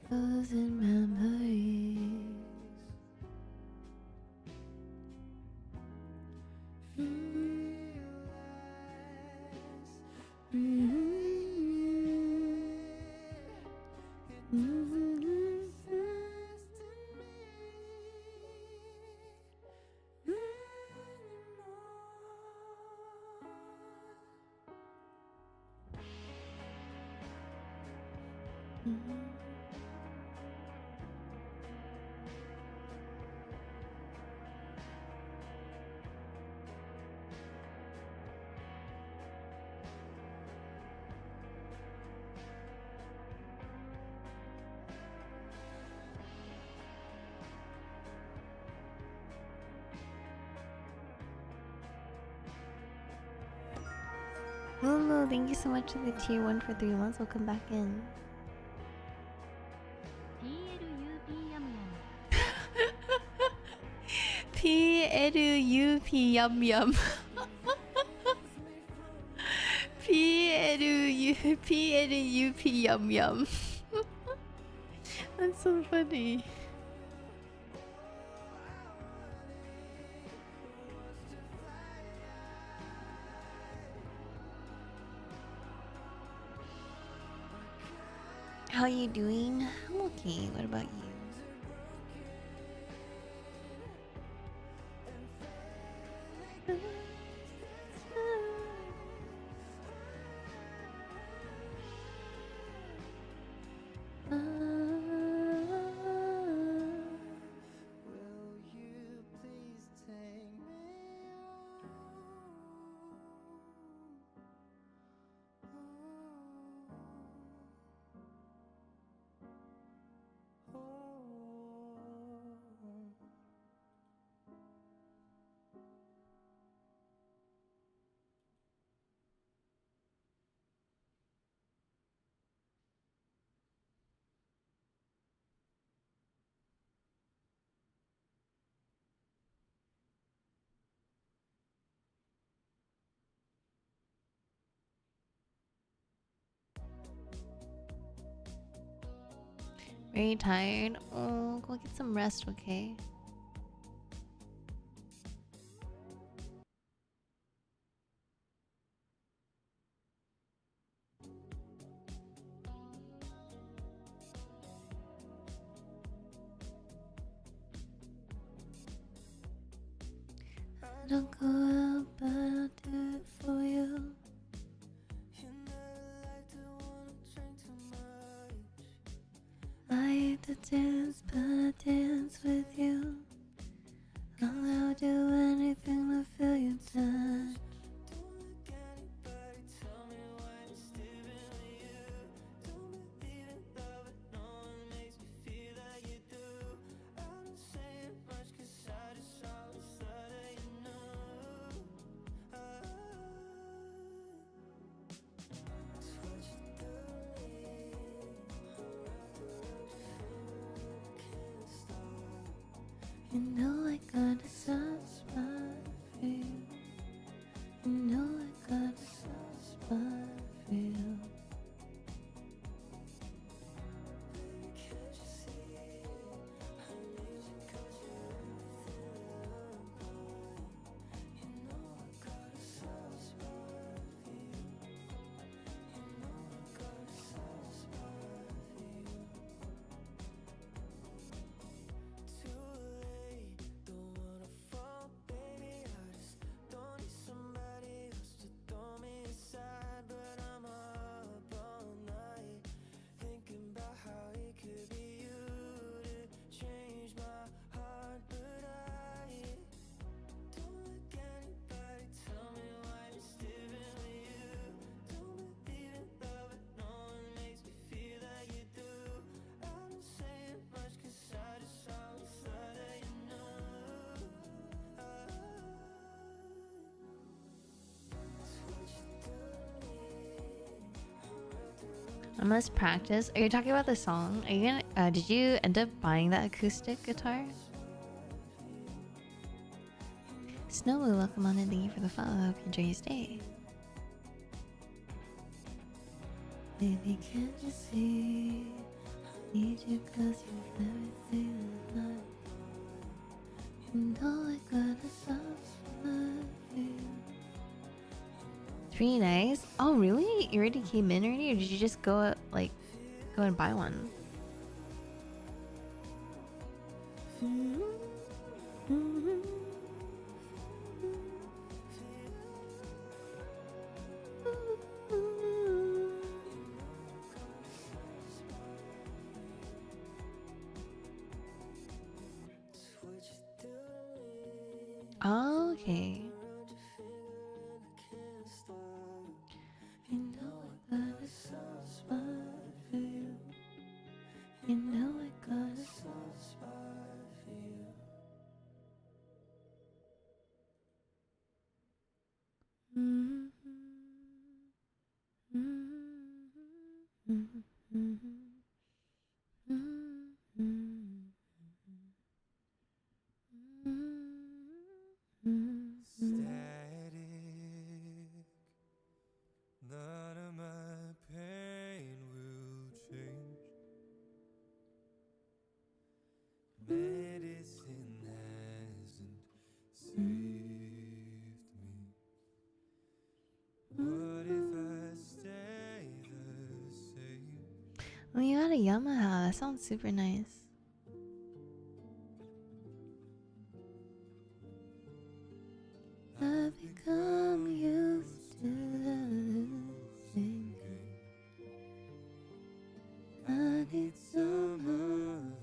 Frozen memories. Lulu, thank you so much for the tier 1 for 3 months. Welcome back in. PLUP yum yum. PLUP yum yum. That's so funny. How you doing? I'm okay. What about you? Oh Very tired. Oh, go get some rest, okay? Don't go out, but I'll do it for you. I hate to dance, but I dance with you. I'll do anything to feel your touch. You know I got a soft spot for you. You know I got a soft spot for you. I must practice. Are you talking about the song? Are you gonna? Did you end up buying that acoustic guitar? Snowblue, welcome on and thank you for the follow. Hope you enjoy your stay. Baby, can't you see? Need you 'cause you're everything I like. You know I got a soft spot for you. 3 nice. Oh really? You already came in already, or did you just go go and buy one? Oh, okay. You know I got a soft spot for you. You know I got a soft spot for you. Static, none of my pain will change. Medicine hasn't saved me. What if I stay the same? Oh, you got a Yamaha. That sounds super nice. I've become used to the losing game. I need some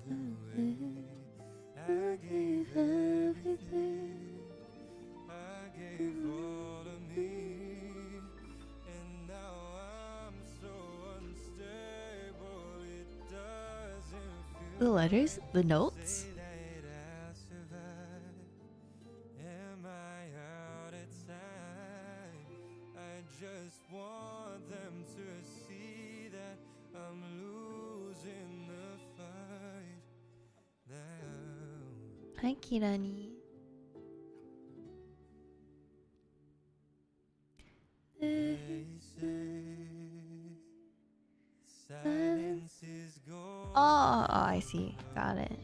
other way. I gave everything. I gave all of me, and now I'm so unstable. It doesn't feel The letters, the notes. that I'll survive. Am I out of time? I just want them to see that I'm losing the fight now. Hi, Kirani. They say silence is gold. Oh, Oh, I see. Got it.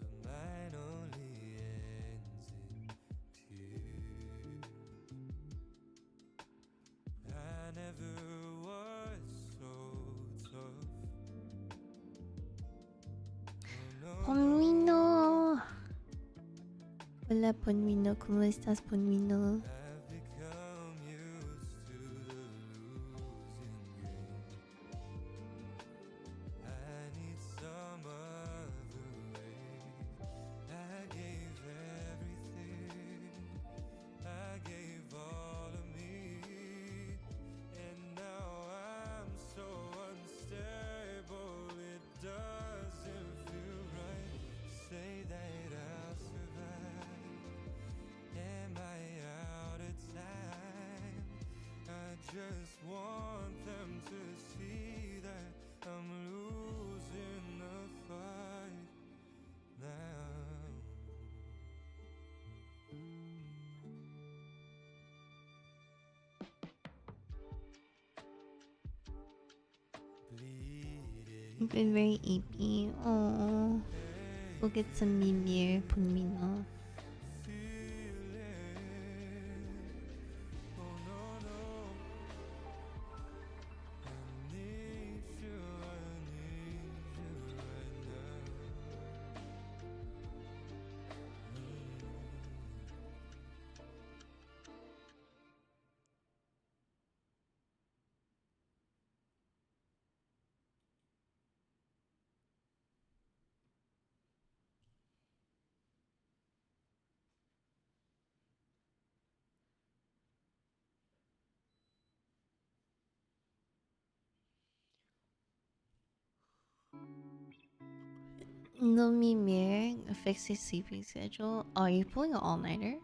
but mine only ends in tears. I never was so tough. Oh, no, Ponvino. Hola, Ponvino. ¿Cómo estás, Ponvino? I've become used to the losing game. I need some other way. I gave everything. I gave all of me. And now I'm so unstable. It doesn't feel right. Say that I'll survive. Am I out of time? I just want them to see that I'm losing the fight now. You've been very eepy. Oh, we'll get some mimir, Ponvino. No mimir affects his sleeping schedule. Oh, are you pulling an all-nighter?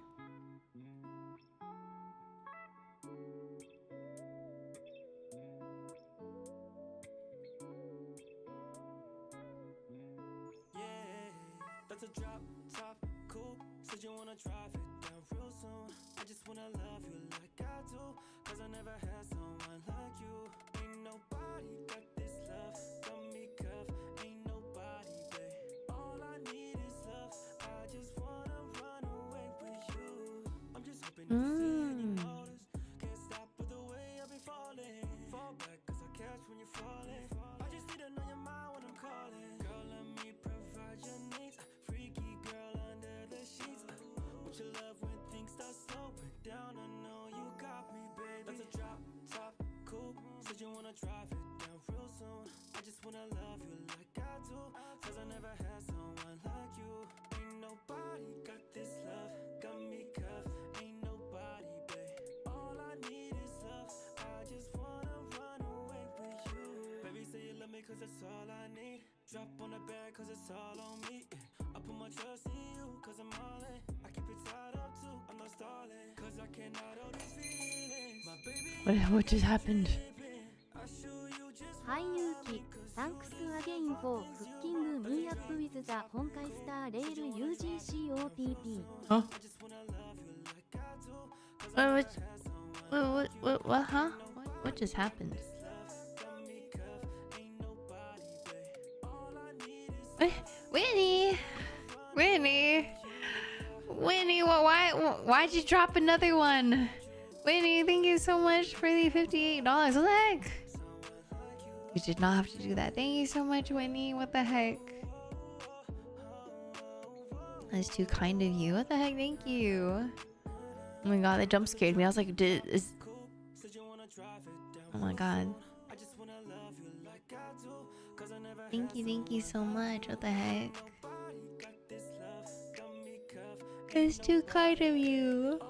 That's a drop top cool. Said you wanna drive it down real soon. I just wanna love you like I do. Cause I never had someone like you. Ain't nobody got this love. Got me cuffed. Ain't nobody, babe. All I need is love. I just wanna run away with you. I'm just hoping you see and you notice. Can't stop with the way I be falling. Fall back cause I catch when you're falling. I just need to know your mind when I'm calling. Girl, let me provide your needs. Freaky girl under the sheets. With your love when things start slowing down. I know you got me, baby. That's a drop top coupe. Said you wanna drive it down real soon. I just wanna love you like I do. Cause I never had someone like you. Ain't nobody got this love. Got me cuffed. Ain't nobody, babe. All I need is love. I just wanna run away with you. Baby, say you love me cause that's all I need. Drop on the bed cause it's all on me. I put my trust in you cause I'm all in. I keep it tied up too, I'm not stalling. Cause I cannot hold these feelings. My baby, What just happened? I show you just ハイユーキ、Thanks again for hooking me up with the 本海スターレール UGCOTP。 Huh? What, huh? What just happened? Winnie! Winnie, why'd you drop another one? Winnie, thank you so much for the $58. What the heck? You did not have to do that. Thank you so much, Winnie. What the heck? That's too kind of you. What the heck? Thank you. Oh my god, that jump scared me. I was like, oh my god. Thank you so much. What the heck? It's too kind of you.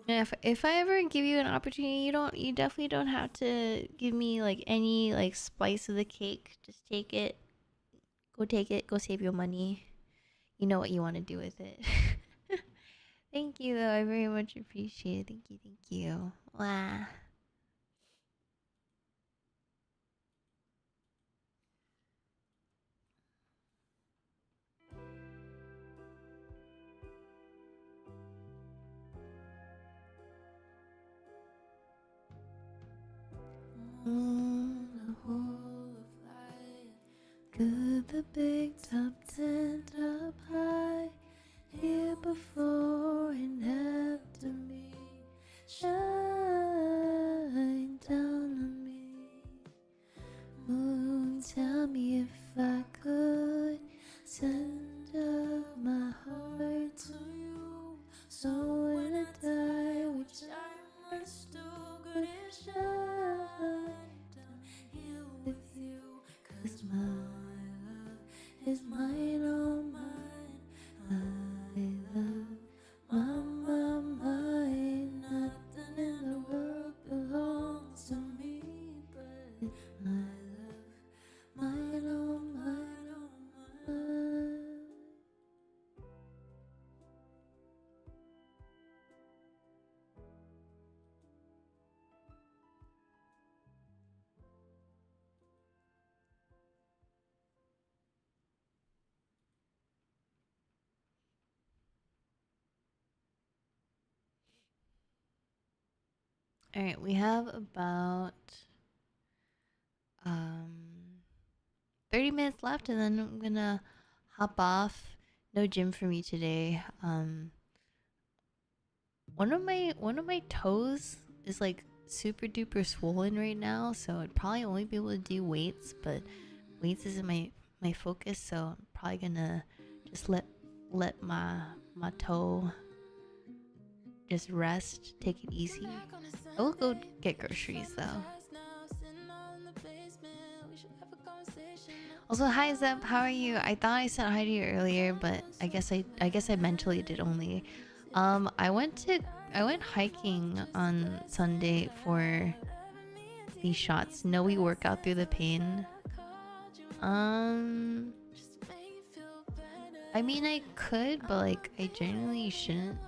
Yeah, if I ever give you an opportunity, you definitely don't have to give me like any like slice of the cake. Just take it. Go save your money. You know what you want to do with it. Thank you though, I very much appreciate it. Thank you. Wow. the big top tent up high, here before and after me. Shine down on me. Moon, tell me if I could send up my heart to you. So when I die, which I'm still gonna shine down here with you. 'Cause my love is mine, oh mine. I love mine. Nothing in the world belongs to me but my love, mine, oh mine, oh mine. All right, we have about 30 minutes left, and then I'm gonna hop off. No gym for me today. One of my toes is like super duper swollen right now, so I'd probably only be able to do weights, but weights isn't my focus, so I'm probably gonna just let my toe just rest, take it easy. I will go get groceries though. Also, hi Zep, how are you? I thought I said hi to you earlier, but I guess I mentally did only. I went hiking on Sunday for these shots. No, we workout through the pain. I mean I could, but like I generally shouldn't.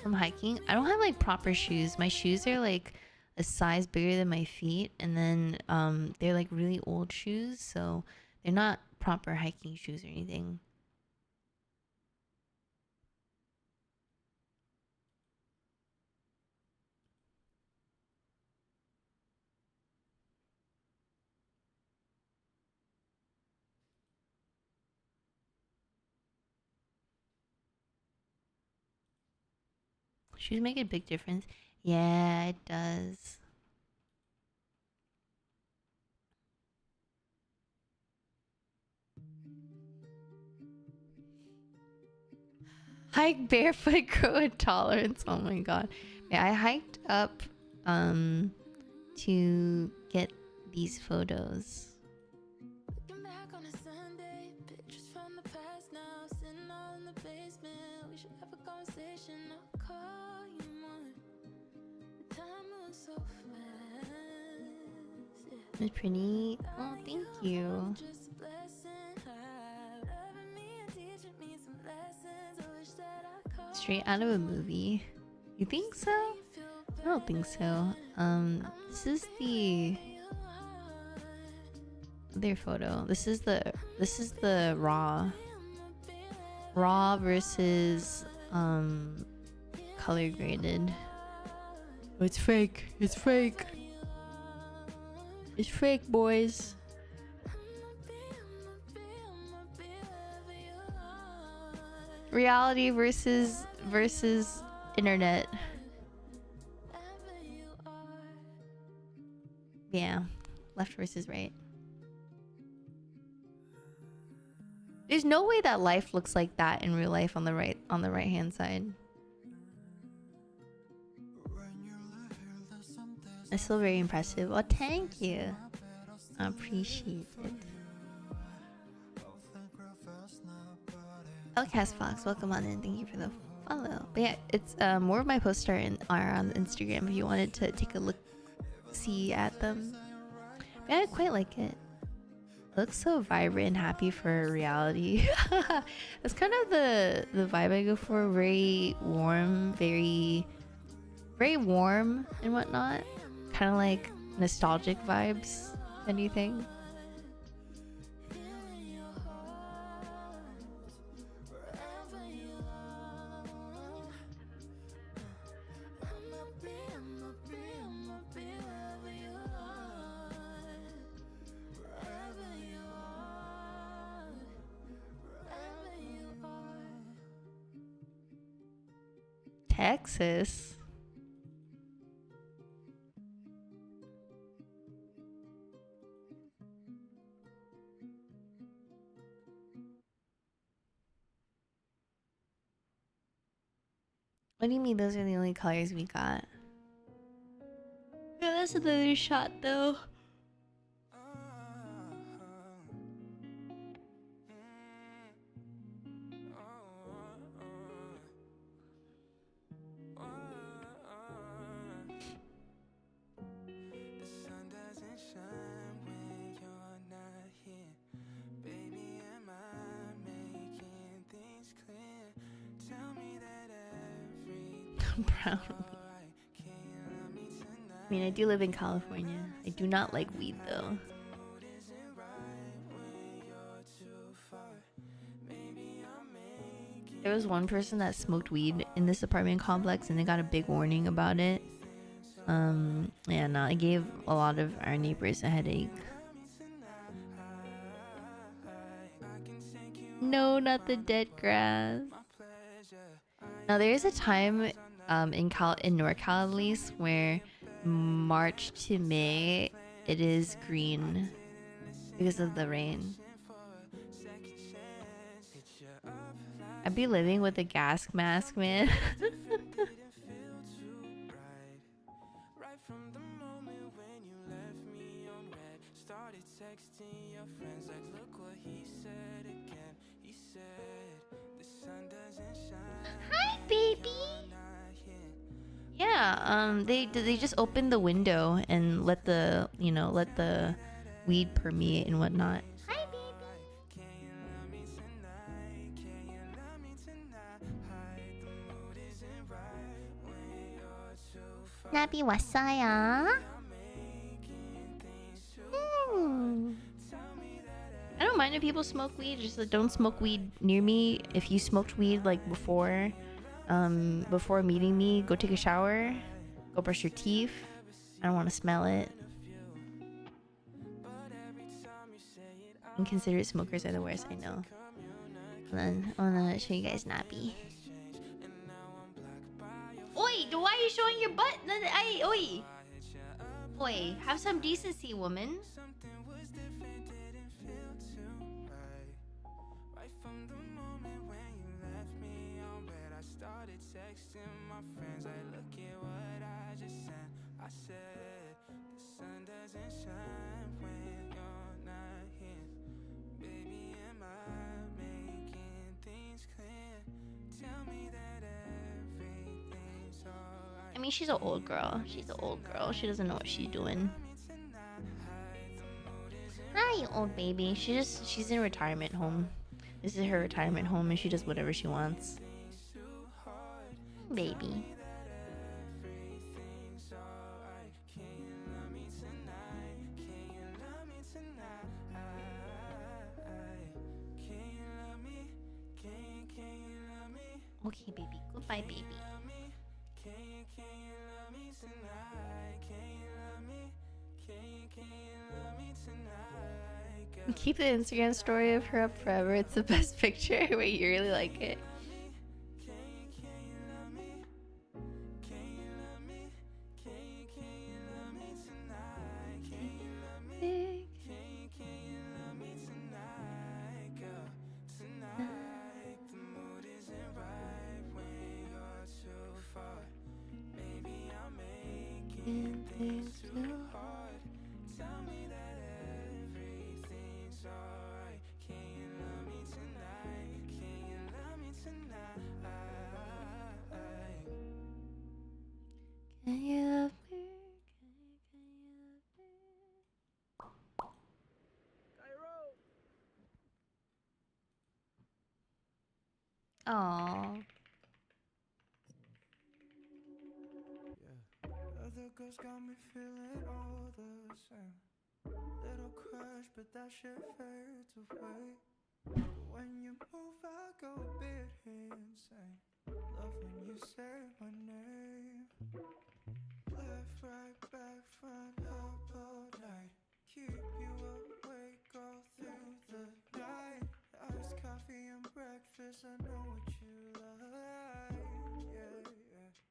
I'm hiking. I don't have like proper shoes. My shoes are like a size bigger than my feet, and then they're like really old shoes, so they're not proper hiking shoes or anything. Shoes make a big difference. Yeah, it does. Hike barefoot, grow a tolerance. Oh my god. Yeah, I hiked up to get these photos. It's pretty. Oh, thank you. Straight out of a movie. You think so? I don't think so. This is the other photo. This is the raw versus color graded. Oh, it's fake. It's fake. It's fake, boys. Reality versus internet. Yeah, left versus right. There's no way that life looks like that in real life on the right hand side. It's still very impressive. Oh, thank you. I appreciate it. Outcast Fox, welcome on in. Thank you for the follow. But yeah, it's more of my posts are on Instagram if you wanted to take a look, see at them. But yeah, I quite like it. It looks so vibrant and happy for reality. That's kind of the vibe I go for. Very warm, very warm and whatnot. Kind of like nostalgic vibes. Anything? Texas. What do you mean those are the only colors we got? Yeah, that's another shot though. Brown. I mean, I do live in California. I do not like weed though. There was one person that smoked weed in this apartment complex and they got a big warning about it. Yeah, no, it gave a lot of our neighbors a headache. No, not the dead grass. Now there is a time in NorCal at least where March to May it is green because of the rain. I'd be living with a gas mask, man. Hi, baby. Yeah, they just opened the window and let the weed permeate and whatnot. Hi, baby. Nabi wasaya. I don't mind if people smoke weed, just don't smoke weed near me. If you smoked weed like before meeting me, go take a shower, go brush your teeth. I don't want to smell it. Inconsiderate smokers are the worst, I know. Hold on, I wanna show you guys Nappy. Oi, why are you showing your butt? Oi, have some decency, woman. I mean, she's an old girl. She's an old girl. She doesn't know what she's doing. Hi, old baby. She's in a retirement home. This is her retirement home, and she does whatever she wants. Baby. Okay, baby. Goodbye, baby. Keep the Instagram story of her up forever. It's the best picture. Wait, you really like it? Can you love me? Aww. Other girls got me feeling all the same. Little crush, but that shit fades away. When you move, I go a bit insane. Love when you say my name. Left, right, back, front, up all night. Keep you awake all through the night. Iced coffee and breakfast, I know what you like. Yeah, yeah.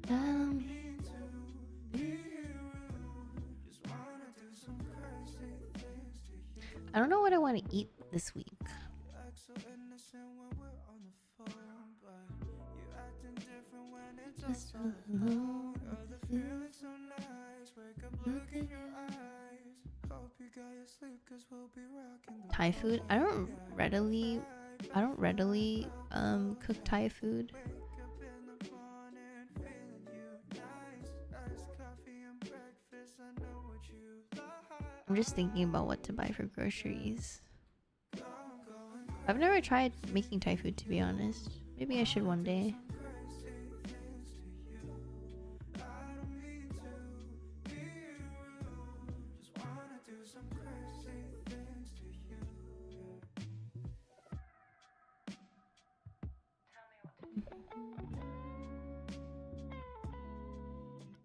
Um, I don't know what I want to eat this week. Just alone with you. Thai food? I don't readily cook Thai food. I'm just thinking about what to buy for groceries. I've never tried making Thai food, to be honest. Maybe I should one day.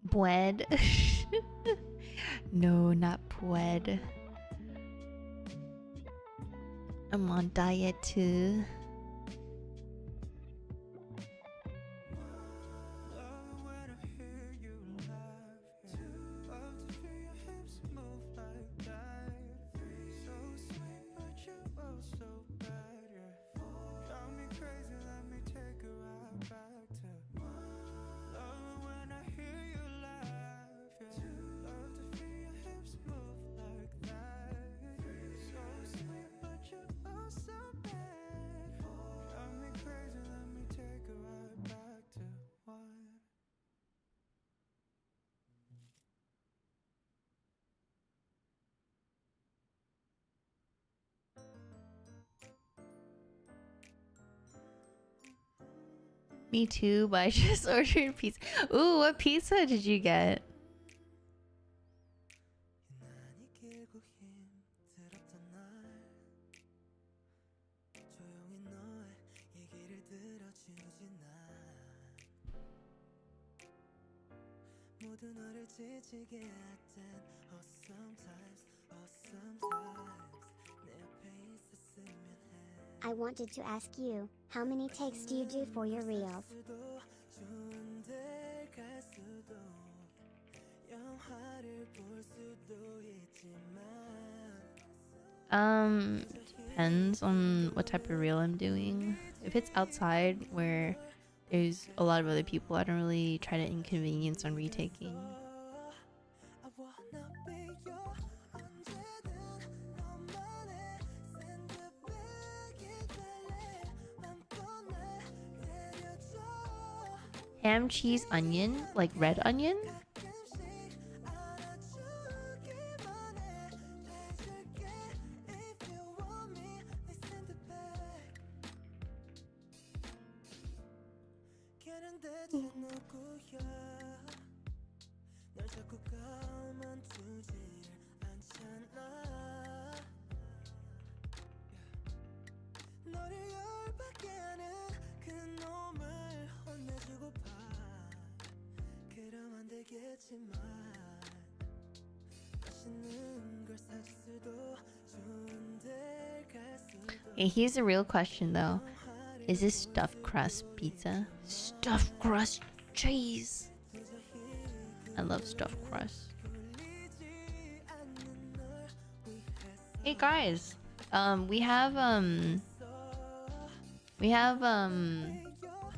Bread. No, not bread. I'm on diet too. Me too, but I just ordered pizza. Ooh, what pizza did you get? I wanted to ask you, how many takes do you do for your reels? Depends on what type of reel I'm doing. If it's outside where there's a lot of other people, I don't really try to inconvenience on retaking. Ham, cheese, onion, like red onion? Hey, here's a real question though. Is this stuffed crust pizza? Stuffed crust cheese. I love stuffed crust. Hey guys, we have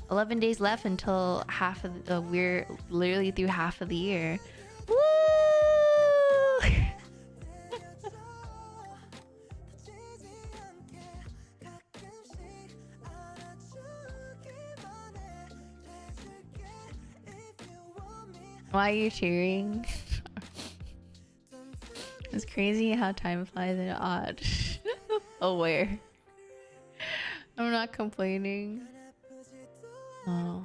11 days left until half of we're literally through half of the year. Woo! Why are you cheering? It's crazy how time flies in odd. Aware. I'm not complaining. Oh.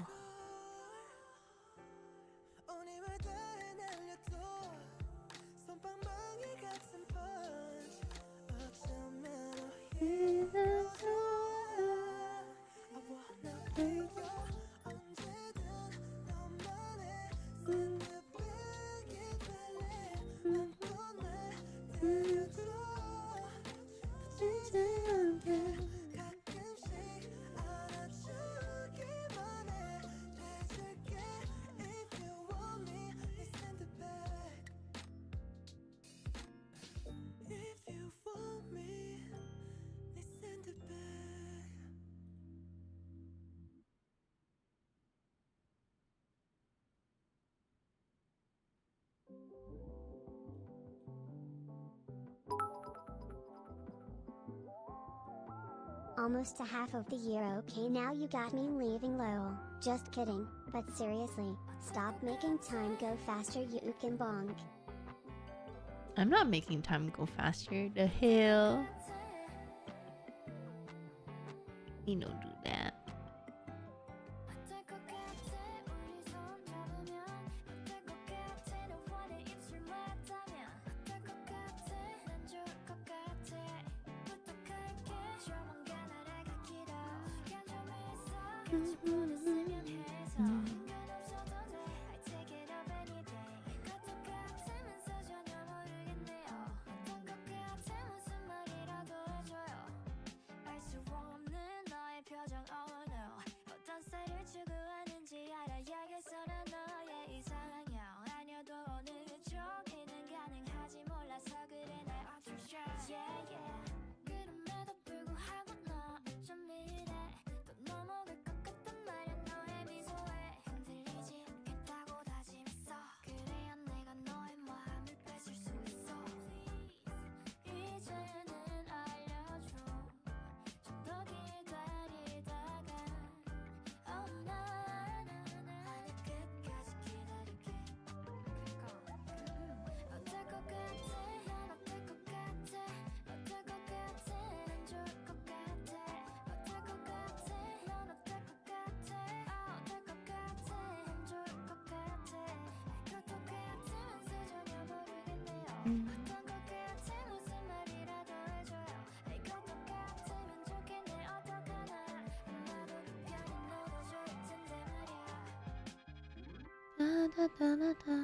almost a half of the year. Okay, now you got me leaving lol. Just kidding, but seriously, stop making time go faster, you can bonk. I'm not making time go faster. The hell? You don't do that. Da, da, da, da.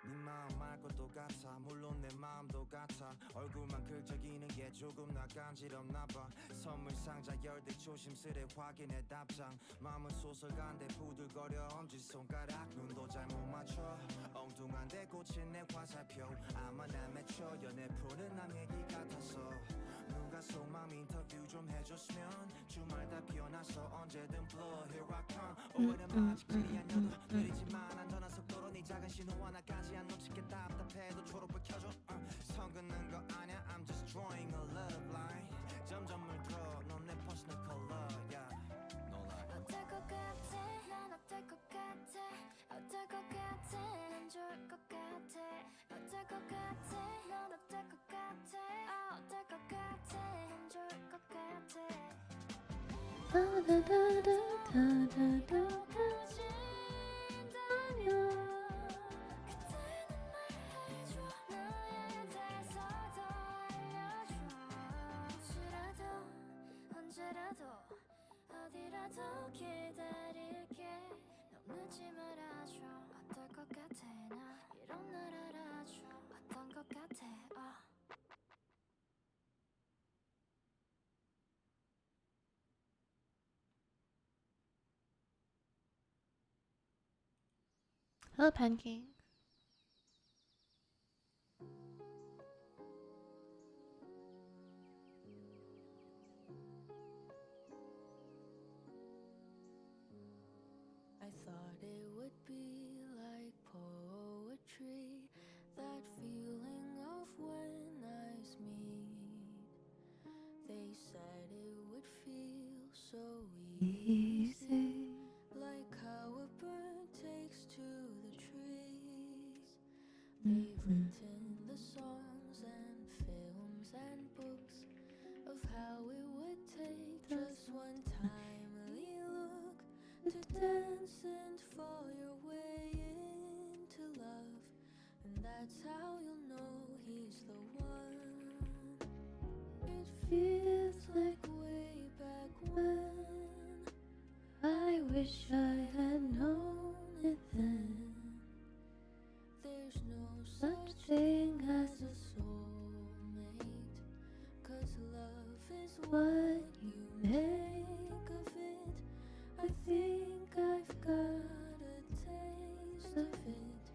네 마음 알 것도 같아 물론 내 마음도 같아 얼굴만 긁적이는 게 조금 나 간지럽나 봐 선물 상자 열 때 조심스레 확인해 답장 마음은 소설가인데 부들거려 엄지손가락 눈도 잘 못 맞춰 엉뚱한데 꽂힌 내 화살표 아마 날 맺혀 연애 프로는 남 얘기 같았어 누가 속마음 인터뷰 좀 해줬으면 주말 다 피어나서 언제든 불러 Here I come 오해는 아직질이 아니어도 느리지만 안전한 속도로 네 작은 신호 하나까지 안 놓칠게 답답해도 초록불 켜줘 선 긋는 거 아냐 I'm just drawing a love line 점점 물들어 넌 내 personal color yeah no lie 어떨 것 같아 난 어떨 것 같아 어떨 것 같아 난 좋을 것 같아 어떨 것 같아 넌 어떨 것 같아 어떨 것 같아 난 좋을 것 같아 어디라도 기다릴게 너무 늦지 말아줘 어떨 것 같아 나 이런 날 알아줘 어떤 것 같아 Hello, pancake. I thought it would be like poetry, that feeling of when eyes meet. They said it would feel so easy, like how a bird takes to the trees. They've written the songs and films and books of how it would take just one timely look to dance and fall your way into love, and that's how you'll know he's the one. It feels like way back when. I wish I had known it then. There's no such thing as a soulmate, 'cause love is what you make of it. I think I've got a taste of it.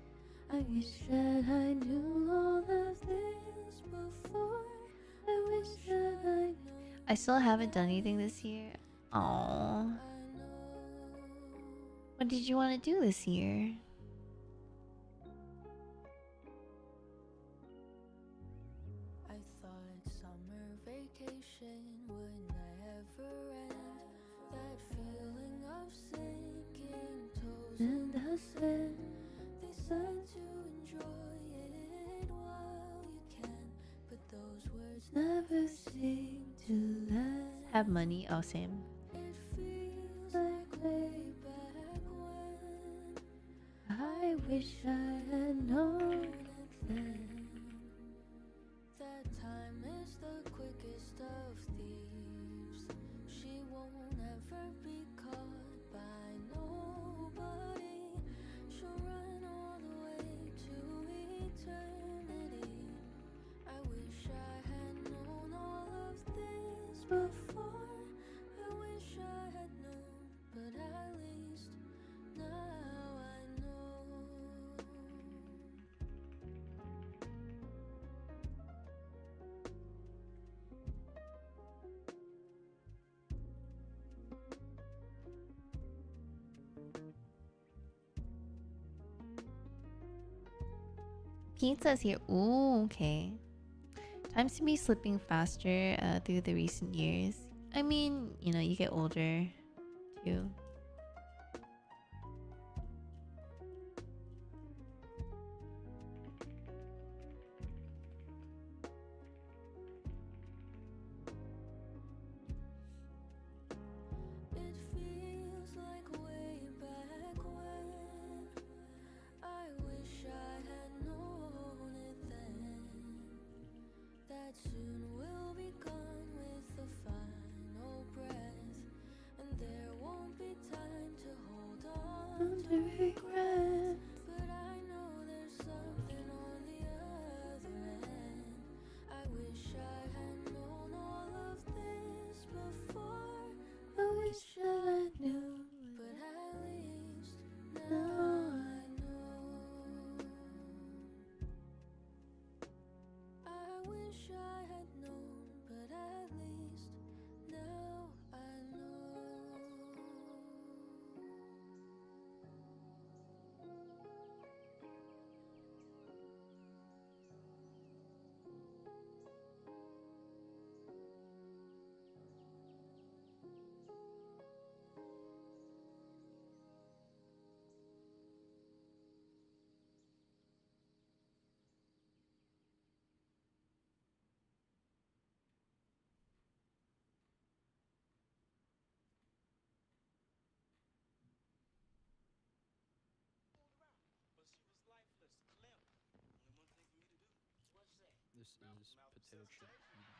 I wish that I knew all of this before. I wish that I knew. I still haven't done anything this year. Oh, what did you want to do this year? I thought said, they said to enjoy it while you can, but those words never seem to land. Have money. Oh, same. It feels like way back when. I wish I had known it then. That time is the quickest of thieves. She won't ever be caught by nobody. She'll run all the way to eternity. I wish I had known all of this before. I wish I had known, but at least now I know. Pizza's here. Ooh, okay. Times to be slipping faster through the recent years. I mean, you know, you get older too. It feels like way back when. I wish I had known it then. That soon we'll be gone with the final breath, and there won't be time to hold on to regret. But I know there's something on the other end. I wish I had known all of this before. I wish I knew, but at least now I know. I wish I had known, but at least now I know. This is potato chip eating.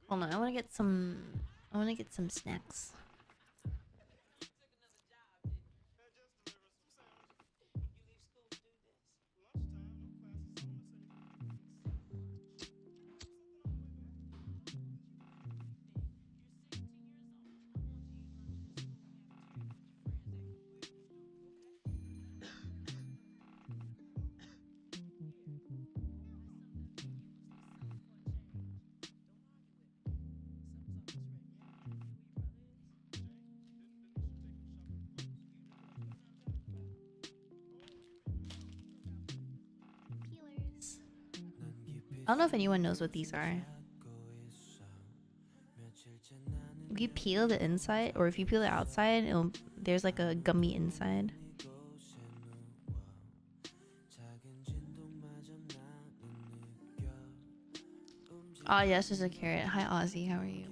Hold on, I want to get some. I want to get some snacks. Peelers. I don't know if anyone knows what these are. If you peel the inside, or if you peel the outside, there's like a gummy inside. Oh yes, there's a carrot. Hi Ozzy, how are you?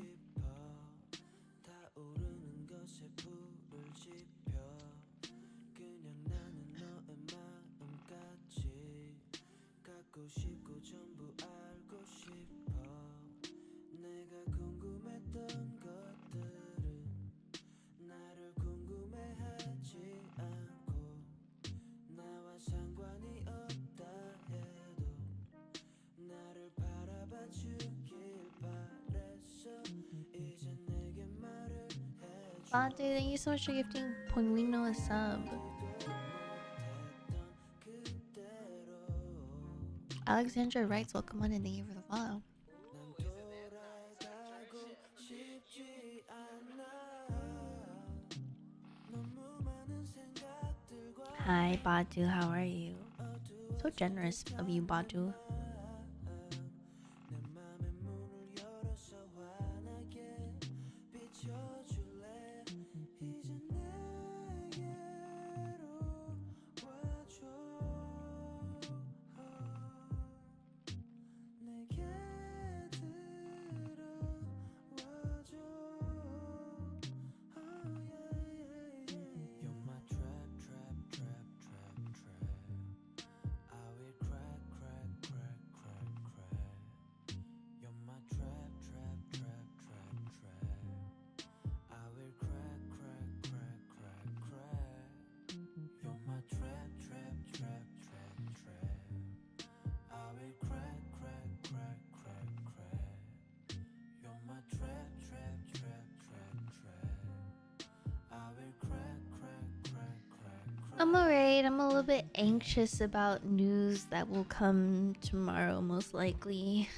Badu, thank you so much for gifting Ponguino a sub. Alexandra writes, welcome on and thank you for the follow. Hi Badu, how are you? So generous of you, Badu. I'm alright. I'm a little bit anxious about news that will come tomorrow, most likely.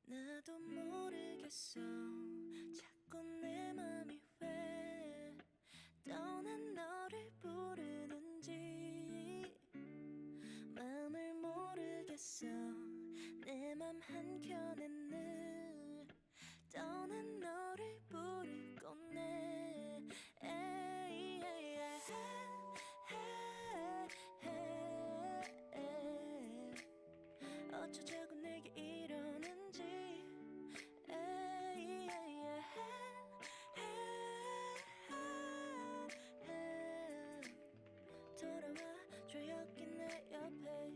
나도 모르겠어 자꾸 내 맘이 왜 떠난 너를 부르는지 마음을 모르겠어 내 맘 한켠에 늘 떠난 너를 부르곤 해 어쩌자고 내게 이러는지 돌아와줘 여기 내 옆에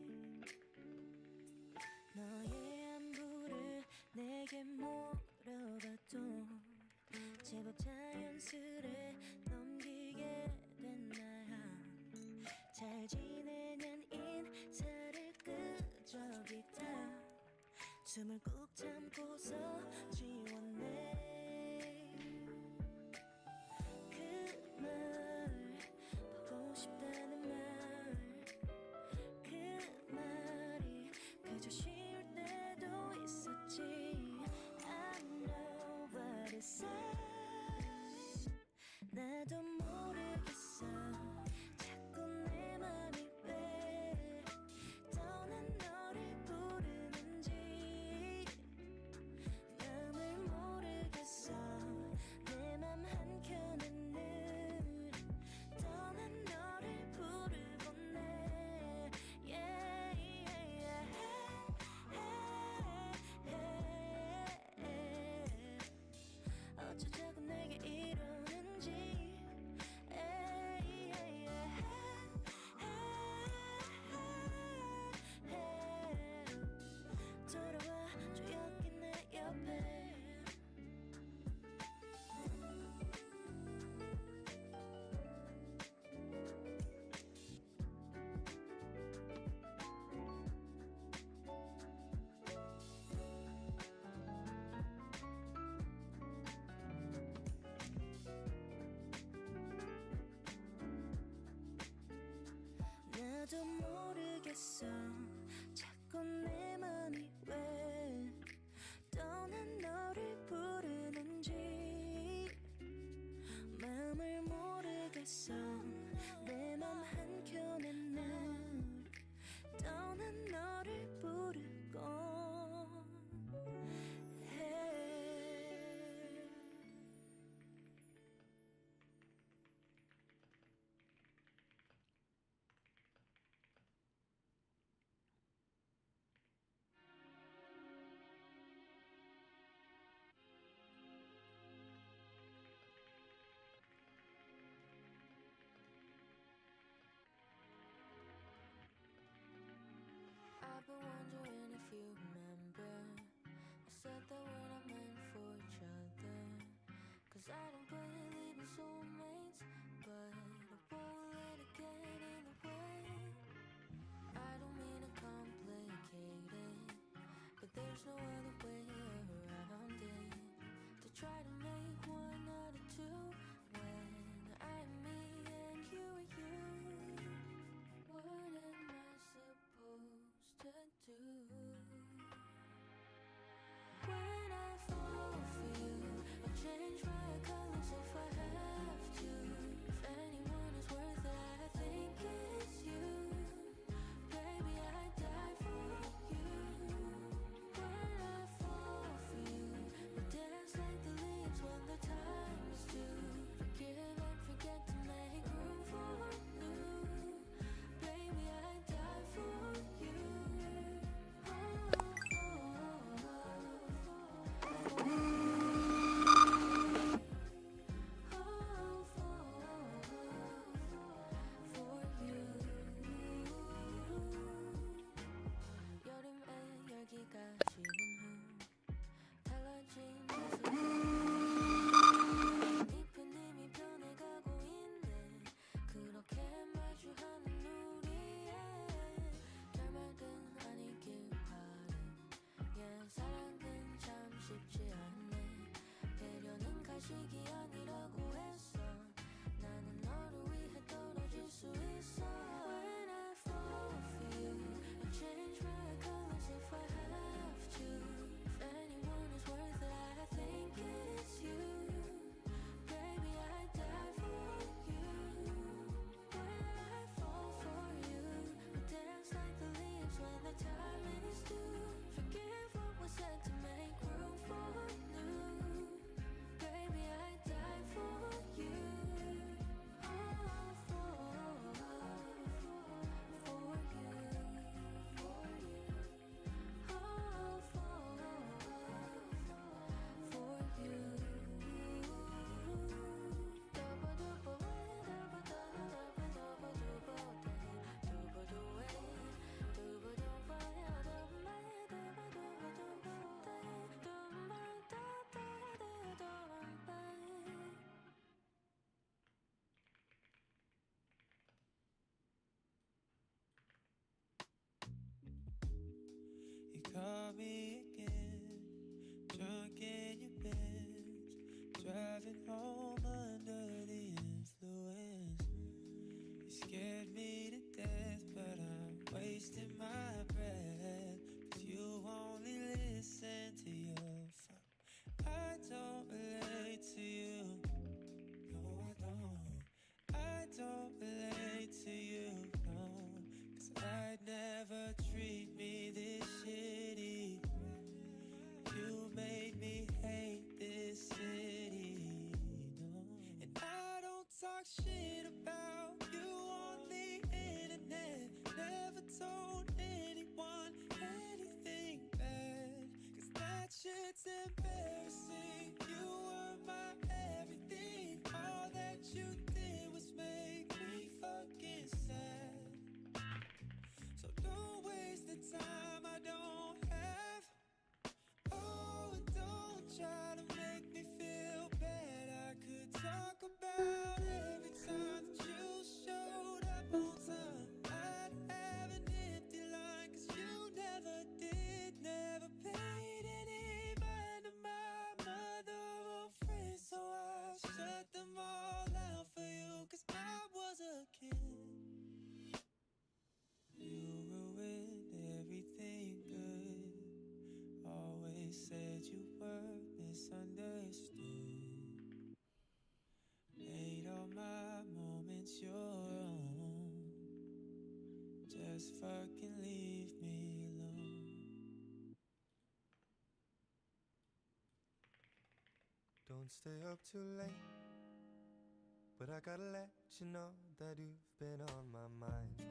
너의 안부를 내게 물어봐도 제법 자연스레 넘기게 된 나야 잘 지내는 인사를 끄적이다 숨을 꾹 참고서 지웠네 그 말 보고 싶다는 말 그 말이 그저 쉬울 때도 있었지 I know what to say 나도 모르겠어 자꾸 내 맘이 왜 떠난 너를 부르는지 마음을 모르겠어 내 맘 한켠에 늘 떠난 너를 부르곤 해 어쩌자고 내게 이러는지 돌아와줘 여기 내 옆에 나도 모르겠어 자꾸 내 맘이 왜 떠난 너를 부르는지 마음을 모르겠어 내 맘 한켠에 늘 떠난 너를 부르곤 해 that shit's embarrassing. You were my everything. All that you did was make me fucking sad. So don't waste the time I don't have. Oh, don't try to make me feel bad. I could talk about every time that you showed up on time. I'd have an empty line, 'cause you never did, never paid any mind to my mother or friends. So I shut them all out for you, 'cause I was a kid. You ruined everything good. Always said you were misunderstood. Made all my moments your own. Just fucking leave me alone. Don't stay up too late, but I gotta let you know that you've been on my mind.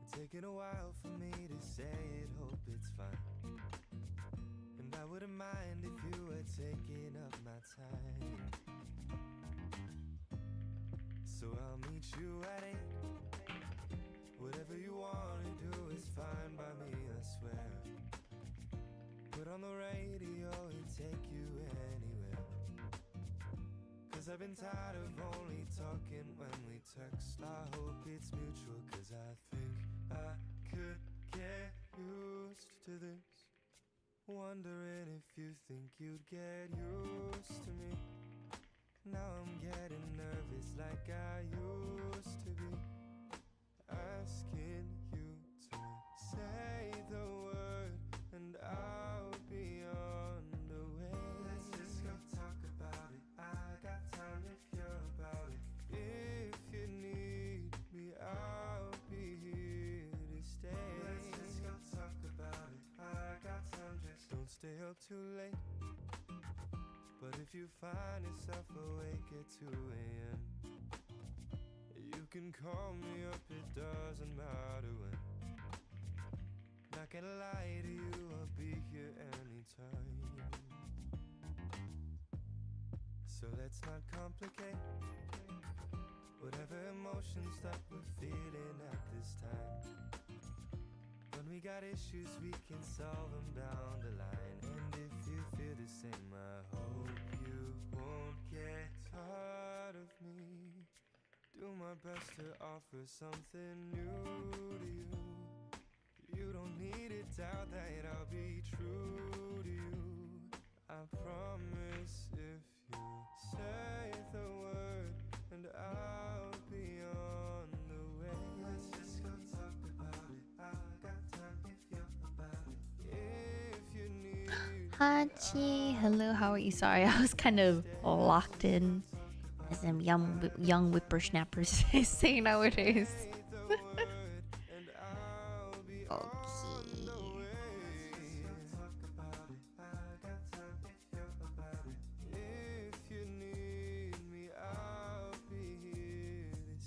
It's taken a while for me to say it, hope it's fine. And I wouldn't mind if you were taking up my time. So I'll meet you at 8. Whatever you wanna do is fine by me, I swear. Put on the radio and take you anywhere. 'Cause I've been tired of only talking when we text. I hope it's mutual, 'cause I think I could get used to this. Wondering if you think you'd get used to me. Now I'm getting nervous like I used to be. Asking you to say the word and I'll be on the way. Let's just go talk about it. I got time if you're about it. If you need me, I'll be here to stay. Let's just go talk about it. I got time, just don't stay up too late. But if you find yourself awake at 2 a.m., you can call me up, it doesn't matter when. Not gonna lie to you, I'll be here anytime. So let's not complicate whatever emotions that we're feeling at this time. When we got issues, we can solve them down the line. And if you feel the same, I hope you won't get tired of me. Do my best to offer something new to you. You don't need to doubt that I'll be true to you. I promise if you say the word and I'll be on the way. Let's just go talk about it. I got time if you're about it. If you need Hachi, hello, how are you? Sorry, I was kind of locked in as them young whippersnappers say nowadays.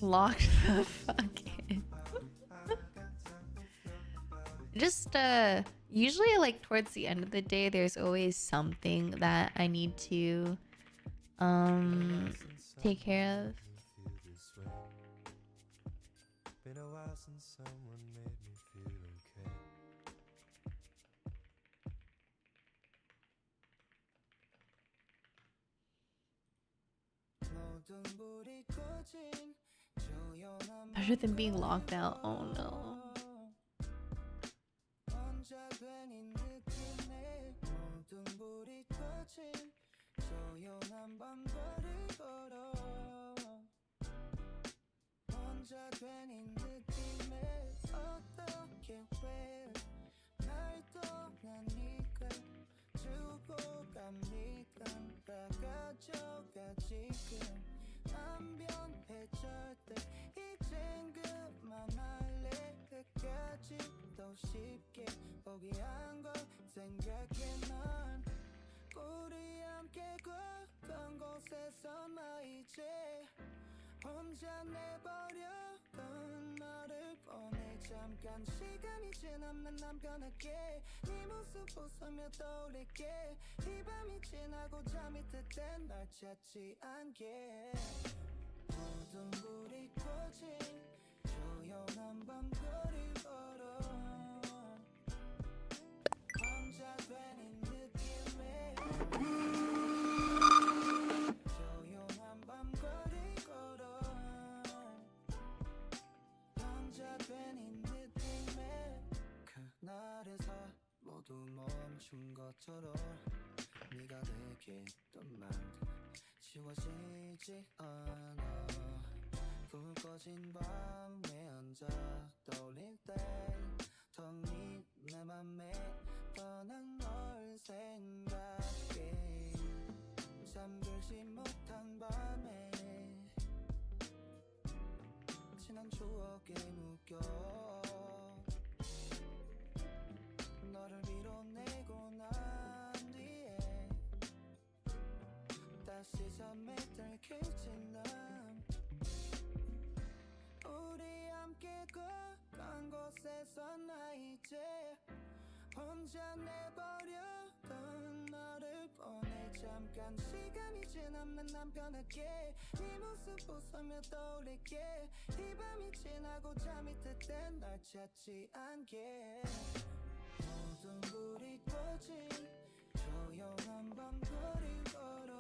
Locked the fuck in. Just usually like towards the end of the day there's always something that I need to take care of. Been a while since someone made me feel okay. Better than being locked out. Oh no. 쉽게 포기한 걸 생각해 난 우리 함께 걷던 곳에서만 이제 혼자 내버렸던 너를 보내자 잠깐 시간이 지나면 난 변할게 네 모습 웃으며 떠올릴게 이 밤이 지나고 잠이 들 땐 날 찾지 않게 모든 불이 꺼진 조용한 밤거리 걸어 혼자 된 이 느낌에 조용한 밤거리 걸어 혼자 된 이 느낌에 그날에서 모두 멈춘 것처럼 네가 내게 했던 말들 지워지지 않아 불 꺼진 밤에 앉아 떠올릴 땐텅 빈 내 맘에 떠난 널 생각해 잠들지 못한 밤에 지난 추억에 묶여 너를 밀어내고 난 뒤에 다시 잠에 들킬지 난 우리 함께 걷던 곳에서 나 이제 혼자 내버려둔 너를 보내 잠깐 시간이 지나면 난 변할게 네 모습 웃으며 떠올릴게 이 밤이 지나고 잠이 들 땐 날 찾지 않게 모든 불이 꺼진 조용한 밤거리 걸어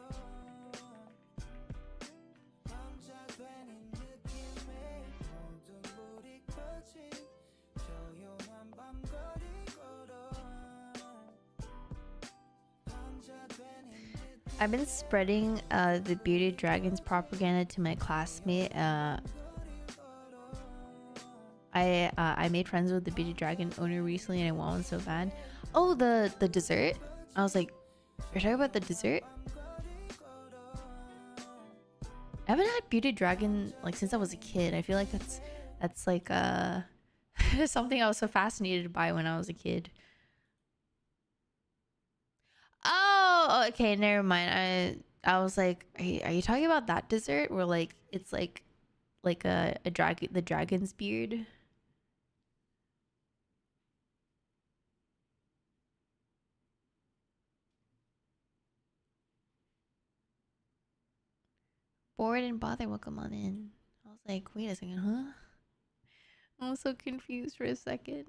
혼자 된 이 느낌에 모든 불이 꺼진 조용한 밤거리 걸어 혼자 된 이 느낌에 I've been spreading the Bearded Dragons propaganda to my classmate. I made friends with the Bearded Dragon owner recently, and I want one so bad. Oh, the dessert. I was like, you're talking about the dessert? I haven't had Bearded Dragon like since I was a kid. I feel like that's like something I was so fascinated by when I was a kid. Oh, okay, never mind. I was like, are you talking about that dessert where like it's like a dragon, the dragon's beard? Bored and bothered, welcome on in. I was like, wait a second, huh? I was so confused for a second.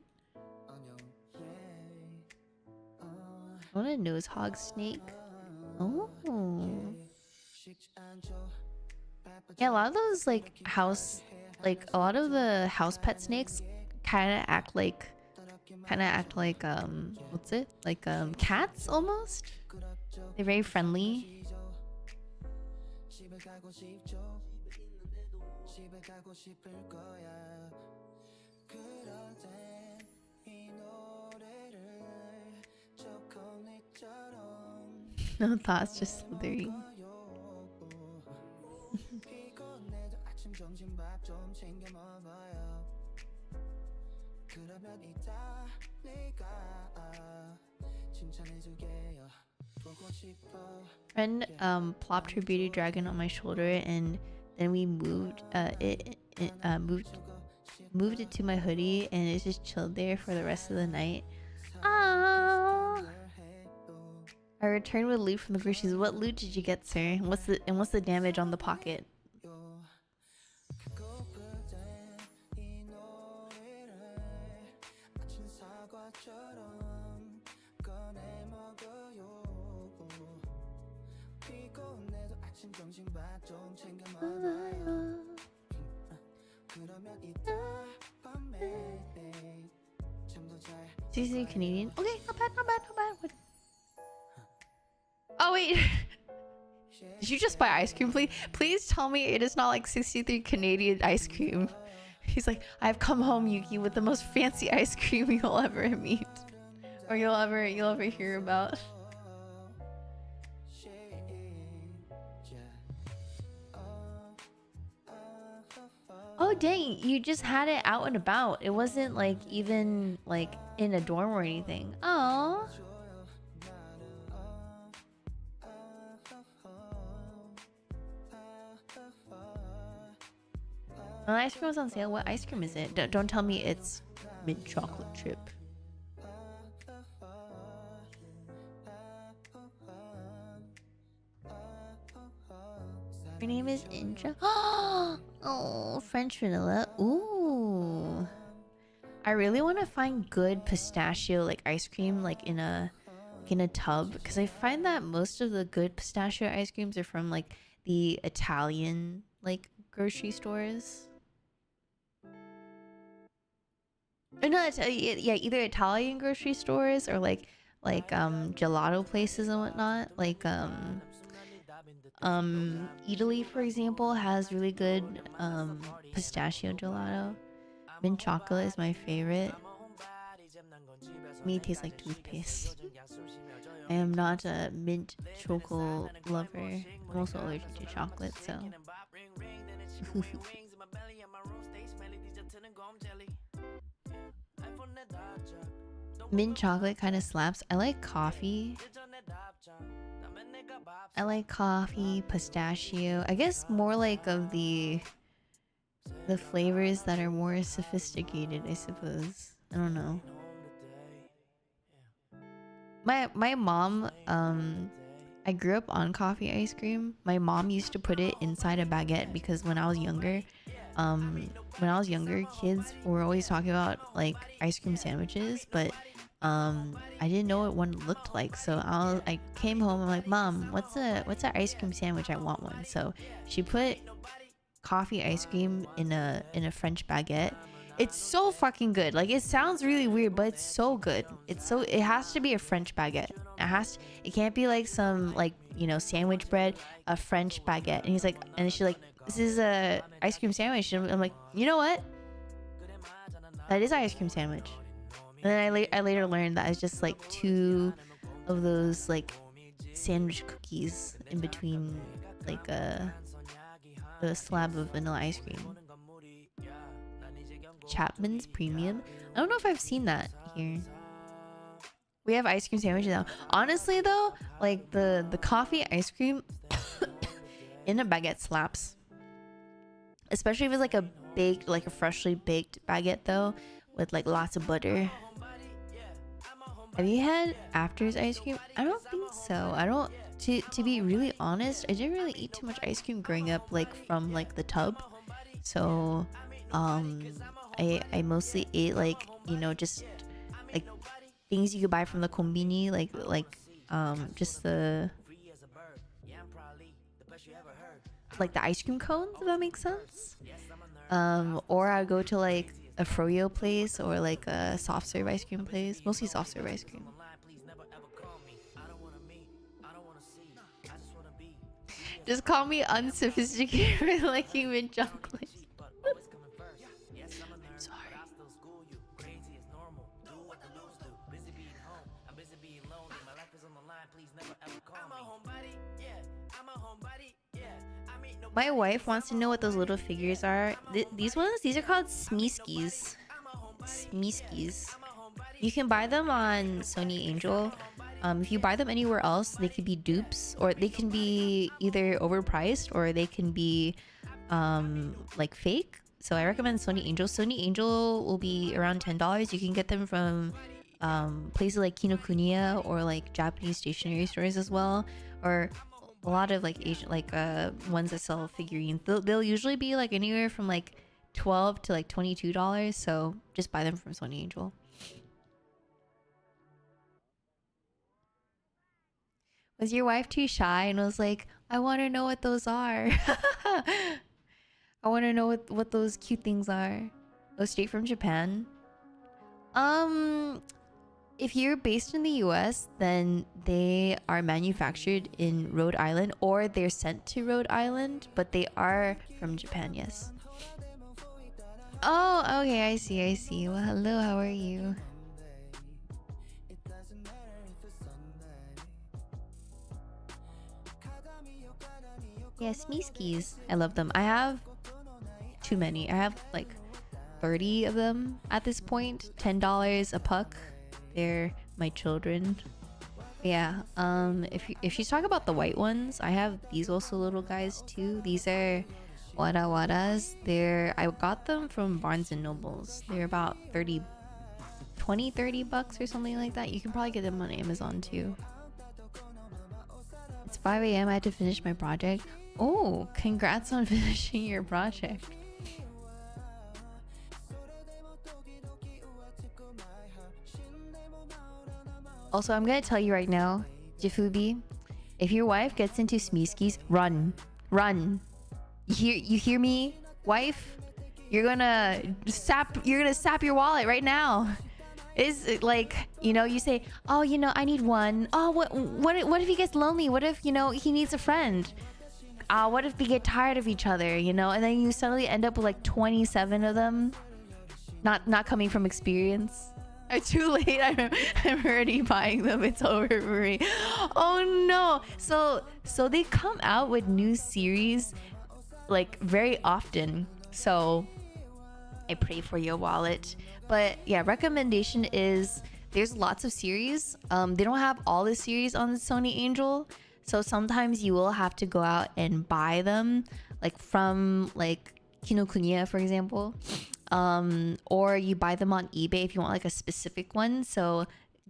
I want a nose hog snake. Oh. Yeah, a lot of those like a lot of the house pet snakes kind of act like what's it? Like cats almost. They're very friendly. No thoughts, just slithering. Friend plopped her beauty dragon on my shoulder, and then we moved moved it to my hoodie, and it just chilled there for the rest of the night. Ah. I returned with loot from the groceries. What loot did you get, sir? What's the damage on the pocket? CC Canadian. Okay, not bad. What? Oh wait. Did you just buy ice cream? Please tell me it is not like 63 Canadian ice cream. He's like, I've come home, Yuki, with the most fancy ice cream you'll ever meet. Or you'll ever hear about. Oh dang, you just had it out and about. It wasn't like even like in a dorm or anything. Oh. Well, ice cream was on sale. What ice cream is it? Don't tell me it's mint chocolate chip. Her name is Inja. Oh, French vanilla. Ooh. I really want to find good pistachio like ice cream like in a tub, because I find that most of the good pistachio ice creams are from like the Italian like grocery stores. Or not, yeah, either Italian grocery stores or like gelato places and whatnot. Like Italy, for example, has really good pistachio gelato. Mint chocolate is my favorite. Me, it tastes like toothpaste. I am not a mint chocolate lover. I'm also allergic to chocolate, so. Mint chocolate kind of slaps. I like coffee. I like coffee, pistachio. I guess more like of the flavors that are more sophisticated, I suppose. I don't know. My mom, I grew up on coffee ice cream. My mom used to put it inside a baguette because when I was younger, kids were always talking about like ice cream sandwiches, but I didn't know what one looked like. So I came home. I'm like, Mom, what's a ice cream sandwich? I want one. So she put coffee ice cream in a French baguette. It's so fucking good. Like, it sounds really weird, but it's so good. It has to be a French baguette. It can't be like some like, you know, sandwich bread, a French baguette. And she's like, this is a ice cream sandwich. And I'm like, you know what? That is an ice cream sandwich. And then I later learned that it's just like two of those like sandwich cookies in between like the slab of vanilla ice cream. Chapman's Premium. I don't know if I've seen that here. We have ice cream sandwiches now. Honestly though, like the coffee ice cream in a baguette slaps. Especially if it's like a freshly baked baguette though, with like lots of butter. Have you had After's ice cream? I don't think so. I don't. To be really honest, I didn't really eat too much ice cream growing up, like from like the tub. So, I mostly ate like, you know, just like things you could buy from the konbini, like just the ice cream cones, if that makes sense. Or I go to like a froyo place or like a soft serve ice cream place, mostly soft serve ice cream. Just call me unsophisticated for liking mint chocolate. I'm sorry. My wife wants to know what those little figures are. These are called Smeeskies. Smeeskies. You can buy them on Sony Angel. If you buy them anywhere else, they could be dupes, or they can be either overpriced, or they can be like fake. So I recommend Sony Angel. Sony Angel will be around $10. You can get them from places like Kinokuniya or like Japanese stationery stores as well, or a lot of like Asian ones that sell figurines. They'll usually be like anywhere from like $12 to like $22. So just buy them from Sony Angel. Was your wife too shy and was like, I want to know what those are? I want to know what those cute things are. Oh, straight from Japan? If you're based in the US, then they are manufactured in Rhode Island, or they're sent to Rhode Island, but they are from Japan, yes. Oh, okay, I see. Well, hello, how are you? Yeah, Smeeskies. I love them. I have too many. I have like 30 of them at this point. $10 a puck. They're my children. Yeah. If she's talking about the white ones, I have these also little guys too. These are Wara Waras. I got them from Barnes and Nobles. They're about 30 $20-30 or something like that. You can probably get them on Amazon too. It's 5 a.m. I had to finish my project. Oh, congrats on finishing your project. Also, I'm gonna tell you right now, Jifubi, if your wife gets into Smeeskis, run. Run. You hear me, wife? You're gonna sap your wallet right now. Is it like, you know, you say, oh, you know, I need one. Oh, what if he gets lonely? What if, you know, he needs a friend? What if we get tired of each other, you know? And then you suddenly end up with like 27 of them. Not coming from experience. Too late. I'm already buying them. It's over for me. Oh no. So they come out with new series like very often. So I pray for your wallet. But yeah, recommendation is there's lots of series. They don't have all the series on the Sony Angel. So sometimes you will have to go out and buy them, like from like Kinokuniya, for example. Or you buy them on eBay if you want like a specific one. So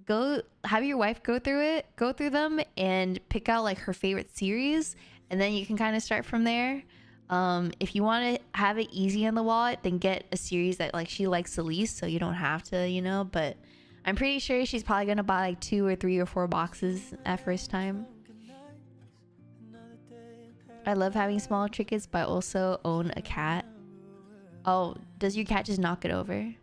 go have your wife go through them and pick out like her favorite series, and then you can kind of start from there. If you want to have it easy on the wallet, then get a series that like she likes the least, so you don't have to, you know. But I'm pretty sure she's probably gonna buy like 2 or 3 or 4 boxes at first time. I love having small trinkets, but I also own a cat. Oh, does your cat just knock it over?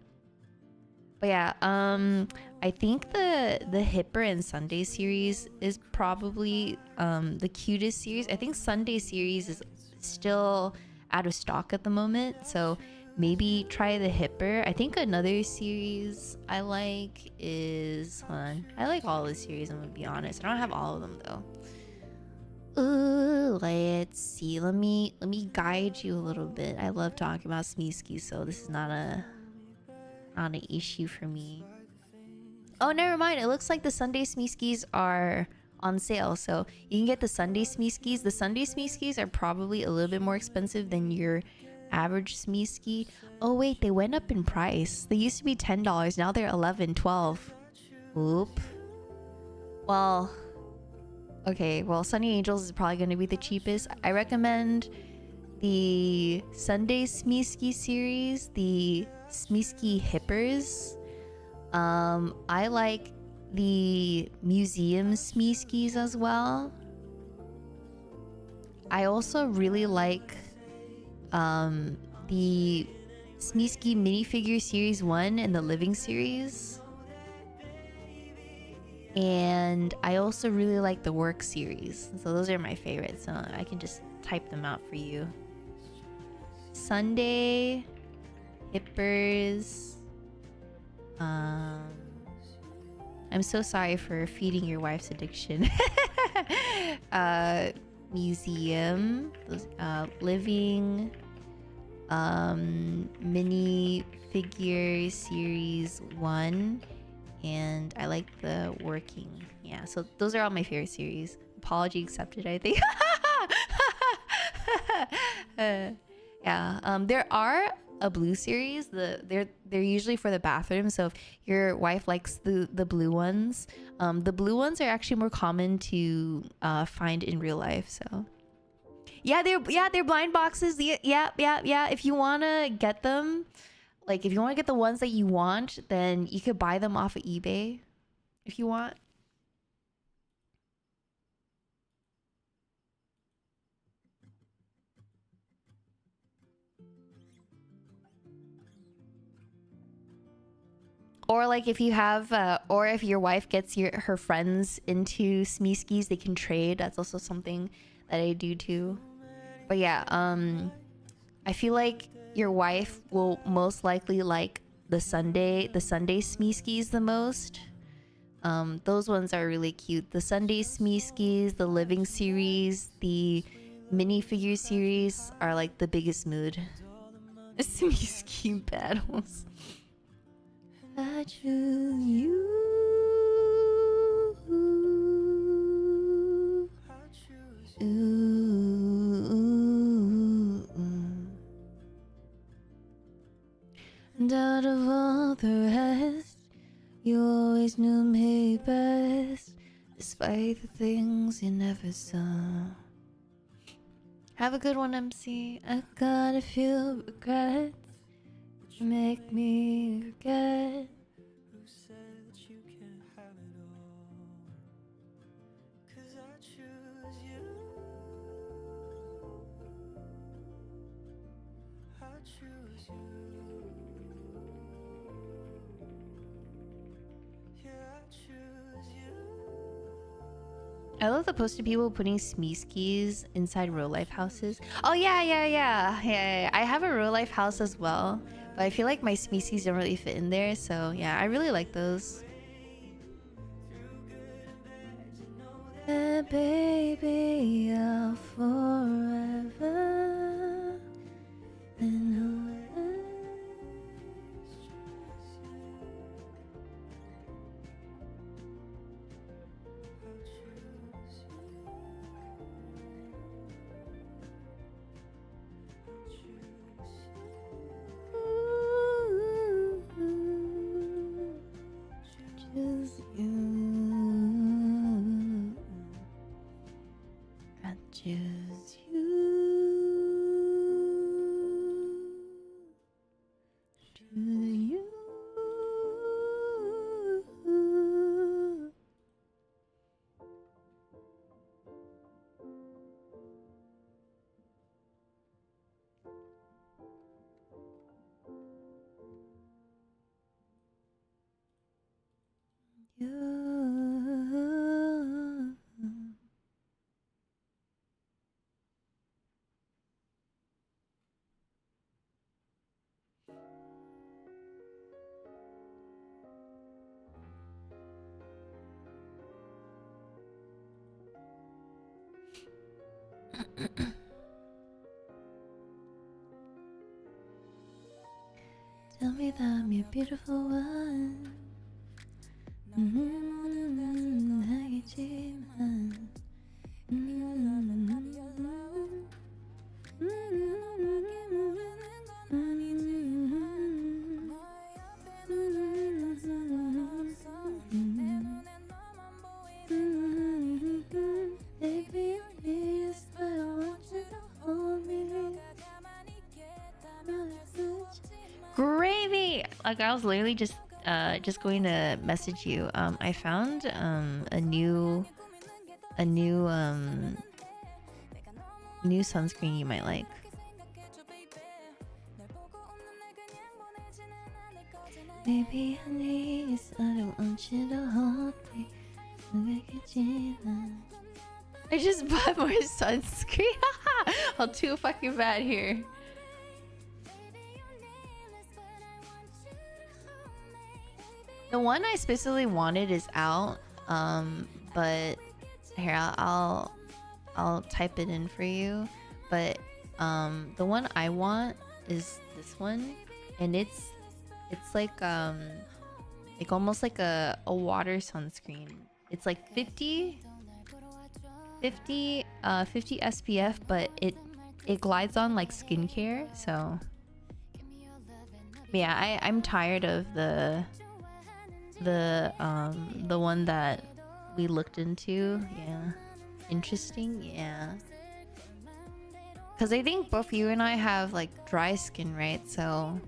But yeah, I think the Hipper and Sunday series is probably the cutest series. I think Sunday series is still out of stock at the moment, so maybe try the Hipper. I think another series I like is, hold on, I like all the series, I'm gonna be honest. I don't have all of them though. Ooh, let's see. Let me guide you a little bit. I love talking about Smeeski, so this is not an issue for me. Oh, never mind. It looks like the Sunday Smeeskis are on sale, so you can get the Sunday Smeeskis. The Sunday Smeeskis are probably a little bit more expensive than your average Smeeski. Oh wait, they went up in price. They used to be $10. Now they're $11, $12. Oop. Well. Okay, well, Sunny Angels is probably going to be the cheapest. I recommend the Sunday Smeeski series, the Smeeski Hippers. I like the Museum Smeeskis as well. I also really like the Smeeski minifigure series 1 and the Living series. And I also really like the Work series. So those are my favorites. So I can just type them out for you. Sunday, Hippers. I'm so sorry for feeding your wife's addiction. Museum, Living, mini figure series 1. And I like the Working. Yeah, so those are all my favorite series. Apology accepted, I think. Yeah, there are a blue series. They're usually for the bathroom. So if your wife likes the blue ones, the blue ones are actually more common to find in real life. So yeah, they're blind boxes. Yeah. If you wanna get them. Like, if you want to get the ones that you want, then you could buy them off of eBay if you want. Or like if you have, or if your wife gets her friends into Smeeskis, they can trade. That's also something that I do too. But yeah, I feel like your wife will most likely like the Sunday Smeeskis the most. Those ones are really cute. The Sunday Smeeskis, the Living series, the minifigure series are like the biggest mood. Smeeski battles. I choose you. And out of all the rest, Despite the things you never saw. Have a good one, MC. I got a few regrets. Make me forget. Who said that you can't have it all? 'Cause I choose you. I choose you. Yeah, I choose you. I love the post of people putting Smeeskies inside real life houses. Oh yeah. I have a real life house as well, but I feel like my Smeeskies don't really fit in there. So yeah, I really like those. Baby, I'll forever and always choose you. I choose you. Choose you. You. Tell me that I'm your beautiful one. 하겠지만. Baby, please, I want you to hold me. Gravy! Like I was literally just going to message you. I found a new sunscreen you might like. Maybe I need, I don't want you to hold me. I just bought more sunscreen. I'm too fucking bad here. The one I specifically wanted is out, but here I'll type it in for you. But the one I want is this one, and it's like almost like a water sunscreen. It's like 50 SPF, but it glides on like skincare. So yeah, I'm tired of the one that we looked into. Yeah, interesting. Yeah, because I think both you and I have like dry skin, right? So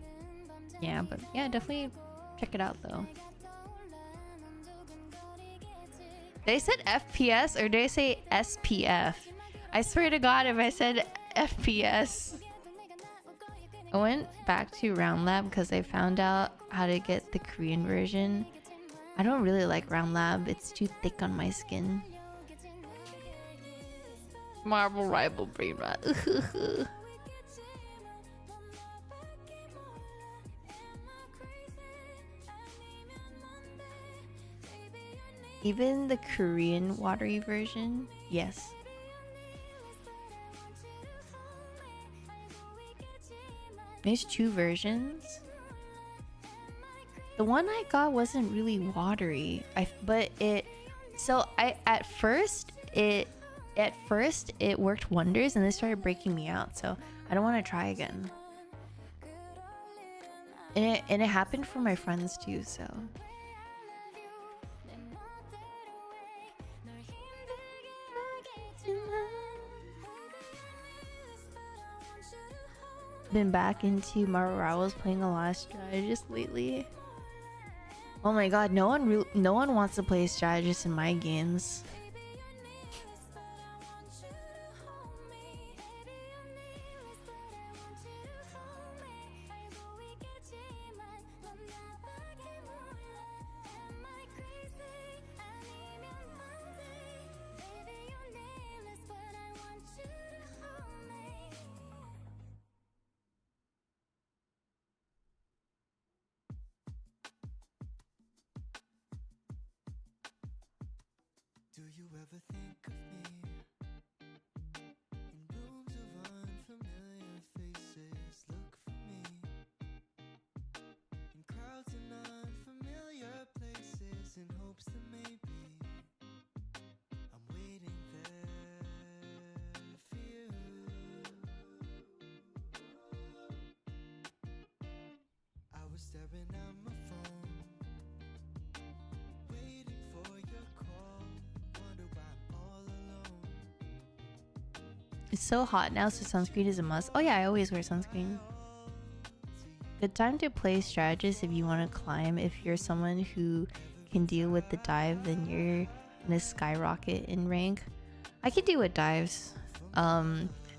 yeah, but yeah, definitely check it out though. They said FPS or did I say SPF? I swear to God, if I said FPS. I went back to Round Lab because I found out how to get the Korean version. I don't really like Round Lab. It's too thick on my skin. Marvel Rival Brain Rot. Even the Korean watery version, yes. There's two versions. The one I got wasn't really watery. At first it worked wonders and then it started breaking me out. So I don't want to try again. And it happened for my friends too, so been back into Marvel Rivals, playing a lot of strategists lately. Oh my god, no one wants to play strategists in my games. Do you ever think of me in rooms of unfamiliar faces? Look for me in crowds in unfamiliar places in hopes that maybe I'm waiting there for you. I was staring at my phone, waiting for your call. Wonder why I'm all alone. It's so hot now, so sunscreen is a must. Oh yeah, I always wear sunscreen. Good time to play strategist if you want to climb. If you're someone who can deal with the dive, then you're gonna skyrocket in rank. I can deal with dives.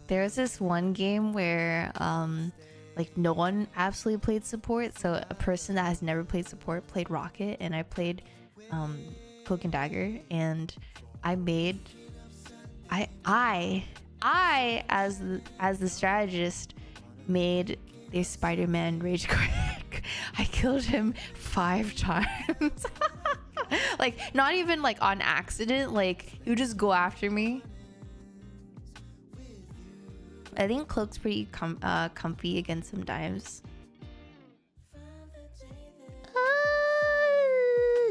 There's this one game where like no one absolutely played support, so a person that has never played support played rocket, and I played cloak and dagger, and I as the strategist made the Spider-Man rage quit. I killed him 5 times. Like not even like on accident, like he would just go after me. I think cloak's pretty comfy against some dives.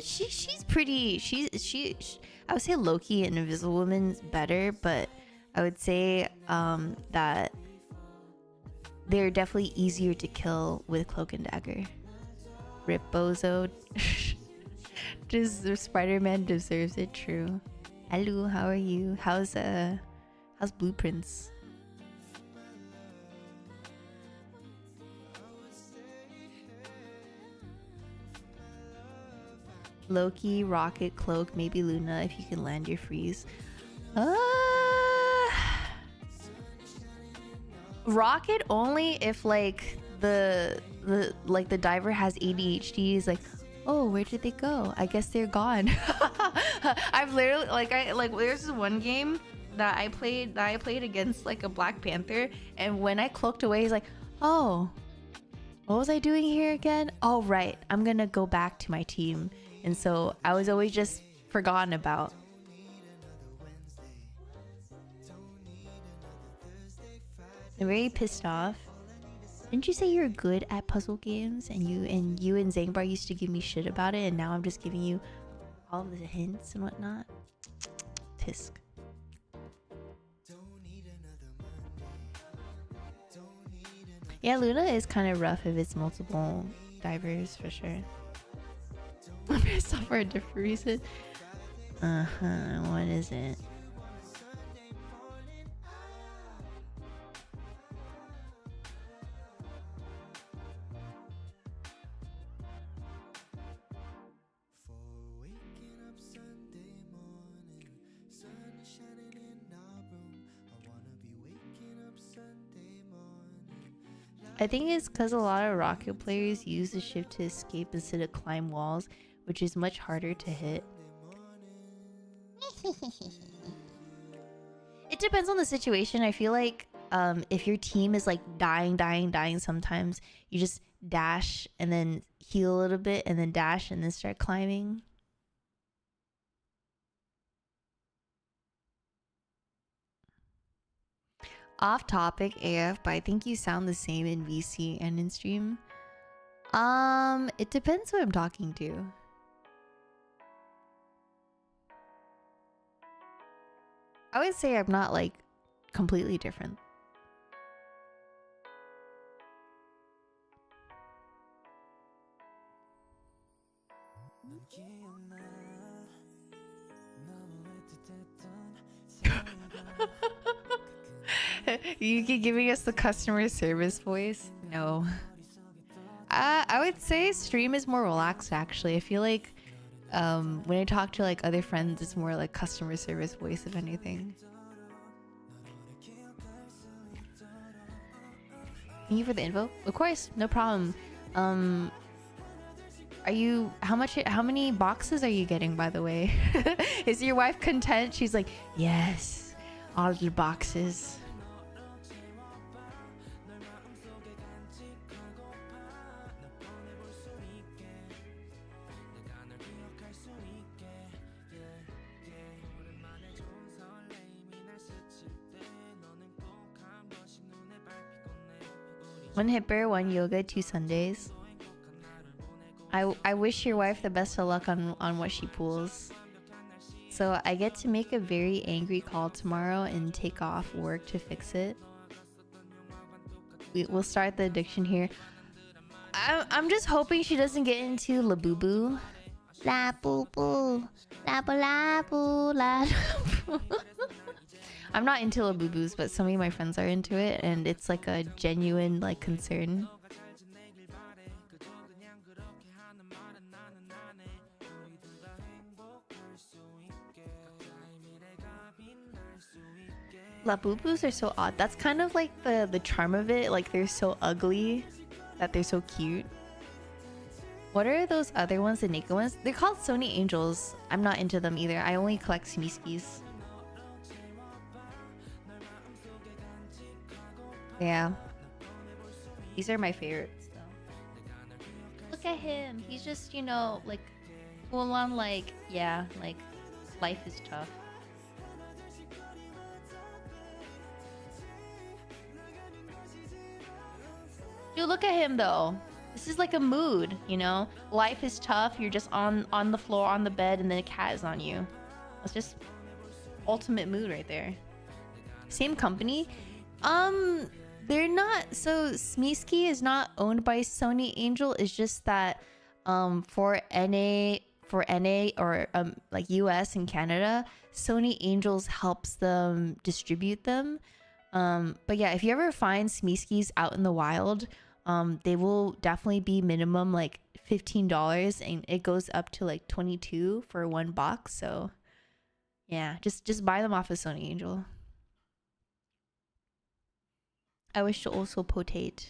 She's pretty. She I would say Loki and Invisible Woman's better, but I would say that they're definitely easier to kill with cloak and dagger. Rip Bozo. Just the Spider-Man deserves it. True. Hello, how are you? How's Blueprints? Loki, Rocket, Cloak, maybe Luna if you can land your freeze. Rocket only if like the diver has ADHD. He's like, oh, where did they go? I guess they're gone. I've literally there's this one game that I played against like a Black Panther, and when I cloaked away, he's like, oh, what was I doing here again? Oh right, I'm gonna go back to my team. And so I was always just forgotten about. I'm very pissed off. Didn't you say you're good at puzzle games, and you and Zangbar used to give me shit about it, and now I'm just giving you all of the hints and whatnot? Tisk. Yeah, Luna is kind of rough if it's multiple divers for sure. I'm pissed off for a different reason. What is it? I think it's because a lot of rocket players use the shift to escape instead of climb walls, which is much harder to hit. It depends on the situation. I feel like if your team is like dying sometimes, you just dash and then heal a little bit and then dash and then start climbing. Off topic AF, but I think you sound the same in VC and in stream. It depends who I'm talking to. I would say I'm not like completely different. You keep giving us the customer service voice? No. I would say stream is more relaxed actually. I feel like when I talk to like other friends, it's more like customer service voice if anything. Thank you for the info. Of course, no problem. Are you how many boxes are you getting, by the way? Is your wife content? She's like, yes, all the boxes. One hipper, one yoga, 2 Sundays. I wish your wife the best of luck on what she pulls. So I get to make a very angry call tomorrow and take off work to fix it. We'll start the addiction here. I'm just hoping she doesn't get into la boo boo. La boo boo. La boo la boo la boo. I'm not into la boo boos, but some of my friends are into it, and it's like a genuine like concern. Labubus are so odd. That's kind of like the charm of it. Like they're so ugly that they're so cute. What are those other ones, the naked ones? They're called Sony Angels. I'm not into them either. I only collect Smeeskies. Yeah. These are my favorites though. Look at him. He's just, you know, like full on like, yeah, like life is tough. Dude, look at him though. This is like a mood, you know? Life is tough. You're just on the floor, on the bed, and then a cat is on you. It's just ultimate mood right there. Same company. They're not. So Smeeski is not owned by Sony Angel. It's just that for NA or like US and Canada, Sony Angels helps them distribute them. But yeah, if you ever find Smeeskis out in the wild, they will definitely be minimum like $15, and it goes up to like 22 for one box. So yeah, just buy them off of Sony Angel. I wish to also potate.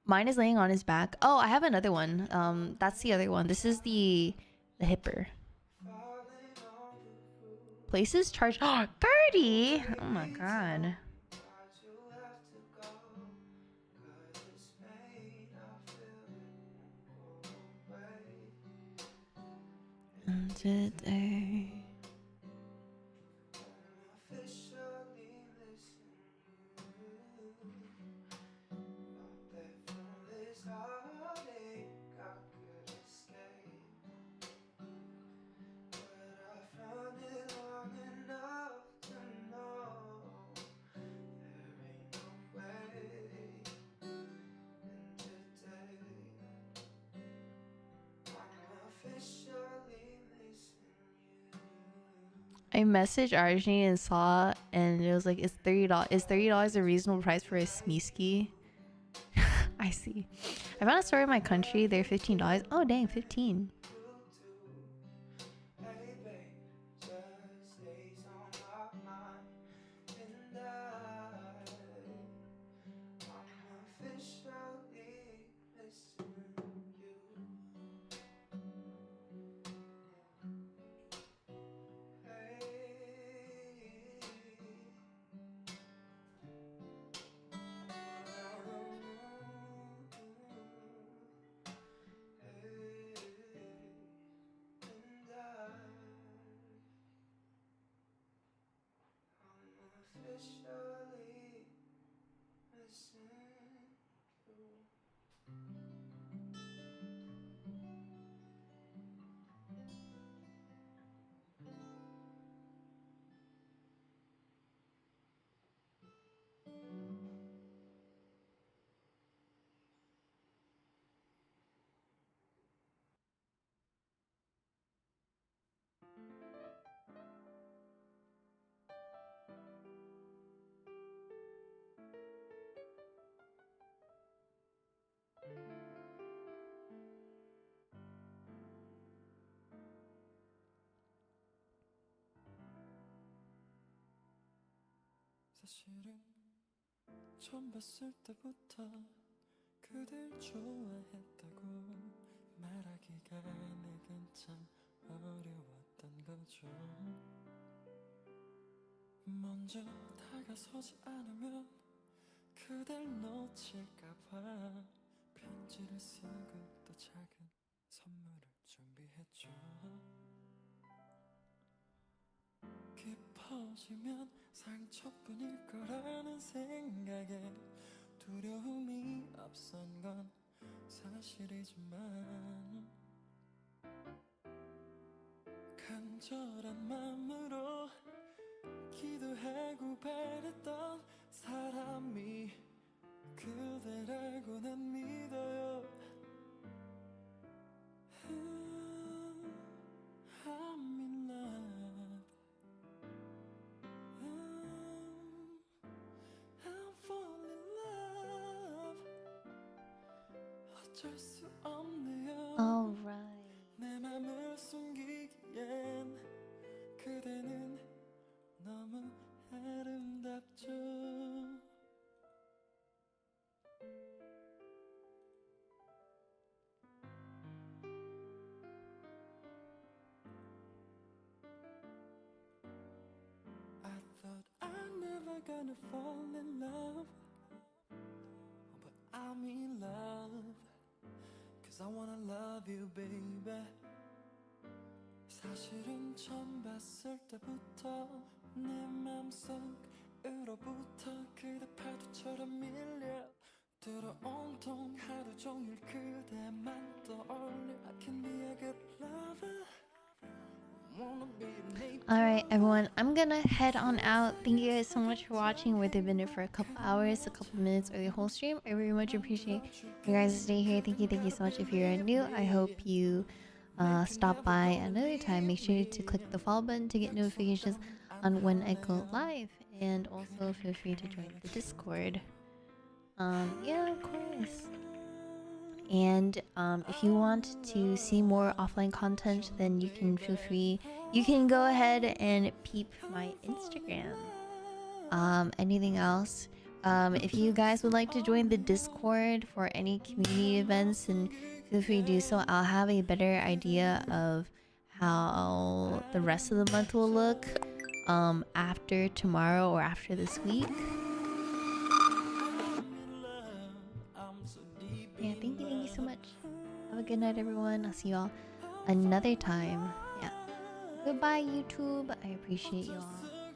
Mine is laying on his back. Oh, I have another one. That's the other one. This is the hipper. Places charge 30. Oh my god. And today. I messaged Arjun and saw, and it was like, "Is $30? Is $30 a reasonable price for a Smeeski?" I see. I found a store in my country. They're $15. Oh dang, 15. 사실은 처음 봤을 때부터 그댈 좋아했다고 말하기가 내겐 참 어려웠던 거죠. 먼저 다가서지 않으면 그댈 놓칠까봐 편지를 쓰고 또 작은 선물을 준비했죠. 깊어지면 상처뿐일 거라는 생각에 두려움이 앞선 건 사실이지만 간절한 마음으로 기도하고 바랬던 사람이 그대라고 난 믿어요. I'm in love. I'm falling in love. 어쩔 수 없네요. Alright. 내 맘을 숨기기엔 그대는 너무 아름답죠. I thought I'm never gonna fall in love, but I'm in love. Cause I wanna love you, baby. 사실은 처음 봤을 때부터 내 맘속으로부터 그대 파도처럼 밀려 들어온통 하루 종일 그대만 떠올려. I can be a good lover. Wanna be a neighbor. Alright, everyone, I'm gonna head on out. Thank you guys so much for watching, whether you've been here for a couple hours, a couple minutes, or the whole stream. I very much appreciate you guys staying here. Thank you so much. If you're new, I hope you stop by another time. Make sure to click the follow button to get notifications on when I go live. And also feel free to join the Discord. Yeah, of course. And if you want to see more offline content, then you can feel free. You can go ahead and peep my Instagram. Anything else? If you guys would like to join the Discord for any community events, then feel free to do so. I'll have a better idea of how the rest of the month will look after tomorrow or after this week. Yeah, thank you so much. Have a good night, everyone. I'll see you all another time. Yeah. Goodbye, YouTube. I appreciate you all.